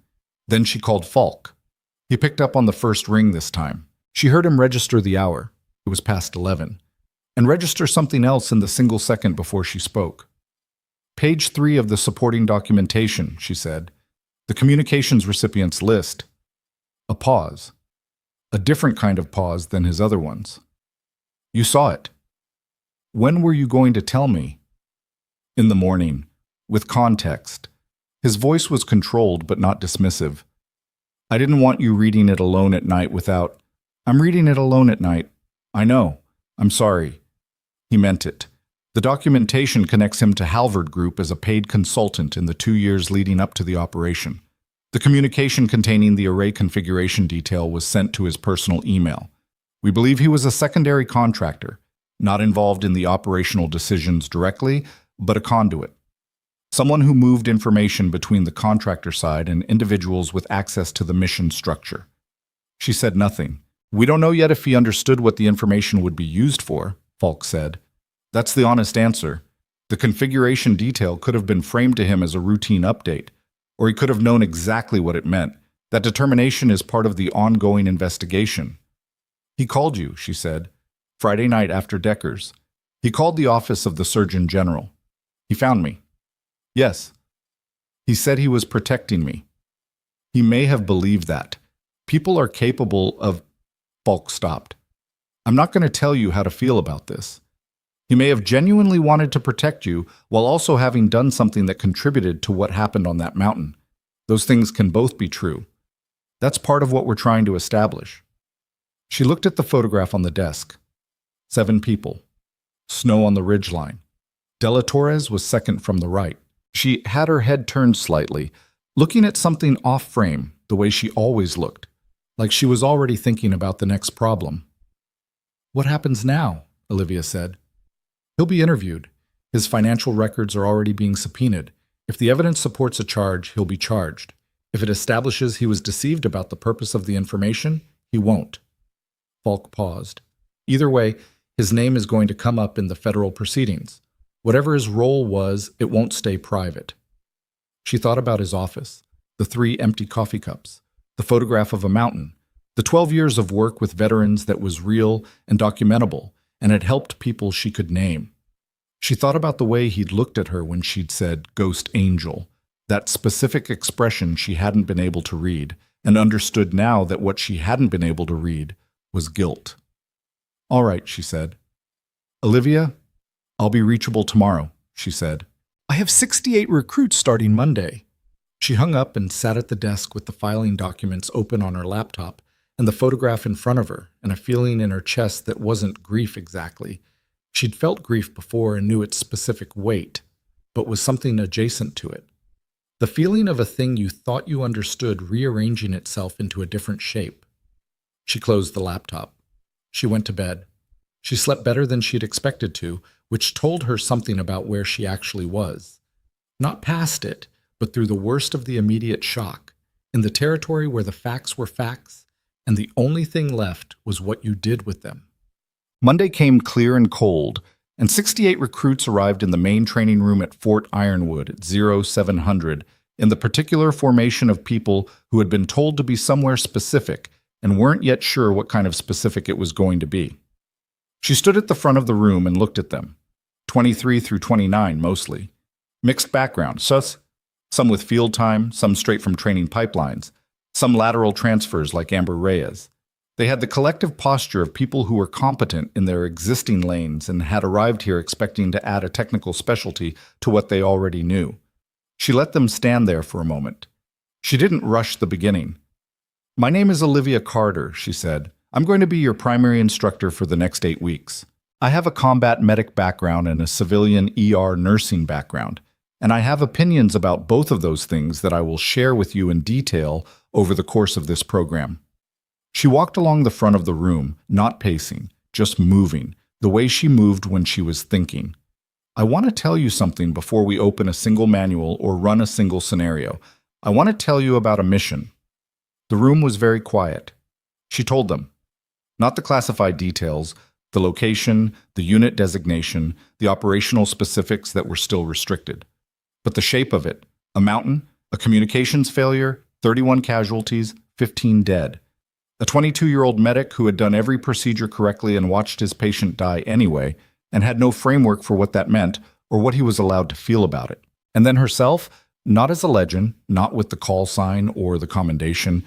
Then she called Falk. He picked up on the first ring this time. She heard him register the hour. It was past 11. And register something else in the single second before she spoke. Page 3 of the supporting documentation, she said. The communications recipients list. A pause. A different kind of pause than his other ones. You saw it. When were you going to tell me? In the morning, with context. His voice was controlled but not dismissive. I didn't want you reading it alone at night without... I'm reading it alone at night. I know. I'm sorry. He meant it. The documentation connects him to Halvard Group as a paid consultant in the 2 years leading up to the operation. The communication containing the array configuration detail was sent to his personal email. We believe he was a secondary contractor, not involved in the operational decisions directly, but a conduit. Someone who moved information between the contractor side and individuals with access to the mission structure. She said nothing. We don't know yet if he understood what the information would be used for, Falk said. That's the honest answer. The configuration detail could have been framed to him as a routine update, or he could have known exactly what it meant. That determination is part of the ongoing investigation. He called you, she said, Friday night after Decker's. He called the office of the Surgeon General. He found me. Yes. He said he was protecting me. He may have believed that. People are capable of... Falk stopped. I'm not going to tell you how to feel about this. He may have genuinely wanted to protect you while also having done something that contributed to what happened on that mountain. Those things can both be true. That's part of what we're trying to establish. She looked at the photograph on the desk. 7 people. Snow on the ridgeline. Della Torres was second from the right. She had her head turned slightly, looking at something off-frame, the way she always looked, like she was already thinking about the next problem. What happens now? Olivia said. He'll be interviewed. His financial records are already being subpoenaed. If the evidence supports a charge, he'll be charged. If it establishes he was deceived about the purpose of the information, he won't. Falk paused. Either way, his name is going to come up in the federal proceedings. Whatever his role was, it won't stay private. She thought about his office, the 3 empty coffee cups, the photograph of a mountain, the 12 years of work with veterans that was real and documentable, and had helped people she could name. She thought about the way he'd looked at her when she'd said, "Ghost Angel," that specific expression she hadn't been able to read, and understood now that what she hadn't been able to read was guilt. All right, she said. Olivia, I'll be reachable tomorrow, she said. I have 68 recruits starting Monday. She hung up and sat at the desk with the filing documents open on her laptop and the photograph in front of her, and a feeling in her chest that wasn't grief exactly. She'd felt grief before and knew its specific weight, but was something adjacent to it. The feeling of a thing you thought you understood rearranging itself into a different shape. She closed the laptop. She went to bed. She slept better than she'd expected to, which told her something about where she actually was. Not past it, but through the worst of the immediate shock, in the territory where the facts were facts, and the only thing left was what you did with them. Monday came clear and cold, and 68 recruits arrived in the main training room at Fort Ironwood at 0700 in the particular formation of people who had been told to be somewhere specific and weren't yet sure what kind of specific it was going to be. She stood at the front of the room and looked at them. 23 through 29 mostly. Mixed background, some with field time, some straight from training pipelines, some lateral transfers like Amber Reyes. They had the collective posture of people who were competent in their existing lanes and had arrived here expecting to add a technical specialty to what they already knew. She let them stand there for a moment. She didn't rush the beginning. My name is Olivia Carter, she said. I'm going to be your primary instructor for the next 8 weeks. I have a combat medic background and a civilian ER nursing background, and I have opinions about both of those things that I will share with you in detail over the course of this program. She walked along the front of the room, not pacing, just moving, the way she moved when she was thinking. I want to tell you something before we open a single manual or run a single scenario. I want to tell you about a mission. The room was very quiet. She told them, Not the classified details, the location, the unit designation, the operational specifics that were still restricted, but the shape of it: a mountain, a communications failure, 31 casualties, 15 dead. A 22-year-old medic who had done every procedure correctly and watched his patient die anyway, and had no framework for what that meant or what he was allowed to feel about it. And then herself, not as a legend, not with the call sign or the commendation,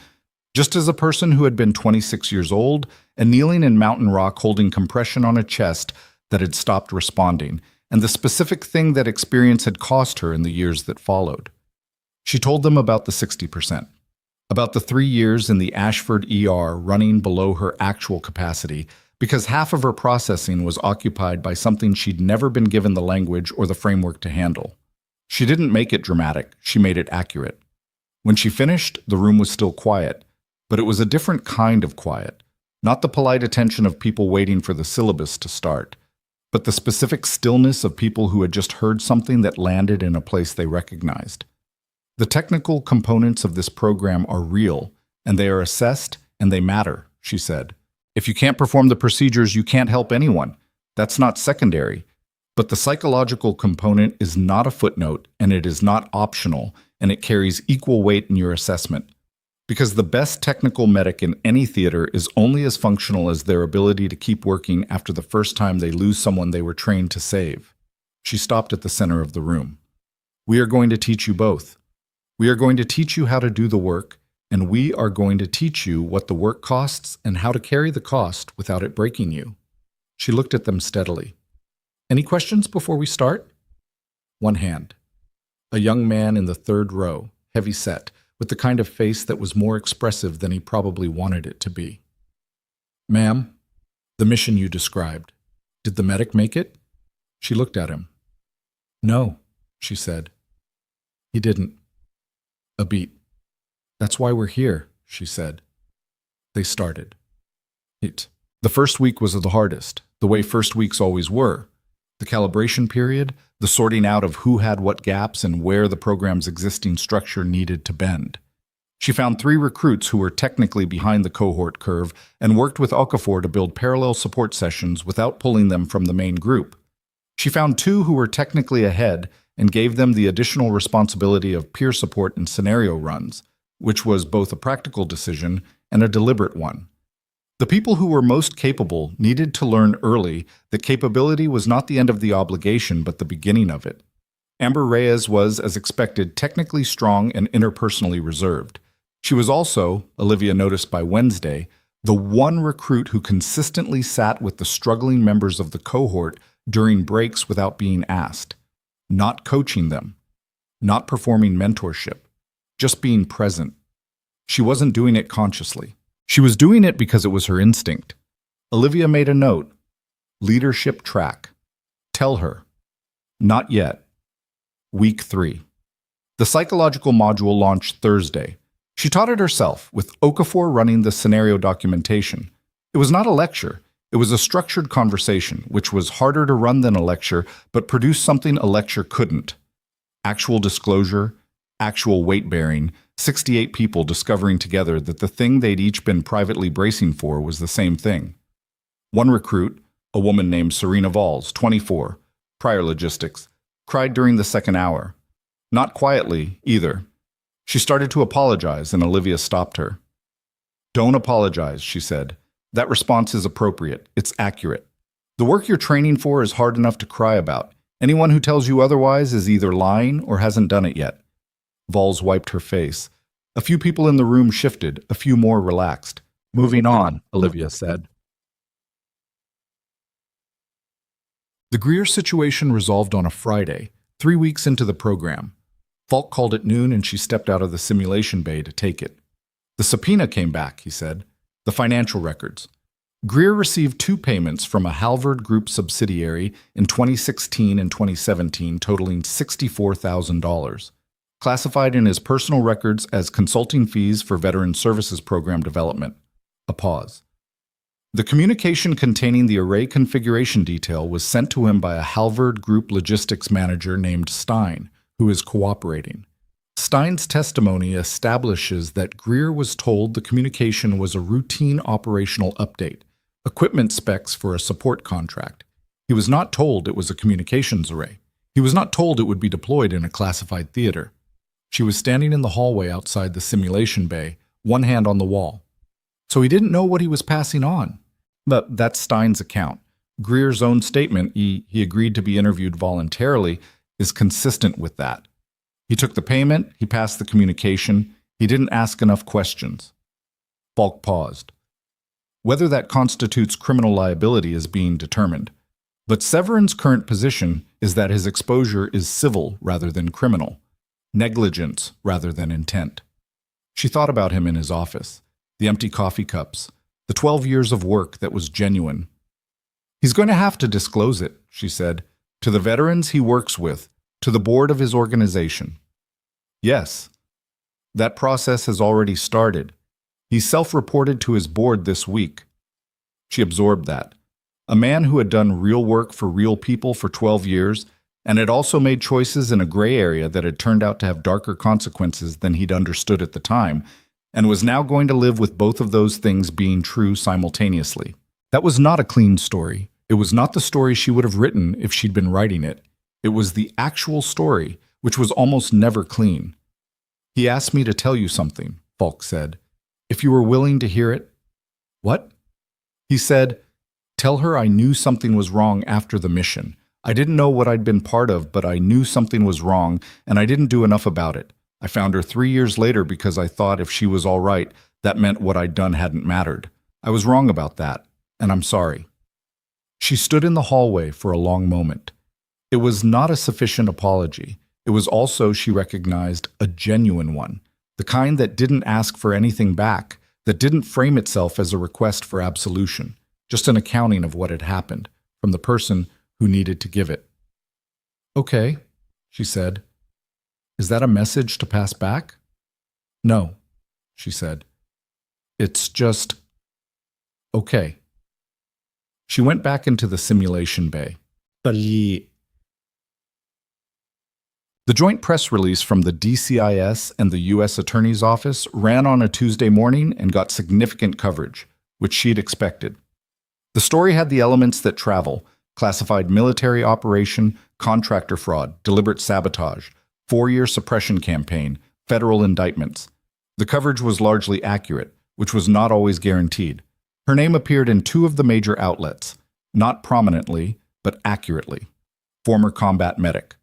just as a person who had been 26 years old and kneeling in mountain rock holding compression on a chest that had stopped responding, and the specific thing that experience had cost her in the years that followed. She told them about the 60%, about the 3 years in the Ashford ER running below her actual capacity because half of her processing was occupied by something she'd never been given the language or the framework to handle. She didn't make it dramatic, she made it accurate. When she finished, the room was still quiet, but it was a different kind of quiet, not the polite attention of people waiting for the syllabus to start, but the specific stillness of people who had just heard something that landed in a place they recognized. The technical components of this program are real, and they are assessed, and they matter, she said. If you can't perform the procedures, you can't help anyone. That's not secondary. But the psychological component is not a footnote, and it is not optional, and it carries equal weight in your assessment. Because the best technical medic in any theater is only as functional as their ability to keep working after the first time they lose someone they were trained to save. She stopped at the center of the room. We are going to teach you both. We are going to teach you how to do the work, and we are going to teach you what the work costs and how to carry the cost without it breaking you. She looked at them steadily. Any questions before we start? One hand. A young man in the third row, heavy set, with the kind of face that was more expressive than he probably wanted it to be. Ma'am, the mission you described, did the medic make it? She looked at him. No, she said. He didn't. A beat. That's why we're here, she said. They started. The first week was the hardest, the way first weeks always were. The calibration period, the sorting out of who had what gaps and where the program's existing structure needed to bend. She found 3 recruits who were technically behind the cohort curve and worked with Okafor to build parallel support sessions without pulling them from the main group. She found 2 who were technically ahead and gave them the additional responsibility of peer support and scenario runs, which was both a practical decision and a deliberate one. The people who were most capable needed to learn early that capability was not the end of the obligation but the beginning of it. Amber Reyes was, as expected, technically strong and interpersonally reserved. She was also, Olivia noticed by Wednesday, the one recruit who consistently sat with the struggling members of the cohort during breaks without being asked, not coaching them, not performing mentorship, just being present. She wasn't doing it consciously. She was doing it because it was her instinct. Olivia made a note. Leadership track. Tell her. Not yet. Week 3. The psychological module launched Thursday. She taught it herself, with Okafor running the scenario documentation. It was not a lecture. It was a structured conversation, which was harder to run than a lecture, but produced something a lecture couldn't. Actual disclosure, actual weight-bearing, 68 people discovering together that the thing they'd each been privately bracing for was the same thing. One recruit, a woman named Serena Valls, 24, prior logistics, cried during the second hour. Not quietly, either. She started to apologize, and Olivia stopped her. Don't apologize, she said. That response is appropriate. It's accurate. The work you're training for is hard enough to cry about. Anyone who tells you otherwise is either lying or hasn't done it yet. Valls wiped her face. A few people in the room shifted, a few more relaxed. Moving on, Olivia said. The Greer situation resolved on a Friday, 3 weeks into the program. Falk called at noon and she stepped out of the simulation bay to take it. The subpoena came back, he said. The financial records. Greer received 2 payments from a Halvard Group subsidiary in 2016 and 2017 totaling $64,000. Classified in his personal records as consulting fees for Veteran Services Program development. A pause. The communication containing the array configuration detail was sent to him by a Halvard Group logistics manager named Stein, who is cooperating. Stein's testimony establishes that Greer was told the communication was a routine operational update, equipment specs for a support contract. He was not told it was a communications array. He was not told it would be deployed in a classified theater. She was standing in the hallway outside the simulation bay, one hand on the wall. So he didn't know what he was passing on. But that's Stein's account. Greer's own statement, he agreed to be interviewed voluntarily, is consistent with that. He took the payment, he passed the communication, he didn't ask enough questions. Falk paused. Whether that constitutes criminal liability is being determined. But Severin's current position is that his exposure is civil rather than criminal, negligence rather than intent. She thought about him in his office, the empty coffee cups, the 12 years of work that was genuine. He's going to have to disclose it, she said, to the veterans he works with, to the board of his organization. Yes, that process has already started. He self-reported to his board this week. She absorbed that. A man who had done real work for real people for 12 years and had also made choices in a gray area that had turned out to have darker consequences than he'd understood at the time, and was now going to live with both of those things being true simultaneously. That was not a clean story. It was not the story she would have written if she'd been writing it. It was the actual story, which was almost never clean. He asked me to tell you something, Falk said. If you were willing to hear it. What? He said, tell her I knew something was wrong after the mission. I didn't know what I'd been part of, but I knew something was wrong, and I didn't do enough about it. I found her 3 years later because I thought if she was all right, that meant what I'd done hadn't mattered. I was wrong about that, and I'm sorry. She stood in the hallway for a long moment. It was not a sufficient apology. It was also, she recognized, a genuine one, the kind that didn't ask for anything back, that didn't frame itself as a request for absolution, just an accounting of what had happened from the person who needed to give it. Okay, she said. Is that a message to pass back? No, she said. It's just okay. She went back into the simulation bay. The joint press release from the DCIS and the U.S. Attorney's Office ran on a Tuesday morning and got significant coverage, which she'd expected. The story had the elements that travel: classified military operation, contractor fraud, deliberate sabotage, 4-year suppression campaign, federal indictments. The coverage was largely accurate, which was not always guaranteed. Her name appeared in 2 of the major outlets, not prominently, but accurately. Former combat medic.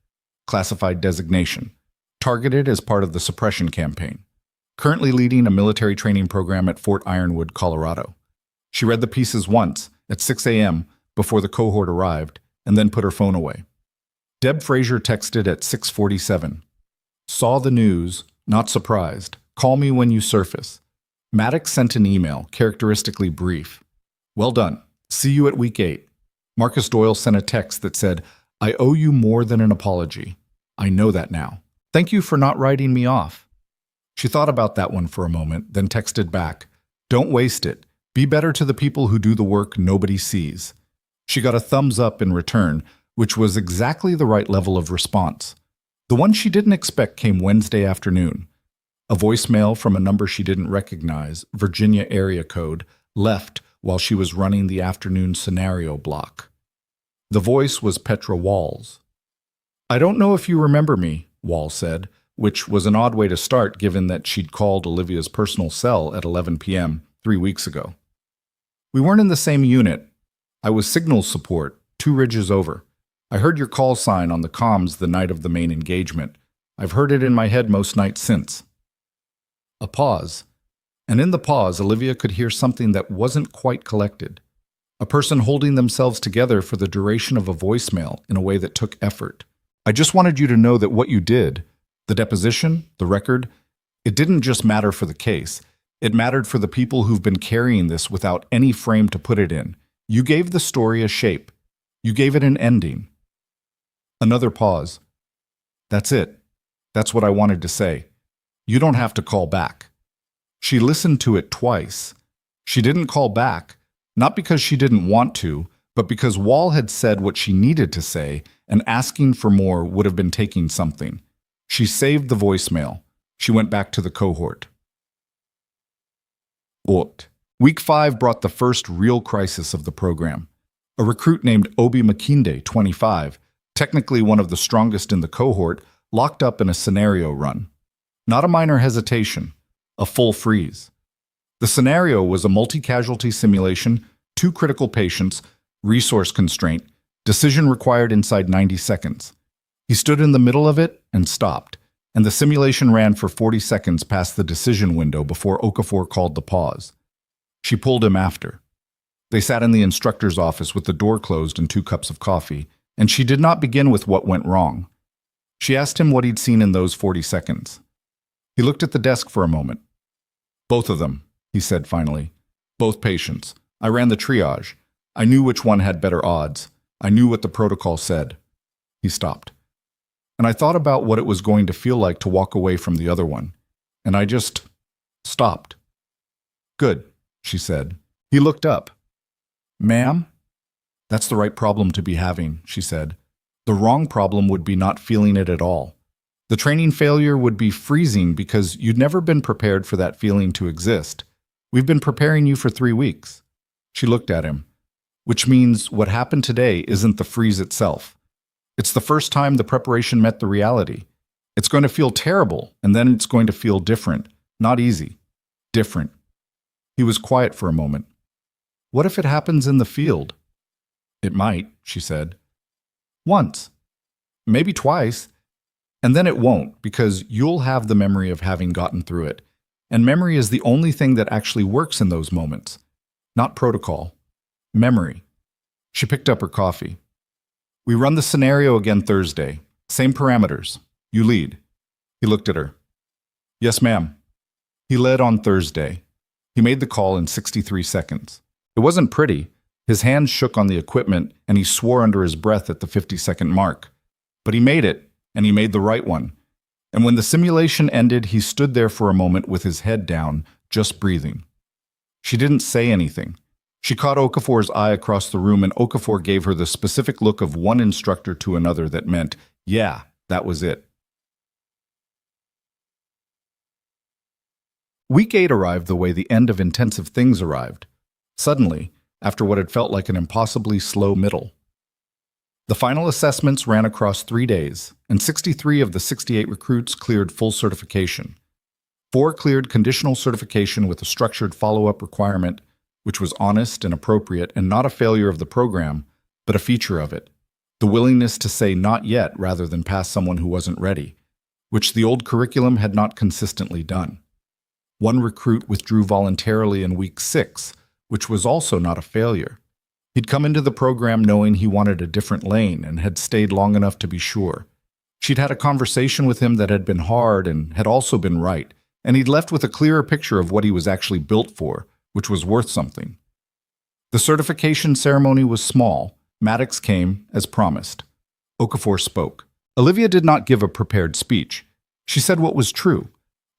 Classified designation. Targeted as part of the suppression campaign. Currently leading a military training program at Fort Ironwood, Colorado. She read the pieces once, at 6 a.m., before the cohort arrived, and then put her phone away. Deb Frazier texted at 6:47. Saw the news, not surprised. Call me when you surface. Maddox sent an email, characteristically brief. Well done. See you at week 8. Marcus Doyle sent a text that said, I owe you more than an apology. I know that now. Thank you for not writing me off. She thought about that one for a moment, then texted back, don't waste it. Be better to the people who do the work nobody sees. She got a thumbs up in return, which was exactly the right level of response. The one she didn't expect came Wednesday afternoon. A voicemail from a number she didn't recognize, Virginia area code, left while she was running the afternoon scenario block. The voice was Petra Walls. I don't know if you remember me, Wall said, which was an odd way to start given that she'd called Olivia's personal cell at 11 p.m. 3 weeks ago. We weren't in the same unit. I was signals support, 2 ridges over. I heard your call sign on the comms the night of the main engagement. I've heard it in my head most nights since. A pause. And in the pause, Olivia could hear something that wasn't quite collected. A person holding themselves together for the duration of a voicemail in a way that took effort. I just wanted you to know that what you did, the deposition, the record, it didn't just matter for the case. It mattered for the people who've been carrying this without any frame to put it in. You gave the story a shape. You gave it an ending. Another pause. That's it. That's what I wanted to say. You don't have to call back. She listened to it twice. She didn't call back, not because she didn't want to, but because Wall had said what she needed to say, and asking for more would have been taking something. She saved the voicemail. She went back to the cohort. Ort. Week 5 brought the first real crisis of the program. A recruit named Obi Makinde, 25, technically one of the strongest in the cohort, locked up in a scenario run. Not a minor hesitation, a full freeze. The scenario was a multi-casualty simulation, 2 critical patients, resource constraint, decision required inside 90 seconds. He stood in the middle of it and stopped, and the simulation ran for 40 seconds past the decision window before Okafor called the pause. She pulled him after. They sat in the instructor's office with the door closed and 2 cups of coffee, and she did not begin with what went wrong. She asked him what he'd seen in those 40 seconds. He looked at the desk for a moment. "Both of them," he said finally. "Both patients. I ran the triage. I knew which one had better odds. I knew what the protocol said." He stopped. "And I thought about what it was going to feel like to walk away from the other one. And I just stopped." "Good," she said. He looked up. "Ma'am?" "That's the right problem to be having," she said. "The wrong problem would be not feeling it at all. The training failure would be freezing because you'd never been prepared for that feeling to exist. We've been preparing you for 3 weeks." She looked at him. "Which means what happened today isn't the freeze itself. It's the first time the preparation met the reality. It's going to feel terrible, and then it's going to feel different. Not easy. Different." He was quiet for a moment. "What if it happens in the field?" "It might," she said. "Once. Maybe twice. And then it won't, because you'll have the memory of having gotten through it. And memory is the only thing that actually works in those moments. Not protocol. Memory." She picked up her coffee. "We run the scenario again Thursday. Same parameters. You lead." He looked at her. "Yes, ma'am." He led on Thursday. He made the call in 63 seconds. It wasn't pretty. His hands shook on the equipment, and he swore under his breath at the 50-second mark. But he made it, and he made the right one. And when the simulation ended, he stood there for a moment with his head down, just breathing. She didn't say anything. She caught Okafor's eye across the room, and Okafor gave her the specific look of one instructor to another that meant, yeah, that was it. Week 8 arrived the way the end of intensive things arrived. Suddenly, after what had felt like an impossibly slow middle. The final assessments ran across 3 days, and 63 of the 68 recruits cleared full certification. 4 cleared conditional certification with a structured follow-up requirement, which was honest and appropriate and not a failure of the program, but a feature of it. The willingness to say not yet rather than pass someone who wasn't ready, which the old curriculum had not consistently done. One recruit withdrew voluntarily in week 6, which was also not a failure. He'd come into the program knowing he wanted a different lane and had stayed long enough to be sure. She'd had a conversation with him that had been hard and had also been right, and he'd left with a clearer picture of what he was actually built for, which was worth something. The certification ceremony was small. Maddox came, as promised. Okafor spoke. Olivia did not give a prepared speech. She said what was true,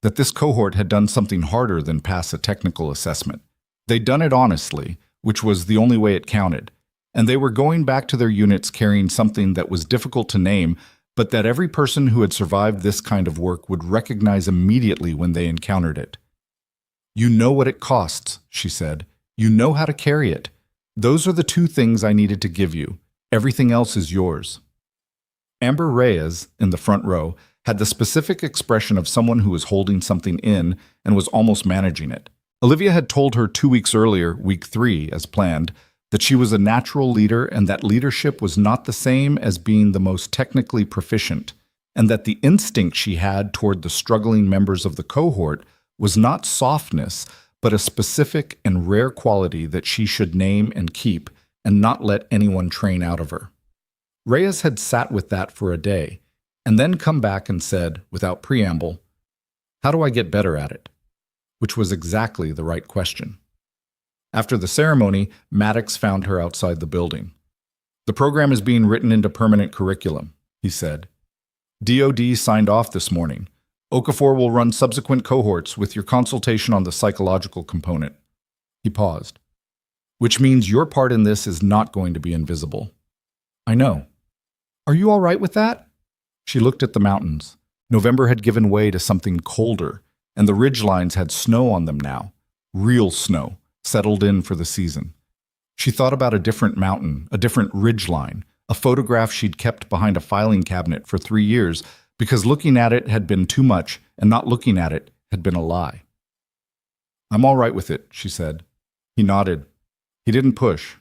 that this cohort had done something harder than pass a technical assessment. They'd done it honestly, which was the only way it counted, and they were going back to their units carrying something that was difficult to name, but that every person who had survived this kind of work would recognize immediately when they encountered it. "You know what it costs," she said. "You know how to carry it. Those are the 2 things I needed to give you. Everything else is yours." Amber Reyes, in the front row, had the specific expression of someone who was holding something in and was almost managing it. Olivia had told her 2 weeks earlier, week 3, as planned, that she was a natural leader and that leadership was not the same as being the most technically proficient, and that the instinct she had toward the struggling members of the cohort was not softness, but a specific and rare quality that she should name and keep and not let anyone train out of her. Reyes had sat with that for a day, and then come back and said, without preamble, "How do I get better at it?" Which was exactly the right question. After the ceremony, Maddox found her outside the building. "The program is being written into permanent curriculum," he said. "DoD signed off this morning. Okafor will run subsequent cohorts with your consultation on the psychological component." He paused. "Which means your part in this is not going to be invisible." "I know." "Are you all right with that?" She looked at the mountains. November had given way to something colder, and the ridgelines had snow on them now. Real snow, settled in for the season. She thought about a different mountain, a different ridge line, a photograph she'd kept behind a filing cabinet for 3 years because looking at it had been too much and not looking at it had been a lie. "I'm all right with it," she said. He nodded. He didn't push.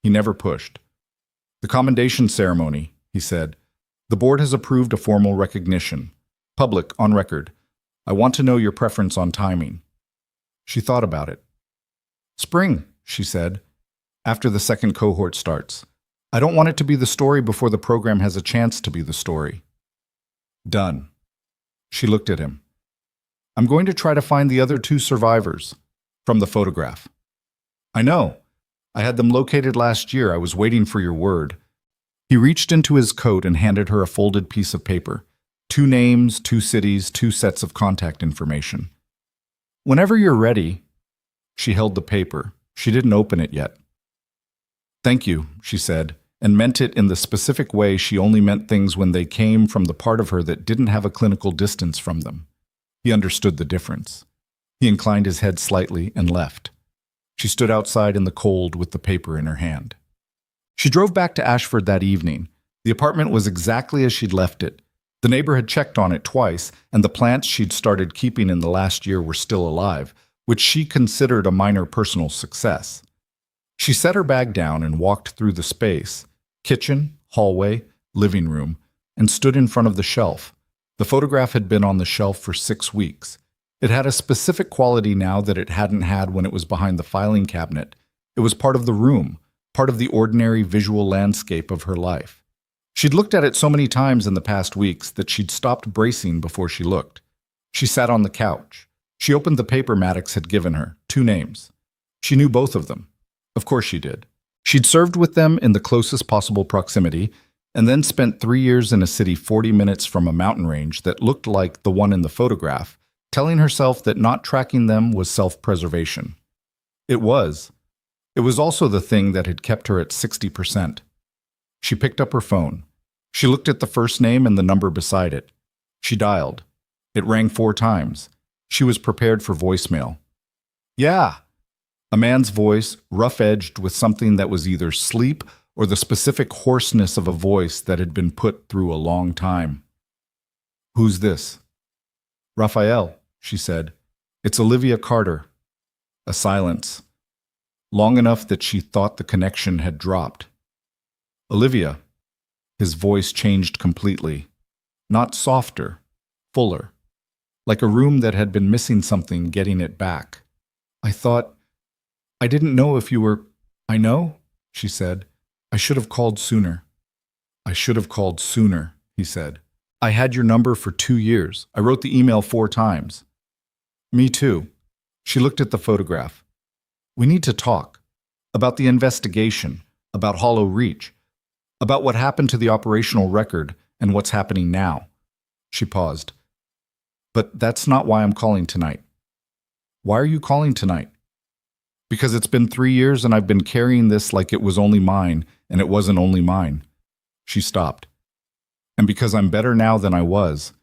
He never pushed. "The commendation ceremony," he said. "The board has approved a formal recognition. Public, on record. I want to know your preference on timing." She thought about it. "Spring," she said, "after the second cohort starts. I don't want it to be the story before the program has a chance to be the story." "Done." She looked at him. "I'm going to try to find the other 2 survivors from the photograph." "I know. I had them located last year. I was waiting for your word." He reached into his coat and handed her a folded piece of paper. 2 names, 2 cities, 2 sets of contact information. "Whenever you're ready." She held the paper. She didn't open it yet. "Thank you," she said, and meant it in the specific way she only meant things when they came from the part of her that didn't have a clinical distance from them. He understood the difference. He inclined his head slightly and left. She stood outside in the cold with the paper in her hand. She drove back to Ashford that evening. The apartment was exactly as she'd left it. The neighbor had checked on it twice, and the plants she'd started keeping in the last year were still alive, which she considered a minor personal success. She set her bag down and walked through the space, kitchen, hallway, living room, and stood in front of the shelf. The photograph had been on the shelf for 6 weeks. It had a specific quality now that it hadn't had when it was behind the filing cabinet. It was part of the room, part of the ordinary visual landscape of her life. She'd looked at it so many times in the past weeks that she'd stopped bracing before she looked. She sat on the couch. She opened the paper Maddox had given her, 2 names. She knew both of them. Of course she did. She'd served with them in the closest possible proximity, and then spent 3 years in a city 40 minutes from a mountain range that looked like the one in the photograph, telling herself that not tracking them was self-preservation. It was. It was also the thing that had kept her at 60%. She picked up her phone. She looked at the first name and the number beside it. She dialed. It rang 4 times. She was prepared for voicemail. "Yeah." A man's voice, rough-edged with something that was either sleep or the specific hoarseness of a voice that had been put through a long time. "Who's this?" "Raphael," she said. "It's Olivia Carter." A silence. Long enough that she thought the connection had dropped. "Olivia." His voice changed completely. Not softer, fuller. Like a room that had been missing something getting it back. I didn't know if you were—" "I know," she said. "I should have called sooner." "I should have called sooner," he said. "I had your number for 2 years. I wrote the email 4 times." "Me too." She looked at the photograph. "We need to talk. About the investigation, about Hollow Reach, about what happened to the operational record and what's happening now." She paused. "But that's not why I'm calling tonight." "Why are you calling tonight?" "Because it's been 3 years and I've been carrying this like it was only mine, and it wasn't only mine." She stopped. "And because I'm better now than I was,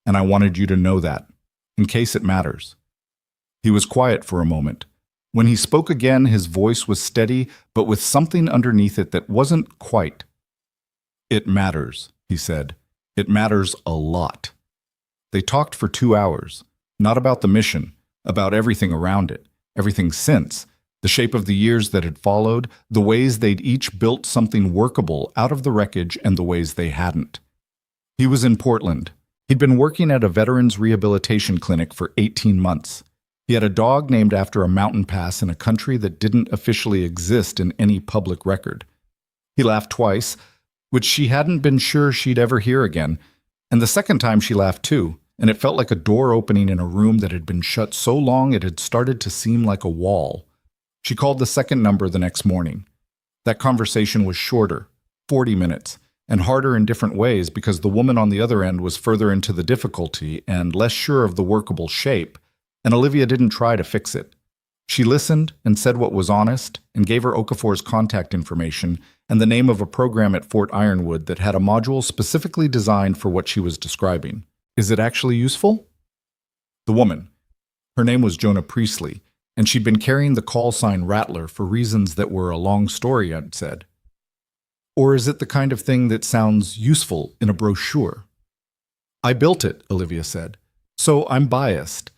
and I wanted you to know that, in case it matters." He was quiet for a moment. When he spoke again, his voice was steady, but with something underneath it that wasn't quite. "It matters," he said. "It matters a lot." They talked for 2 hours, not about the mission, about everything around it, everything since, the shape of the years that had followed, the ways they'd each built something workable out of the wreckage and the ways they hadn't. He was in Portland. He'd been working at a veterans rehabilitation clinic for 18 months. He had a dog named after a mountain pass in a country that didn't officially exist in any public record. He laughed twice, which she hadn't been sure she'd ever hear again, and the second time she laughed too, and it felt like a door opening in a room that had been shut so long it had started to seem like a wall. She called the second number the next morning. That conversation was shorter, 40 minutes, and harder in different ways because the woman on the other end was further into the difficulty and less sure of the workable shape, and Olivia didn't try to fix it. She listened and said what was honest and gave her Okafor's contact information and the name of a program at Fort Ironwood that had a module specifically designed for what she was describing. "Is it actually useful?" The woman. Her name was Jonah Priestley. And she'd been carrying the call sign Rattler for reasons that were a long story, I'd said. Or is it the kind of thing that sounds useful in a brochure? I built it, Olivia said. So I'm biased.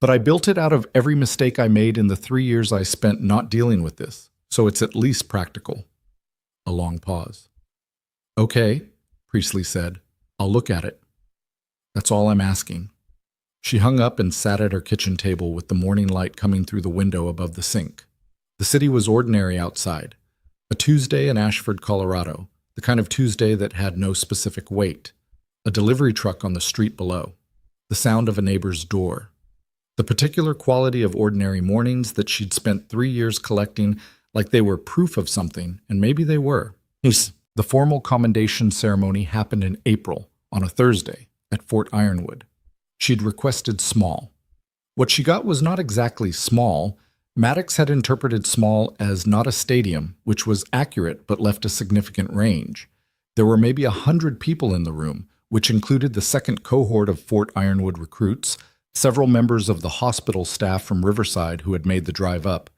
But I built it out of every mistake I made in the 3 years I spent not dealing with this, so it's at least practical. A long pause. Okay, Priestley said. I'll look at it. That's all I'm asking. She hung up and sat at her kitchen table with the morning light coming through the window above the sink. The city was ordinary outside. A Tuesday in Ashford, Colorado, the kind of Tuesday that had no specific weight. A delivery truck on the street below. The sound of a neighbor's door. The particular quality of ordinary mornings that she'd spent 3 years collecting like they were proof of something, and maybe they were. The formal commendation ceremony happened in April, on a Thursday, at Fort Ironwood. She'd requested small. What she got was not exactly small. Maddox had interpreted small as not a stadium, which was accurate but left a significant range. There were maybe 100 people in the room, which included the second cohort of Fort Ironwood recruits, several members of the hospital staff from Riverside who had made the drive up,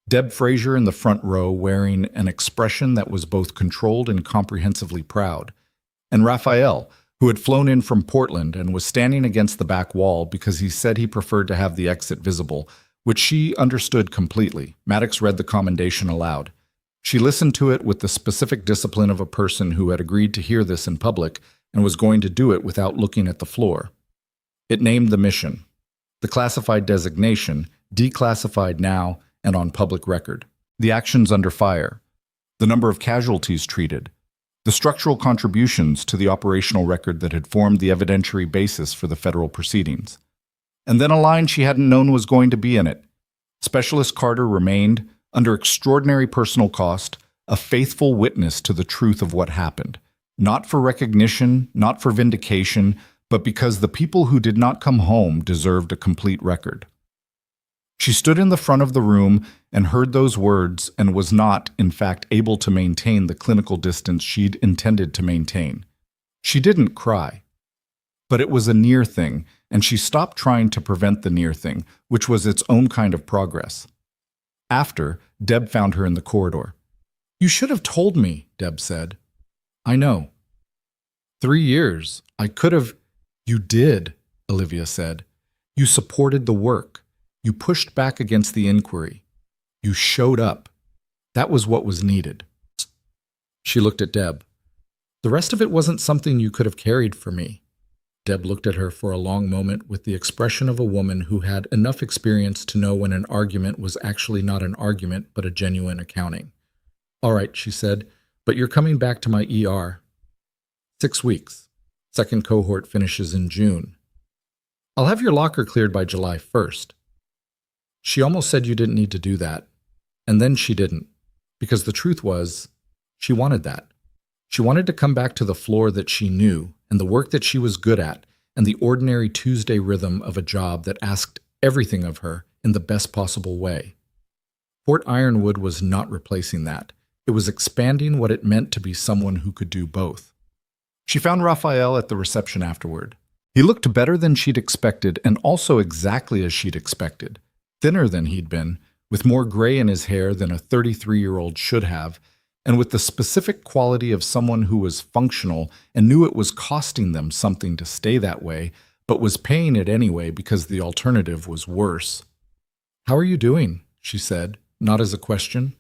Deb Frazier in the front row wearing an expression that was both controlled and comprehensively proud, and Raphael, who had flown in from Portland and was standing against the back wall because he said he preferred to have the exit visible, which she understood completely. Maddox read the commendation aloud. She listened to it with the specific discipline of a person who had agreed to hear this in public and was going to do it without looking at the floor. It named the mission, the classified designation, declassified now and on public record, the actions under fire, the number of casualties treated, the structural contributions to the operational record that had formed the evidentiary basis for the federal proceedings. And then a line she hadn't known was going to be in it. Specialist Carter remained, under extraordinary personal cost, a faithful witness to the truth of what happened, not for recognition, not for vindication, but because the people who did not come home deserved a complete record. She stood in the front of the room and heard those words and was not, in fact, able to maintain the clinical distance she'd intended to maintain. She didn't cry. But it was a near thing, and she stopped trying to prevent the near thing, which was its own kind of progress. After, Deb found her in the corridor. "You should have told me," Deb said. "I know. 3 years. I could have—" "You did," Olivia said. "You supported the work. You pushed back against the inquiry. You showed up. That was what was needed." She looked at Deb. "The rest of it wasn't something you could have carried for me." Deb looked at her for a long moment with the expression of a woman who had enough experience to know when an argument was actually not an argument but a genuine accounting. "All right," she said, "but you're coming back to my ER. 6 weeks. Second cohort finishes in June. I'll have your locker cleared by July 1st. She almost said you didn't need to do that. And then she didn't. Because the truth was, she wanted that. She wanted to come back to the floor that she knew, and the work that she was good at, and the ordinary Tuesday rhythm of a job that asked everything of her in the best possible way. Fort Ironwood was not replacing that. It was expanding what it meant to be someone who could do both. She found Raphael at the reception afterward. He looked better than she'd expected, and also exactly as she'd expected. Thinner than he'd been, with more gray in his hair than a 33-year-old should have, and with the specific quality of someone who was functional and knew it was costing them something to stay that way, but was paying it anyway because the alternative was worse. "How are you doing?" she said, not as a question.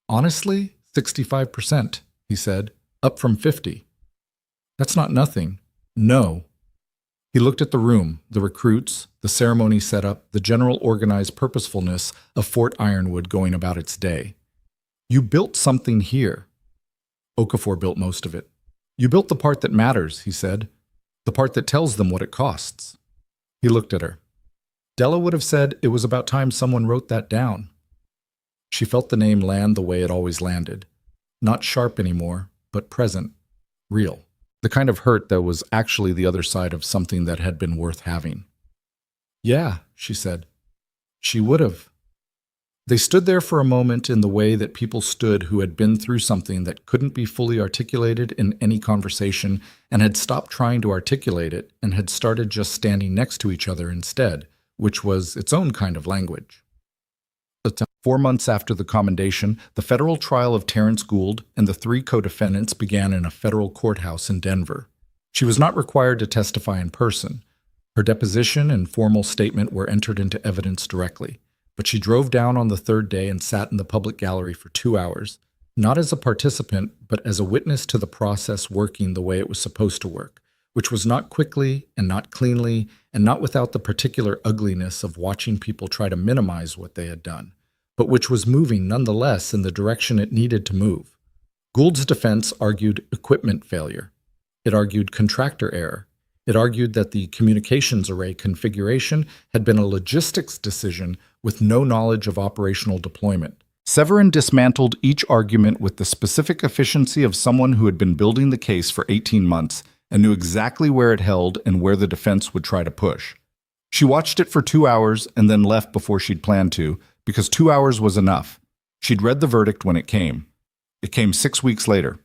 "Honestly, 65%, he said, "up from 50. "That's not nothing." "No." He looked at the room, the recruits, the ceremony set up, the general organized purposefulness of Fort Ironwood going about its day. "You built something here." Okafor built most of it. "You built the part that matters," he said, "the part that tells them what it costs." He looked at her. Della would have said it was about time someone wrote that down. She felt the name land the way it always landed. Not sharp anymore, but present, real. The kind of hurt that was actually the other side of something that had been worth having. "Yeah," she said. She would have. They stood there for a moment in the way that people stood who had been through something that couldn't be fully articulated in any conversation and had stopped trying to articulate it and had started just standing next to each other instead, which was its own kind of language. 4 months after the commendation, the federal trial of Terrence Gould and the 3 co-defendants began in a federal courthouse in Denver. She was not required to testify in person. Her deposition and formal statement were entered into evidence directly, but she drove down on the 3rd day and sat in the public gallery for 2 hours, not as a participant, but as a witness to the process working the way it was supposed to work, which was not quickly and not cleanly and not without the particular ugliness of watching people try to minimize what they had done, but which was moving nonetheless in the direction it needed to move. Gould's defense argued equipment failure. It argued contractor error. It argued that the communications array configuration had been a logistics decision with no knowledge of operational deployment. Severin dismantled each argument with the specific efficiency of someone who had been building the case for 18 months and knew exactly where it held and where the defense would try to push. She watched it for 2 hours and then left before she'd planned to, because 2 hours was enough. She'd read the verdict when it came. It came 6 weeks later.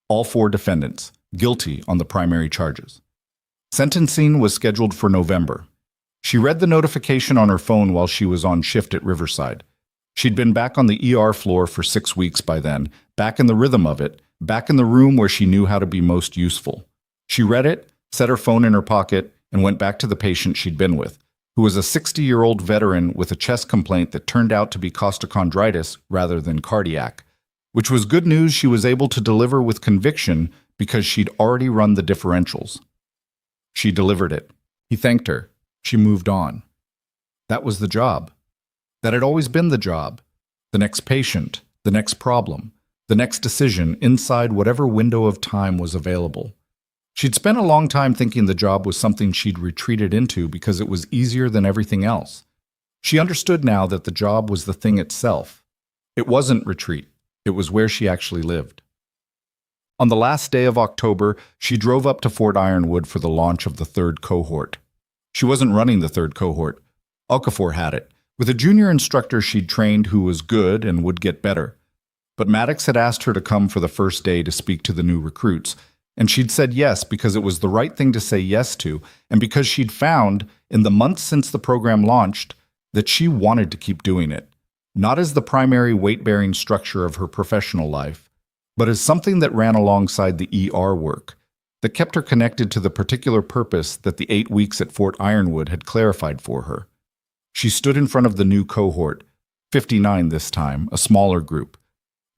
All 4 defendants, guilty on the primary charges. Sentencing was scheduled for November. She read the notification on her phone while she was on shift at Riverside. She'd been back on the ER floor for 6 weeks by then, back in the rhythm of it, back in the room where she knew how to be most useful. She read it, set her phone in her pocket, and went back to the patient she'd been with, who was a 60-year-old veteran with a chest complaint that turned out to be costochondritis rather than cardiac, which was good news she was able to deliver with conviction because she'd already run the differentials. She delivered it. He thanked her. She moved on. That was the job. That had always been the job. The next patient, the next problem, the next decision inside whatever window of time was available. She'd spent a long time thinking the job was something she'd retreated into because it was easier than everything else. She understood now that the job was the thing itself. It wasn't retreat. It was where she actually lived. On the last day of October, she drove up to Fort Ironwood for the launch of the 3rd cohort. She wasn't running the 3rd cohort. Okafor had it, with a junior instructor she'd trained who was good and would get better. But Maddox had asked her to come for the first day to speak to the new recruits, and she'd said yes because it was the right thing to say yes to, and because she'd found, in the months since the program launched, that she wanted to keep doing it, not as the primary weight-bearing structure of her professional life, but as something that ran alongside the ER work, that kept her connected to the particular purpose that the 8 weeks at Fort Ironwood had clarified for her. She stood in front of the new cohort, 59 this time, a smaller group,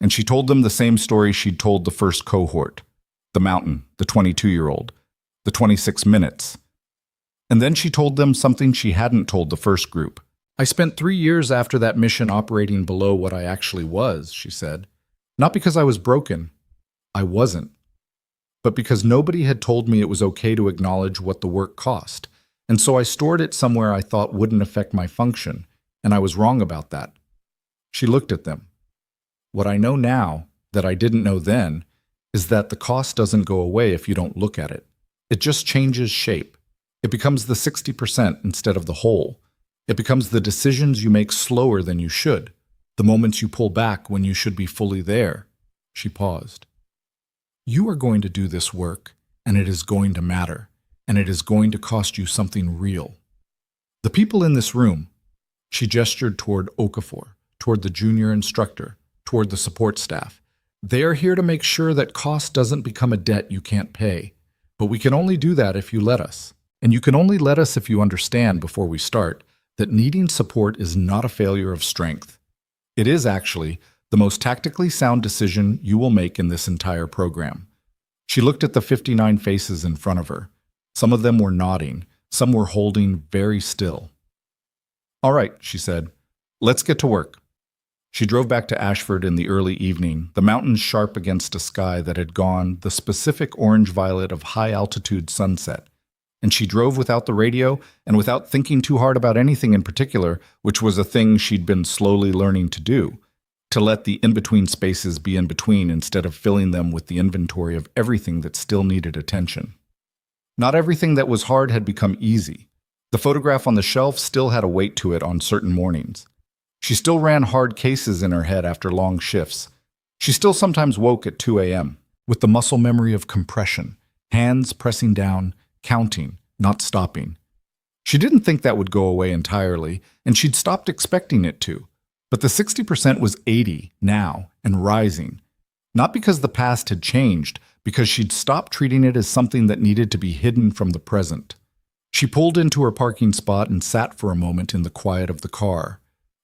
and she told them the same story she'd told the first cohort. The mountain, the 22-year-old, the 26 minutes. And then she told them something she hadn't told the first group. I spent 3 years after that mission operating below what I actually was, she said. Not because I was broken. I wasn't. But because nobody had told me it was okay to acknowledge what the work cost. And so I stored it somewhere I thought wouldn't affect my function, and I was wrong about that. She looked at them. What I know now, that I didn't know then, is that the cost doesn't go away if you don't look at it. It just changes shape. It becomes the 60% instead of the whole. It becomes the decisions you make slower than you should, the moments you pull back when you should be fully there. She paused. You are going to do this work, and it is going to matter, and it is going to cost you something real. The people in this room, she gestured toward Okafor, toward the junior instructor, toward the support staff. They are here to make sure that cost doesn't become a debt you can't pay. But we can only do that if you let us. And you can only let us if you understand before we start that needing support is not a failure of strength. It is actually the most tactically sound decision you will make in this entire program. She looked at the 59 faces in front of her. Some of them were nodding. Some were holding very still. All right, she said. Let's get to work. She drove back to Ashford in the early evening, the mountains sharp against a sky that had gone the specific orange-violet of high-altitude sunset. And she drove without the radio and without thinking too hard about anything in particular, which was a thing she'd been slowly learning to do, to let the in-between spaces be in between instead of filling them with the inventory of everything that still needed attention. Not everything that was hard had become easy. The photograph on the shelf still had a weight to it on certain mornings. She still ran hard cases in her head after long shifts. She still sometimes woke at 2 a.m. with the muscle memory of compression, hands pressing down, counting, not stopping. She didn't think that would go away entirely, and she'd stopped expecting it to. But the 60% was 80 now and rising. Not because the past had changed, because she'd stopped treating it as something that needed to be hidden from the present. She pulled into her parking spot and sat for a moment in the quiet of the car.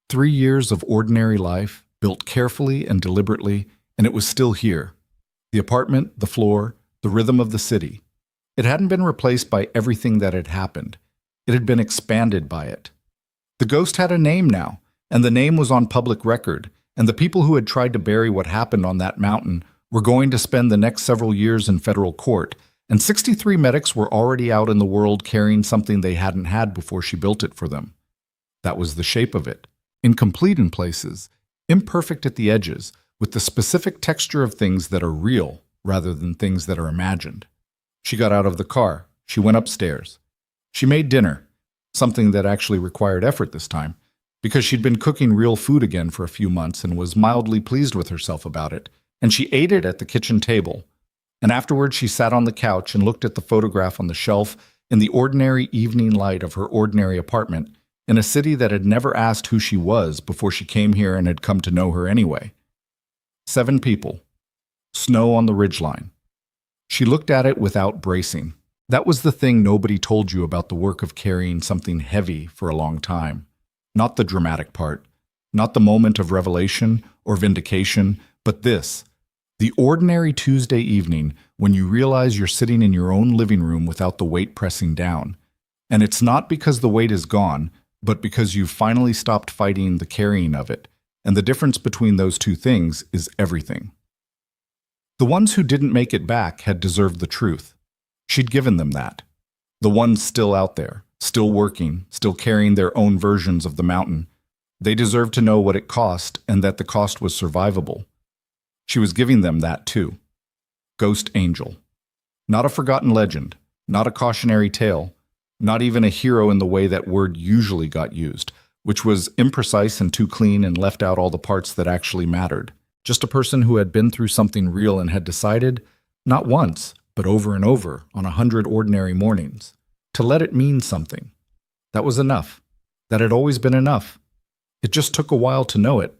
3 years of ordinary life, built carefully and deliberately, and it was still here. The apartment, the floor, the rhythm of the city. It hadn't been replaced by everything that had happened. It had been expanded by it. The ghost had a name now, and the name was on public record, and the people who had tried to bury what happened on that mountain were going to spend the next several years in federal court, and 63 medics were already out in the world carrying something they hadn't had before she built it for them. That was the shape of it. Incomplete in places, imperfect at the edges, with the specific texture of things that are real rather than things that are imagined. She got out of the car. She went upstairs. She made dinner, something that actually required effort this time, because she'd been cooking real food again for a few months and was mildly pleased with herself about it, and she ate it at the kitchen table. And afterwards she sat on the couch and looked at the photograph on the shelf in the ordinary evening light of her ordinary apartment in a city that had never asked who she was before she came here and had come to know her anyway. 7 people. Snow on the ridgeline. She looked at it without bracing. That was the thing nobody told you about the work of carrying something heavy for a long time. Not the dramatic part, not the moment of revelation or vindication, but this, the ordinary Tuesday evening when you realize you're sitting in your own living room without the weight pressing down. And it's not because the weight is gone, but because you've finally stopped fighting the carrying of it, and the difference between those two things is everything. The ones who didn't make it back had deserved the truth. She'd given them that. The ones still out there, still working, still carrying their own versions of the mountain, they deserved to know what it cost and that the cost was survivable. She was giving them that too. Ghost Angel. Not a forgotten legend, not a cautionary tale, not even a hero in the way that word usually got used, which was imprecise and too clean and left out all the parts that actually mattered. Just a person who had been through something real and had decided, not once, but over and over on 100 ordinary mornings, to let it mean something. That was enough. That had always been enough. It just took a while to know it,